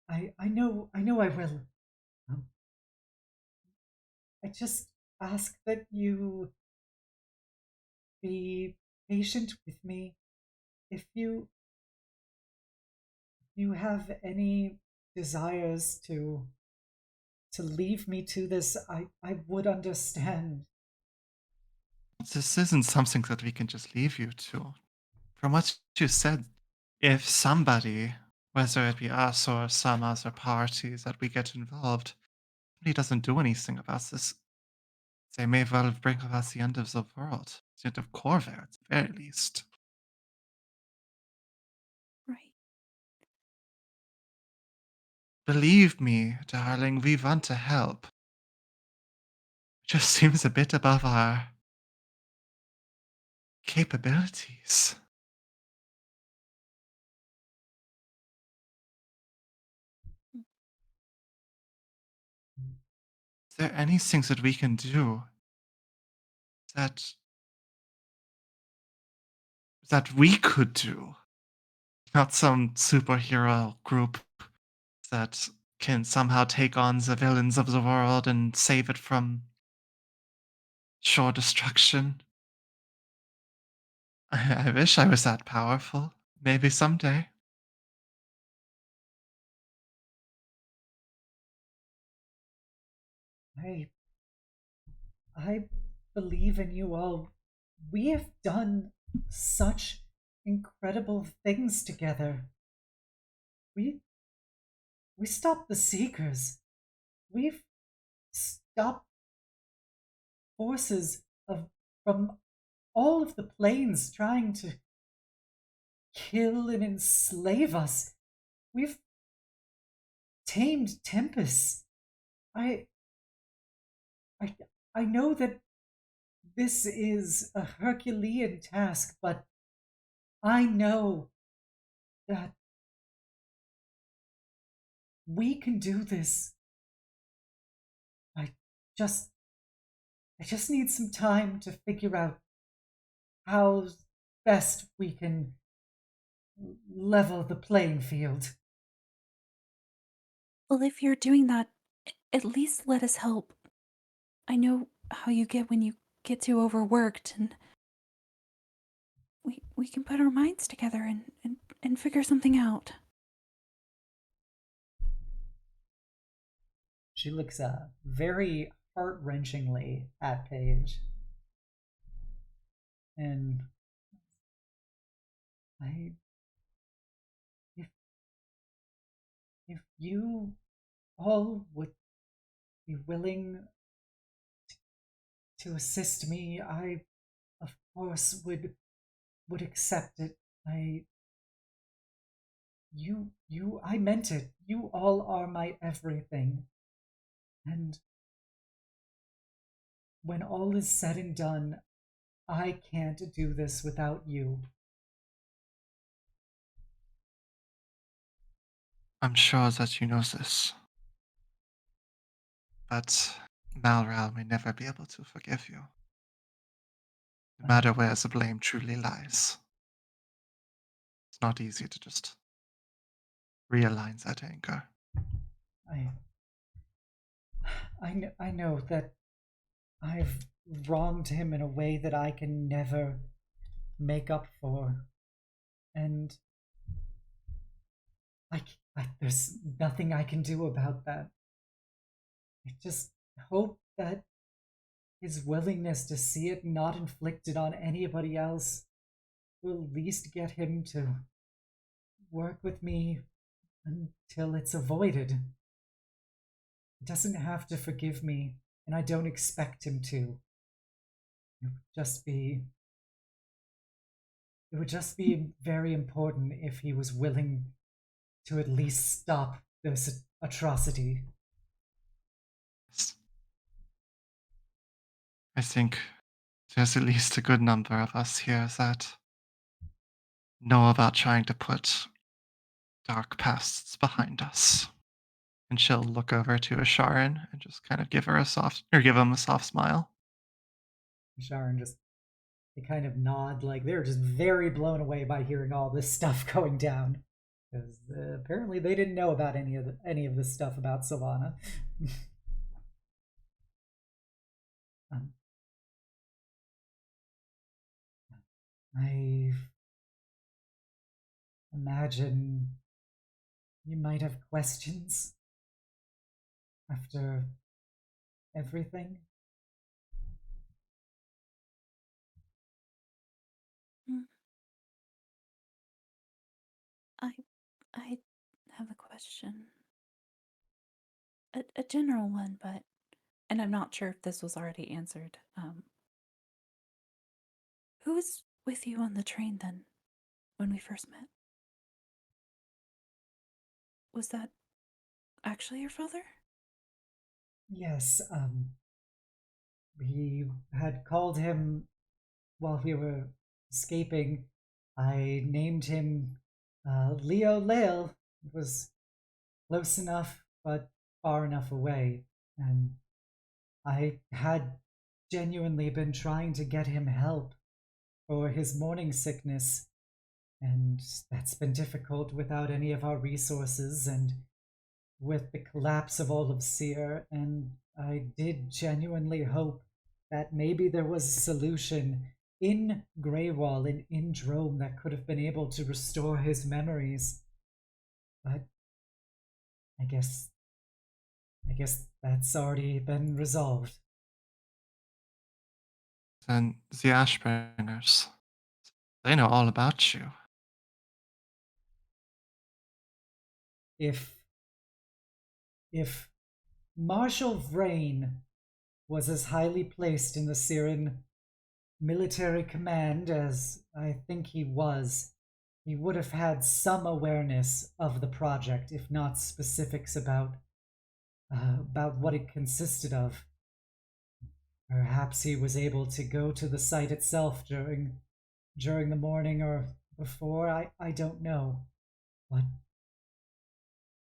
I know I will. Um, I just ask that you be patient with me. If you have any desires to leave me to this, I would understand. This isn't something that we can just leave you to. From what you said, if somebody, whether it be us or some other parties that we get involved, really doesn't do anything about this, they may well bring about the end of the world. The end of Corvair, at the very least. Right. Believe me, darling, we want to help. It just seems a bit above our capabilities. Is there anything that we can do that we could do? Not some superhero group that can somehow take on the villains of the world and save it from sure destruction. I wish I was that powerful. Maybe someday. I I believe in you all. We have done such incredible things together. We we stopped the Seekers. We've stopped forces of from all of the planes trying to kill and enslave us. We've tamed Tempest. I I I know that this is a Herculean task, but I know that we can do this. I just need some time to figure out how best we can level the playing field. Well, if you're doing that, at least let us help. I know how you get when you get too overworked, and we can put our minds together and figure something out. She looks very heart-wrenchingly at Paige. And if you all would be willing to assist me, I, of course, would accept it. I meant it. You all are my everything. And when all is said and done, I can't do this without you. I'm sure that you know this. But Malral may never be able to forgive you, no matter where the blame truly lies. It's not easy to just realign that anger. I know that I've wronged him in a way that I can never make up for. And there's nothing I can do about that. I just hope that his willingness to see it not inflicted on anybody else will at least get him to work with me until it's avoided. He doesn't have to forgive me, and I don't expect him to. It would just be very important if he was willing to at least stop this atrocity. I think there's at least a good number of us here that know about trying to put dark pasts behind us. And she'll look over to Asharin and just kind of give him a soft smile. Sharon they kind of nod, like they're just very blown away by hearing all this stuff going down, because apparently they didn't know about any of this stuff about Sylvana. I imagine you might have questions after everything. I have a question. A general one, and I'm not sure if this was already answered. Who was with you on the train then, when we first met? Was that actually your father? Yes, we had called him while we were escaping. I named him Leo Lale. It was close enough, but far enough away. And I had genuinely been trying to get him help for his morning sickness. And that's been difficult without any of our resources and with the collapse of all of Seer. And I did genuinely hope that maybe there was a solution in Greywall and in Drome that could have been able to restore his memories. But I guess that's already been resolved. Then the Ashbringers, they know all about you. If Marshal Vrain was as highly placed in the Syrian military command as I think he was, he would have had some awareness of the project, if not specifics about what it consisted of. Perhaps he was able to go to the site itself during the morning or before. I don't know. But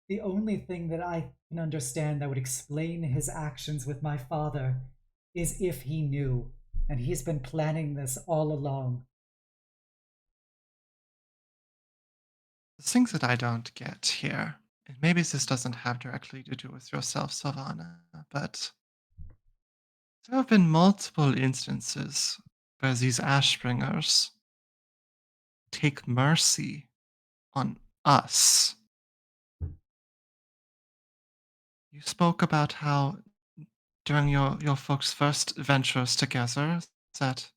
the only thing that I can understand that would explain his actions with my father is if he knew, and he's been planning this all along. The things that I don't get here, and maybe this doesn't have directly to do with yourself, Sylvana, but there have been multiple instances where these Ashbringers take mercy on us. You spoke about how during your folks' first ventures together that,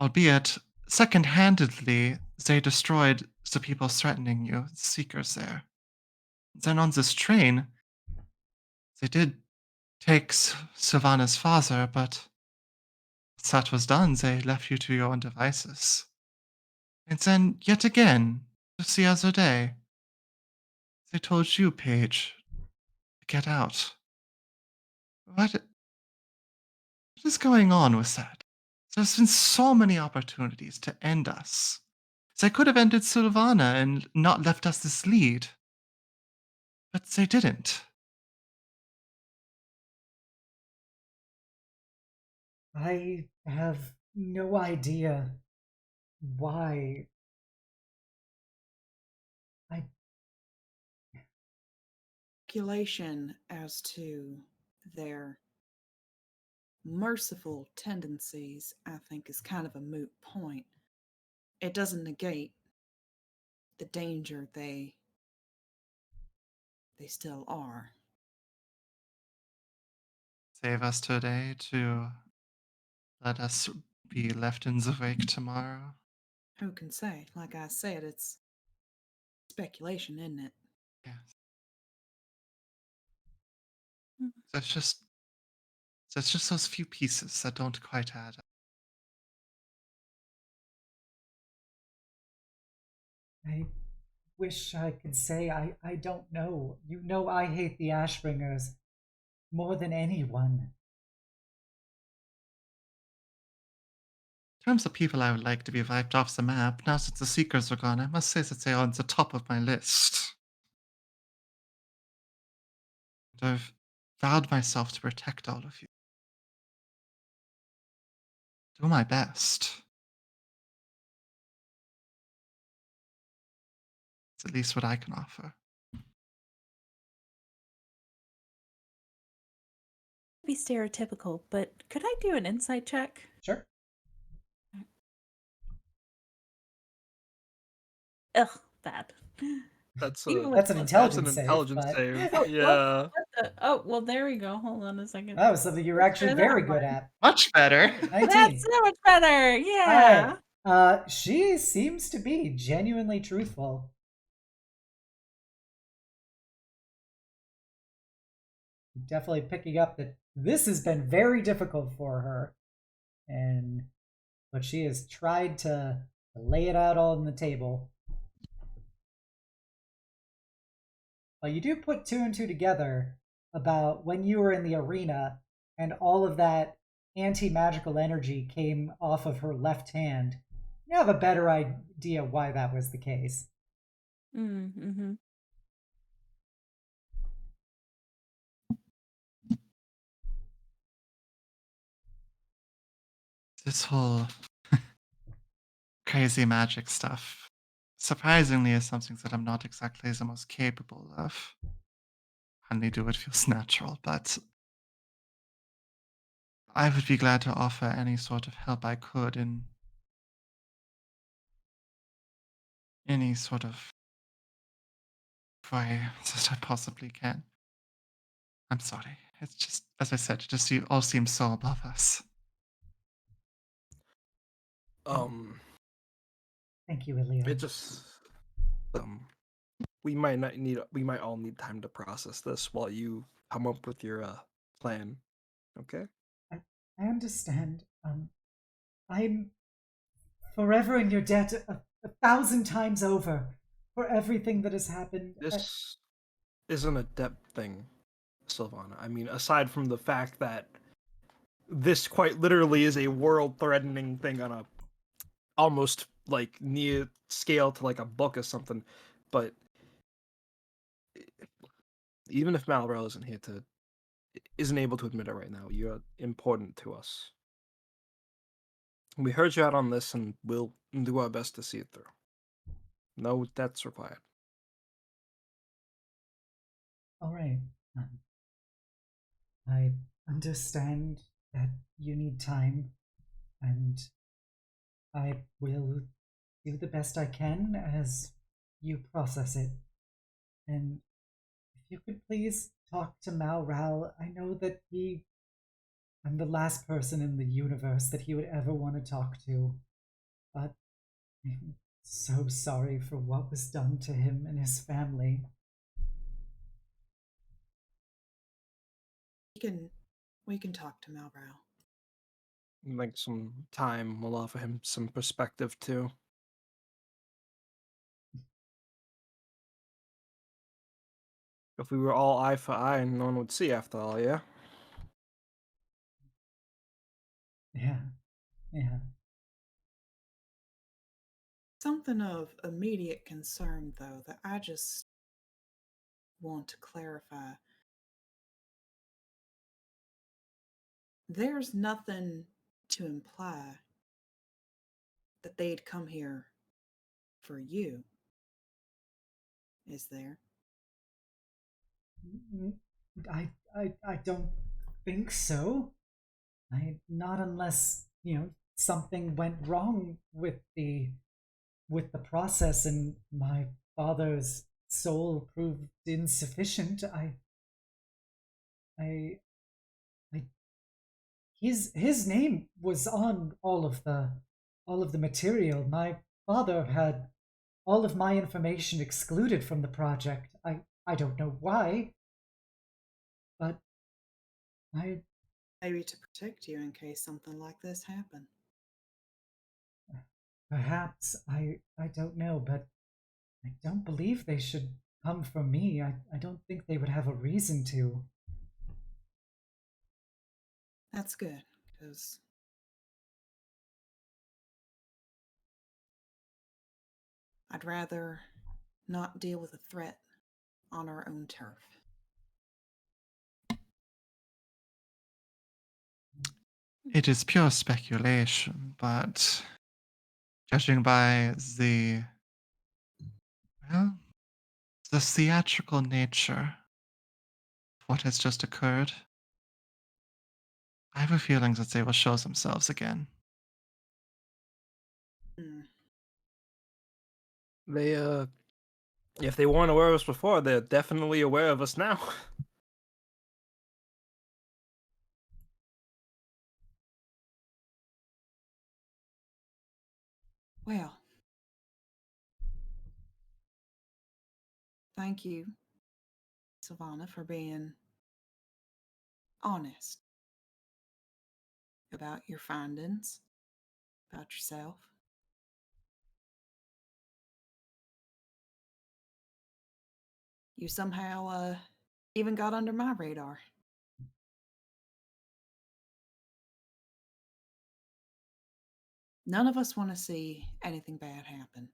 albeit second-handedly, they destroyed the people threatening you, the seekers there. Then on this train, they did take Sylvana's father, but once that was done, they left you to your own devices. And then, yet again, just the other day, they told you, Paige, to get out. What is going on with that? There's been so many opportunities to end us. They could have ended Sylvana and not left us this lead. But they didn't. I have no idea why. I Speculation as to their merciful tendencies, I think, is kind of a moot point. It doesn't negate the danger they still are. Save us today to let us be left in the wake tomorrow. Who can say? Like I said, it's speculation, isn't it? Yes. Mhm. That's just those few pieces that don't quite add up. I wish I could say I don't know. You know I hate the Ashbringers more than anyone. In terms of people I would like to be wiped off the map, now that the Seekers are gone, I must say that they are on the top of my list. And I've vowed myself to protect all of you. Do my best. It's at least what I can offer. Be stereotypical, but could I do an insight check? Sure. Ugh, bad. That's Even a with That's an plus- intelligence that's an save, intelligence but save. Oh, Yeah. what the? Oh, well, there we go. Hold on a second. that was something you were actually Let's try very that good one. at. Much better. 19. That's so much better. All Yeah. right. She seems to be genuinely truthful. Definitely picking up that this has been very difficult for her, but she has tried to lay it out all on the table. But you do put two and two together about when you were in the arena and all of that anti-magical energy came off of her left hand. You have a better idea why that was the case. Mm-hmm. This whole crazy magic stuff, surprisingly, is something that I'm not exactly the most capable of. I only do what feels natural, but I would be glad to offer any sort of help I could in any sort of way that I possibly can. I'm sorry. It's just, as I said, it just all seems so above us. Thank you, Illya. It just we might all need time to process this while you come up with your plan. Okay? I understand. I'm forever in your debt 1,000 times over for everything that has happened. This isn't a depth thing, Sylvana. I mean, aside from the fact that this quite literally is a world-threatening thing on a almost like near scale to like a book or something. But even if Malral isn't able to admit it right now, you're important to us. We heard you out on this, and we'll do our best to see it through. No debts required. All right. I understand that you need time, and I will do the best I can as you process it. And if you could please talk to Malral, I know that I'm the last person in the universe that he would ever want to talk to, but I'm so sorry for what was done to him and his family. We can talk to Malral. Like some time will offer him some perspective too. If we were all eye for eye, no one would see after all, yeah? Yeah. Something of immediate concern, though, that I just want to clarify. There's nothing to imply that they'd come here for you, is there? I don't think so. Not unless, something went wrong with the process and my father's soul proved insufficient. I his name was on all of the material. My father had all of my information excluded from the project. I don't know why, but I Maybe to protect you in case something like this happened. perhaps I don't know, but I don't believe they should come for me. I don't think they would have a reason to. That's good, because I'd rather not deal with a threat on our own turf. It is pure speculation, but judging by well, the theatrical nature of what has just occurred, I have a feeling that they will show themselves again. Hmm. They, if they weren't aware of us before, they're definitely aware of us now. Well, thank you, Sylvana, for being honest about your findings, about yourself. You somehow even got under my radar. None of us want to see anything bad happen.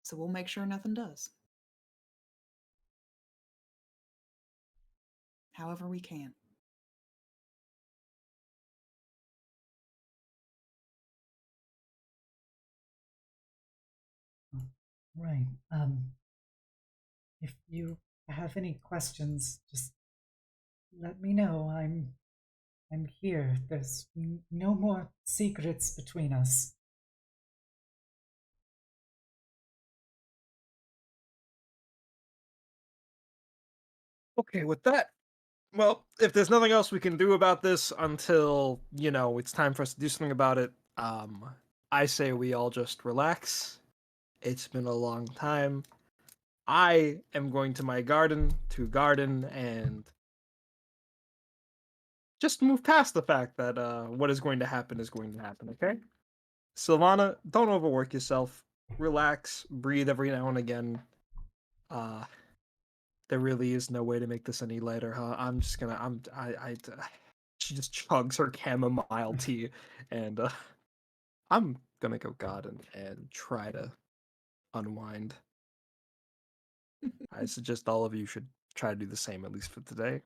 So we'll make sure nothing does. However we can. Right. If you have any questions, just let me know. I'm here. There's no more secrets between us. Okay, with that, well, if there's nothing else we can do about this until, it's time for us to do something about it, I say we all just relax. It's been a long time. I am going to my garden to garden and just move past the fact that what is going to happen is going to happen, okay? Sylvana, don't overwork yourself. Relax, breathe every now and again. Uh, there really is no way to make this any lighter, huh? I'm just gonna, she just chugs her chamomile tea, and I'm gonna go God and try to unwind. I suggest all of you should try to do the same, at least for today.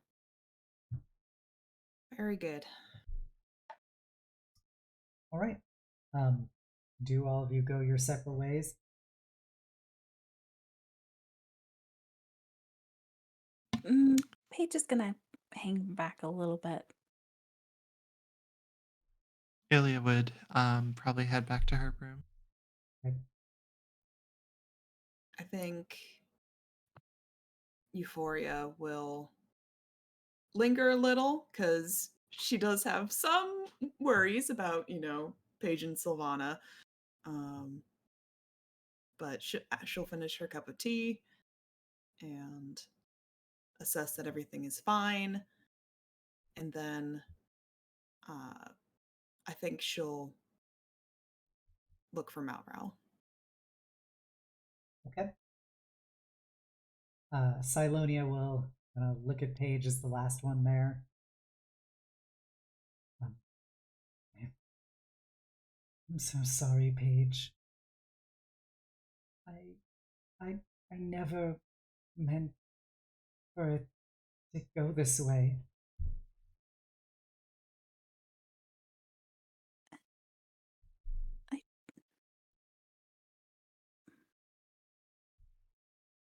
Very good. All right. Do all of you go your separate ways? Paige is gonna hang back a little bit. Illya would probably head back to her room. I think Euphoria will linger a little because she does have some worries about, Paige and Sylvana. But she'll finish her cup of tea and assess that everything is fine. And then I think she'll look for Malral. Okay. Silonia will look at Paige as the last one there. I'm so sorry, Paige. I never meant for it to go this way.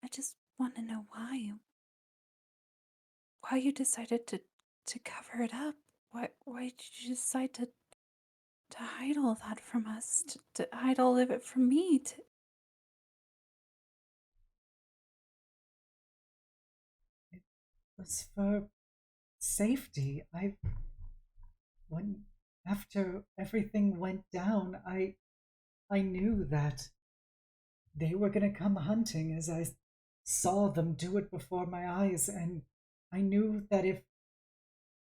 I just want to know why you decided to cover it up. Why did you decide to hide all that from us? To hide all of it from me? It was for safety. After everything went down, I knew that they were gonna come hunting as I saw them do it before my eyes, and I knew that if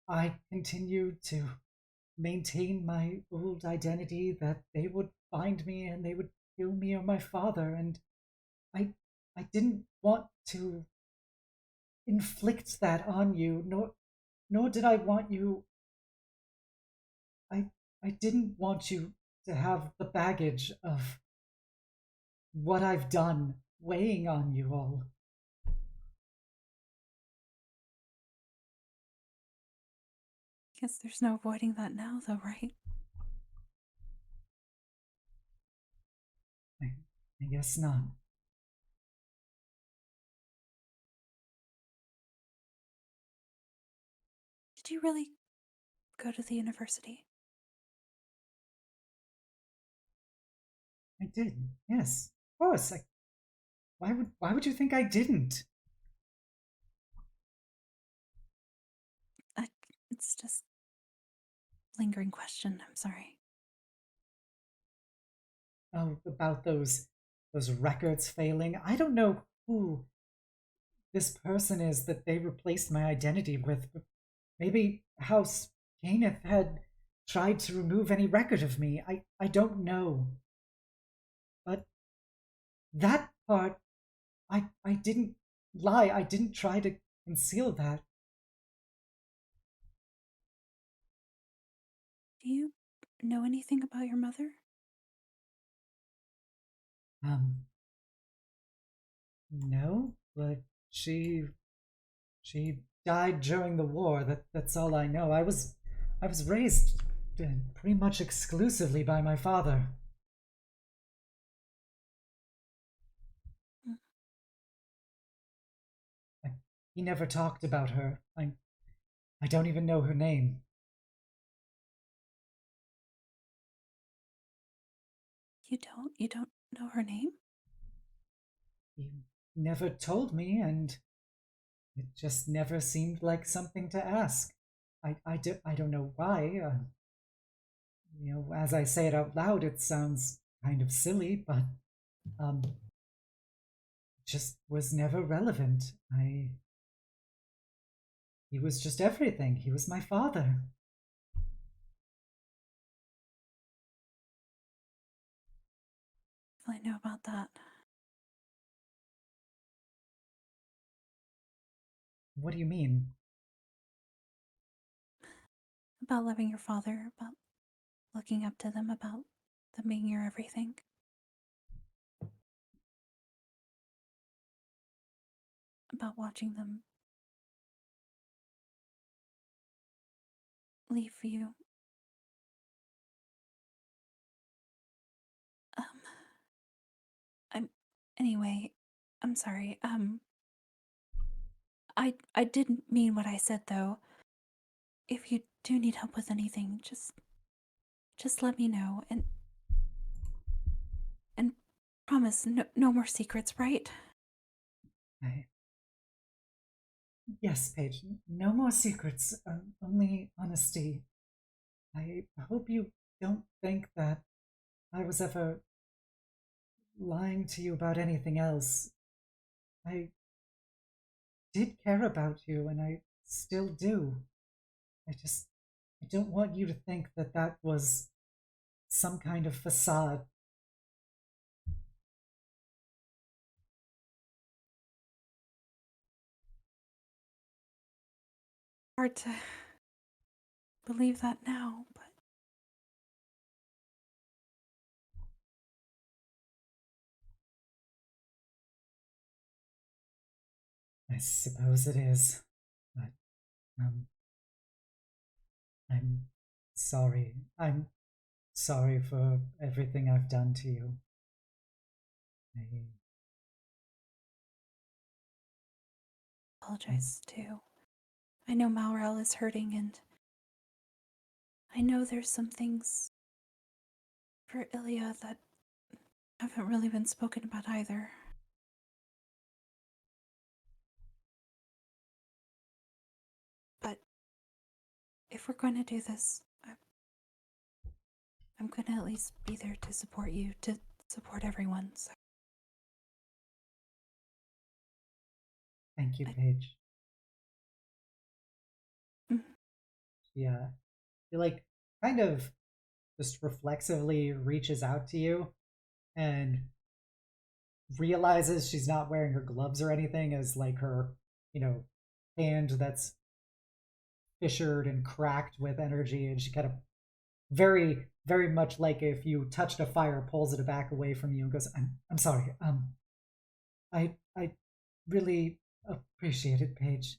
I continued to maintain my old identity, that they would find me and they would kill me or my father, and I I didn't want to inflict that on you, nor did I want you. I didn't want you to have the baggage of what I've done weighing on you all. Guess there's no avoiding that now, though, right? I guess not. Did you really go to the university? I did. Yes, of course. Why would you think I didn't? It's just lingering question. I'm sorry. Oh, about those records failing. I don't know who this person is that they replaced my identity with, but maybe House Kenneth had tried to remove any record of me. I don't know. But that part, I didn't lie. I didn't try to conceal that. Do you know anything about your mother? No, but she died during the war. That's all I know. I was raised pretty much exclusively by my father. He never talked about her. I don't even know her name. You don't know her name? He never told me, and it just never seemed like something to ask. I don't know why. As I say it out loud, it sounds kind of silly, but it just was never relevant. He was just everything. He was my father. I know about that. What do you mean? About loving your father, about looking up to them, about them being your everything. About watching them leave for you. Um, anyway, I'm sorry. I didn't mean what I said though. If you do need help with anything, just let me know and promise no more secrets, right? Yes, Paige. No more secrets. Only honesty. I hope you don't think that I was ever lying to you about anything else. I did care about you, and I still do. I don't want you to think that that was some kind of facade. Hard to believe that now, but I suppose it is. But, I'm sorry. I'm sorry for everything I've done to you. I apologize too. I know Malral is hurting, and I know there's some things for Illya that haven't really been spoken about either. But if we're going to do this, I'm going to at least be there to support you, to support everyone. So. Thank you, Paige. Yeah. She like kind of just reflexively reaches out to you and realizes she's not wearing her gloves or anything as like her, hand that's fissured and cracked with energy, and she kind of very, very much like if you touched a fire, pulls it back away from you and goes, I'm sorry. I really appreciate it, Paige.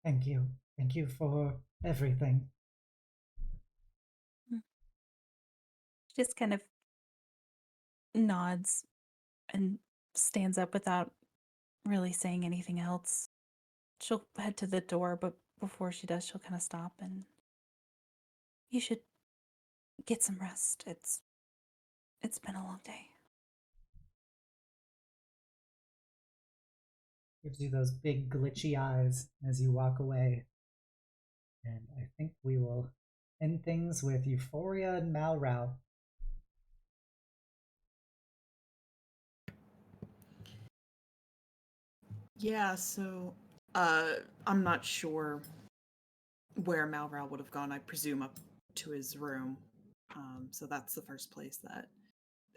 Thank you. Thank you for everything. She just kind of nods and stands up without really saying anything else. She'll head to the door, but before she does, she'll kind of stop and you should get some rest. It's been a long day. Gives you those big glitchy eyes as you walk away. And I think we will end things with Euphoria and Malral. Yeah, so I'm not sure where Malral would have gone. I presume up to his room. So that's the first place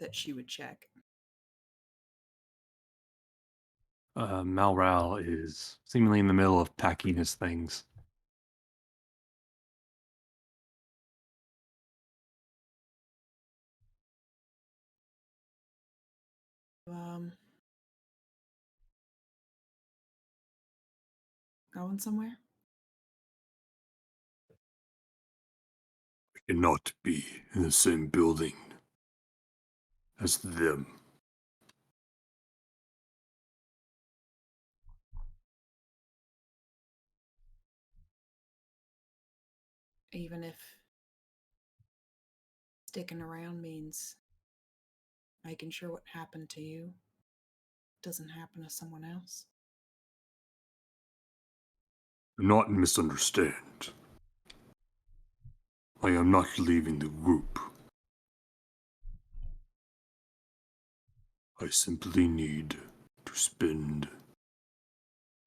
that she would check. Malral is seemingly in the middle of packing his things. Going somewhere? I cannot be in the same building as them. Even if sticking around means making sure what happened to you doesn't happen to someone else. Do not misunderstand. I am not leaving the group. I simply need to spend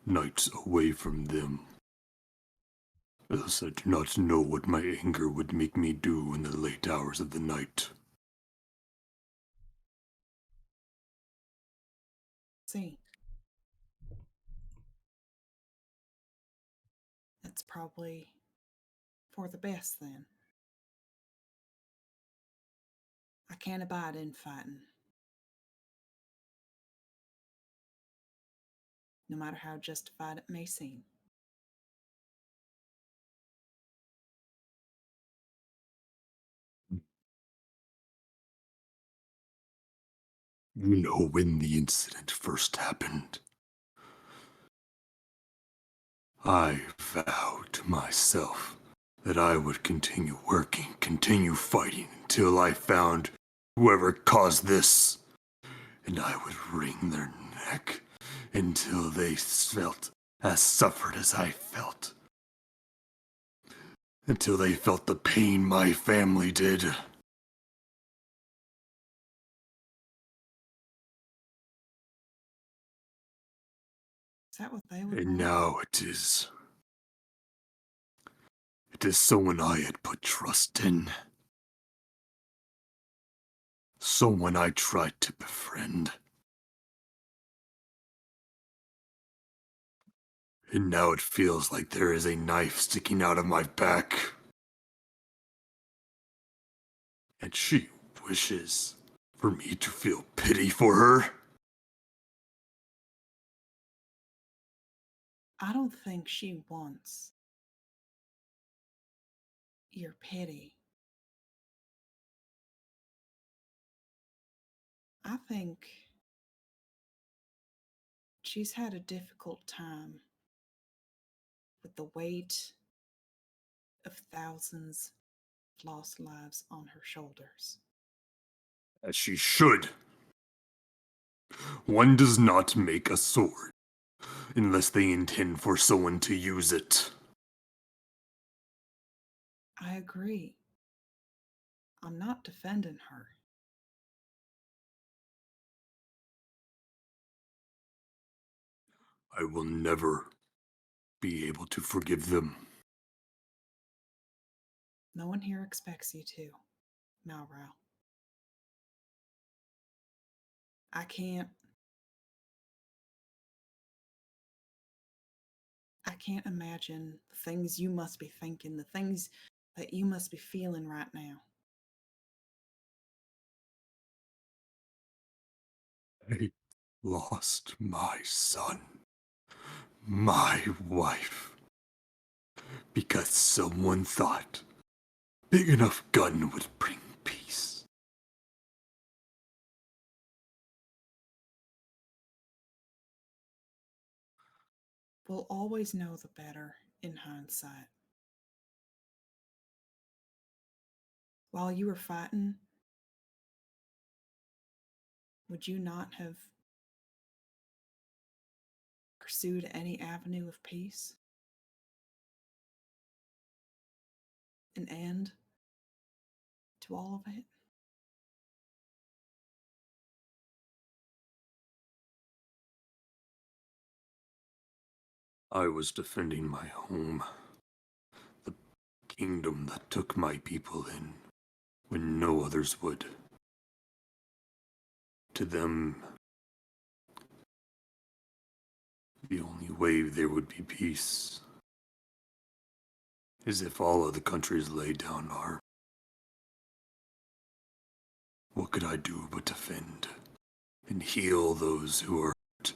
nights away from them. Else I do not know what my anger would make me do in the late hours of the night. See. That's probably for the best then. I can't abide infighting. No matter how justified it may seem. You know, when the incident first happened, I vowed to myself that I would continue working, continue fighting until I found whoever caused this, and I would wring their neck until they felt as suffered as I felt. Until they felt the pain my family did. Is that what they would And want? now it is. It is someone I had put trust in. Someone I tried to befriend. And now it feels like there is a knife sticking out of my back. And she wishes for me to feel pity for her. I don't think she wants your pity. I think she's had a difficult time with the weight of thousands of lost lives on her shoulders. As she should. One does not make a sword unless they intend for someone to use it. I agree. I'm not defending her. I will never be able to forgive them. No one here expects you to, Malral. I can't imagine the things you must be thinking, the things that you must be feeling right now. I lost my son, my wife, because someone thought big enough gun would bring peace. We'll always know the better in hindsight. While you were fighting, would you not have pursued any avenue of peace? An end to all of it? I was defending my home, the kingdom that took my people in when no others would. To them, the only way there would be peace is if all of the countries laid down arms. What could I do but defend and heal those who are hurt?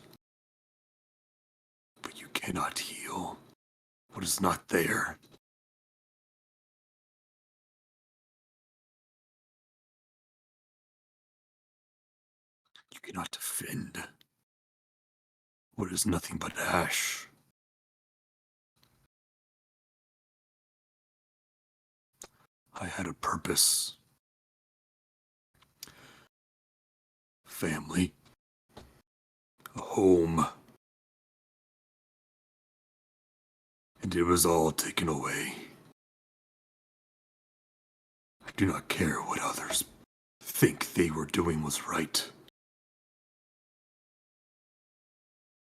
But you cannot heal what is not there. You cannot defend what is nothing but ash. I had a purpose. Family. A home. And it was all taken away. I do not care what others think they were doing was right.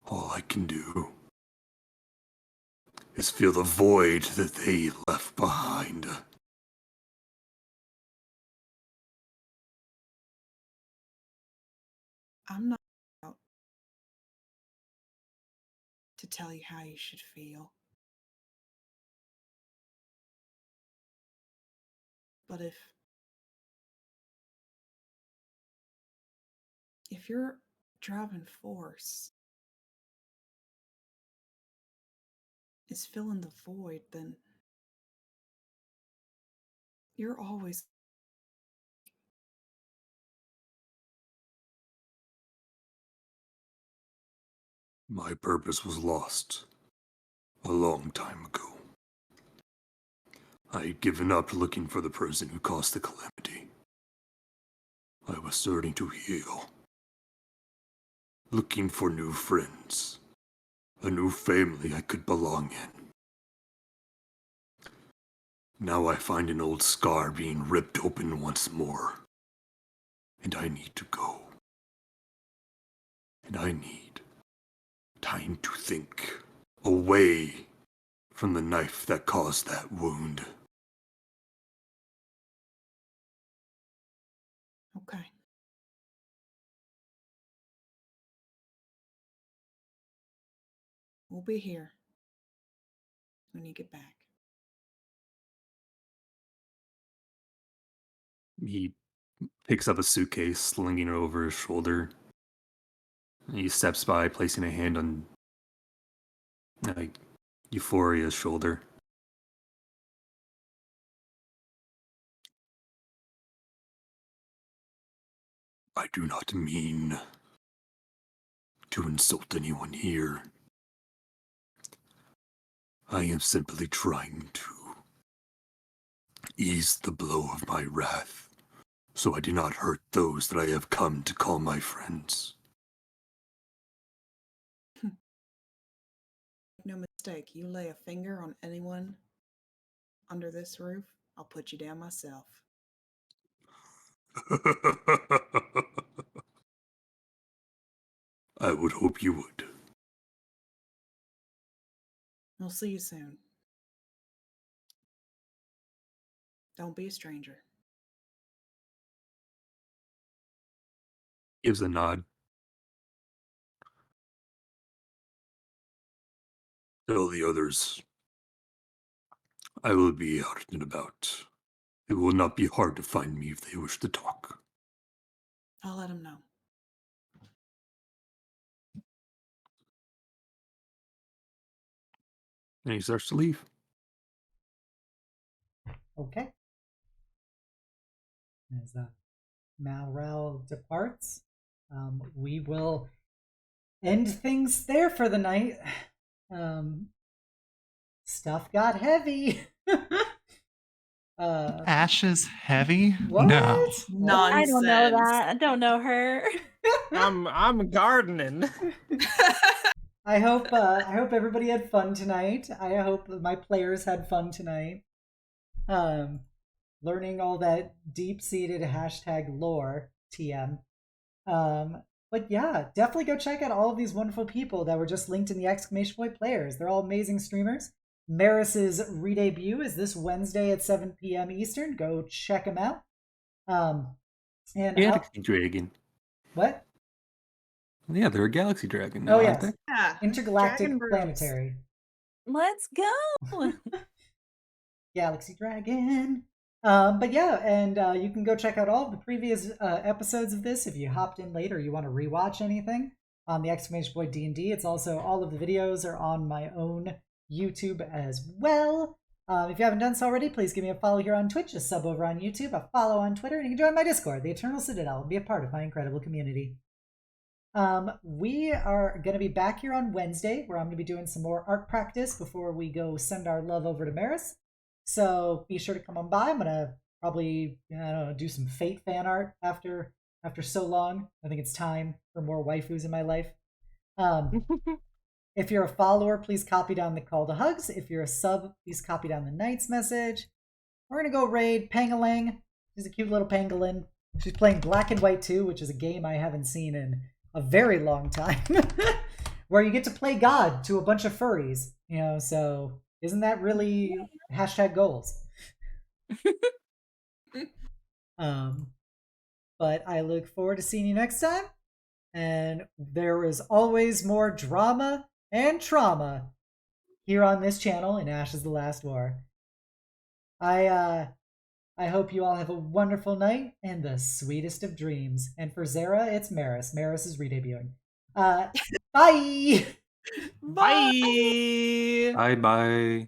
All I can do is feel the void that they left behind. I'm not out to tell you how you should feel. But if your driving force is filling the void, then you're always... My purpose was lost a long time ago. I had given up looking for the person who caused the calamity. I was starting to heal. Looking for new friends. A new family I could belong in. Now I find an old scar being ripped open once more. And I need to go. And I need time to think. Away from the knife that caused that wound. Okay. We'll be here when you get back. He picks up a suitcase, slinging it over his shoulder. He steps by, placing a hand on Euphoria's shoulder. I do not mean to insult anyone here. I am simply trying to ease the blow of my wrath, so I do not hurt those that I have come to call my friends. No mistake, you lay a finger on anyone under this roof, I'll put you down myself. I would hope you would. We'll see you soon. Don't be a stranger. Gives a nod. Tell the others I will be out and about. It will not be hard to find me if they wish to talk. I'll let them know. And he starts to leave. Okay. As Malral departs, we will end things there for the night. Stuff got heavy. Ash is heavy? What? No. Nonsense. I don't know that. I don't know her. I'm gardening. I hope everybody had fun tonight. I hope my players had fun tonight. Learning all that deep-seated hashtag lore, TM. But yeah, definitely go check out all of these wonderful people that were just linked in the exclamation point players. They're all amazing streamers. Maris's re-debut is this Wednesday at 7 p.m. Eastern. Go check him out. And Galaxy Dragon. what? Yeah, they're a Galaxy Dragon now, Oh, aren't yes. they? Yeah. Intergalactic Dragon birds. Planetary. Let's go. Galaxy Dragon. But yeah, and you can go check out all of the previous episodes of this if you hopped in late or you want to rewatch anything on the exclamation point D&D. It's also all of the videos are on my own YouTube as well. If you haven't done so already, please give me a follow here on Twitch, a sub over on YouTube, a follow on Twitter, and you can join my Discord, the Eternal Citadel, and be a part of my incredible community. We are going to be back here on Wednesday, where I'm going to be doing some more art practice before we go send our love over to Maris. So be sure to come on by. I'm going to probably, I don't know, do some Fate fan art after so long. I think it's time for more waifus in my life. If you're a follower, please copy down the call to hugs. If you're a sub, please copy down the knight's message. We're going to go raid Pangalang. She's a cute little pangolin. She's playing Black and White 2, which is a game I haven't seen in a very long time. Where you get to play God to a bunch of furries. You know, so isn't that really hashtag goals? But I look forward to seeing you next time. And there is always more drama and trauma here on this channel in Ash is the Last War. I I hope you all have a wonderful night and the sweetest of dreams. And for Zara, it's Maris. Maris is redebuting. Bye! Bye. Bye bye.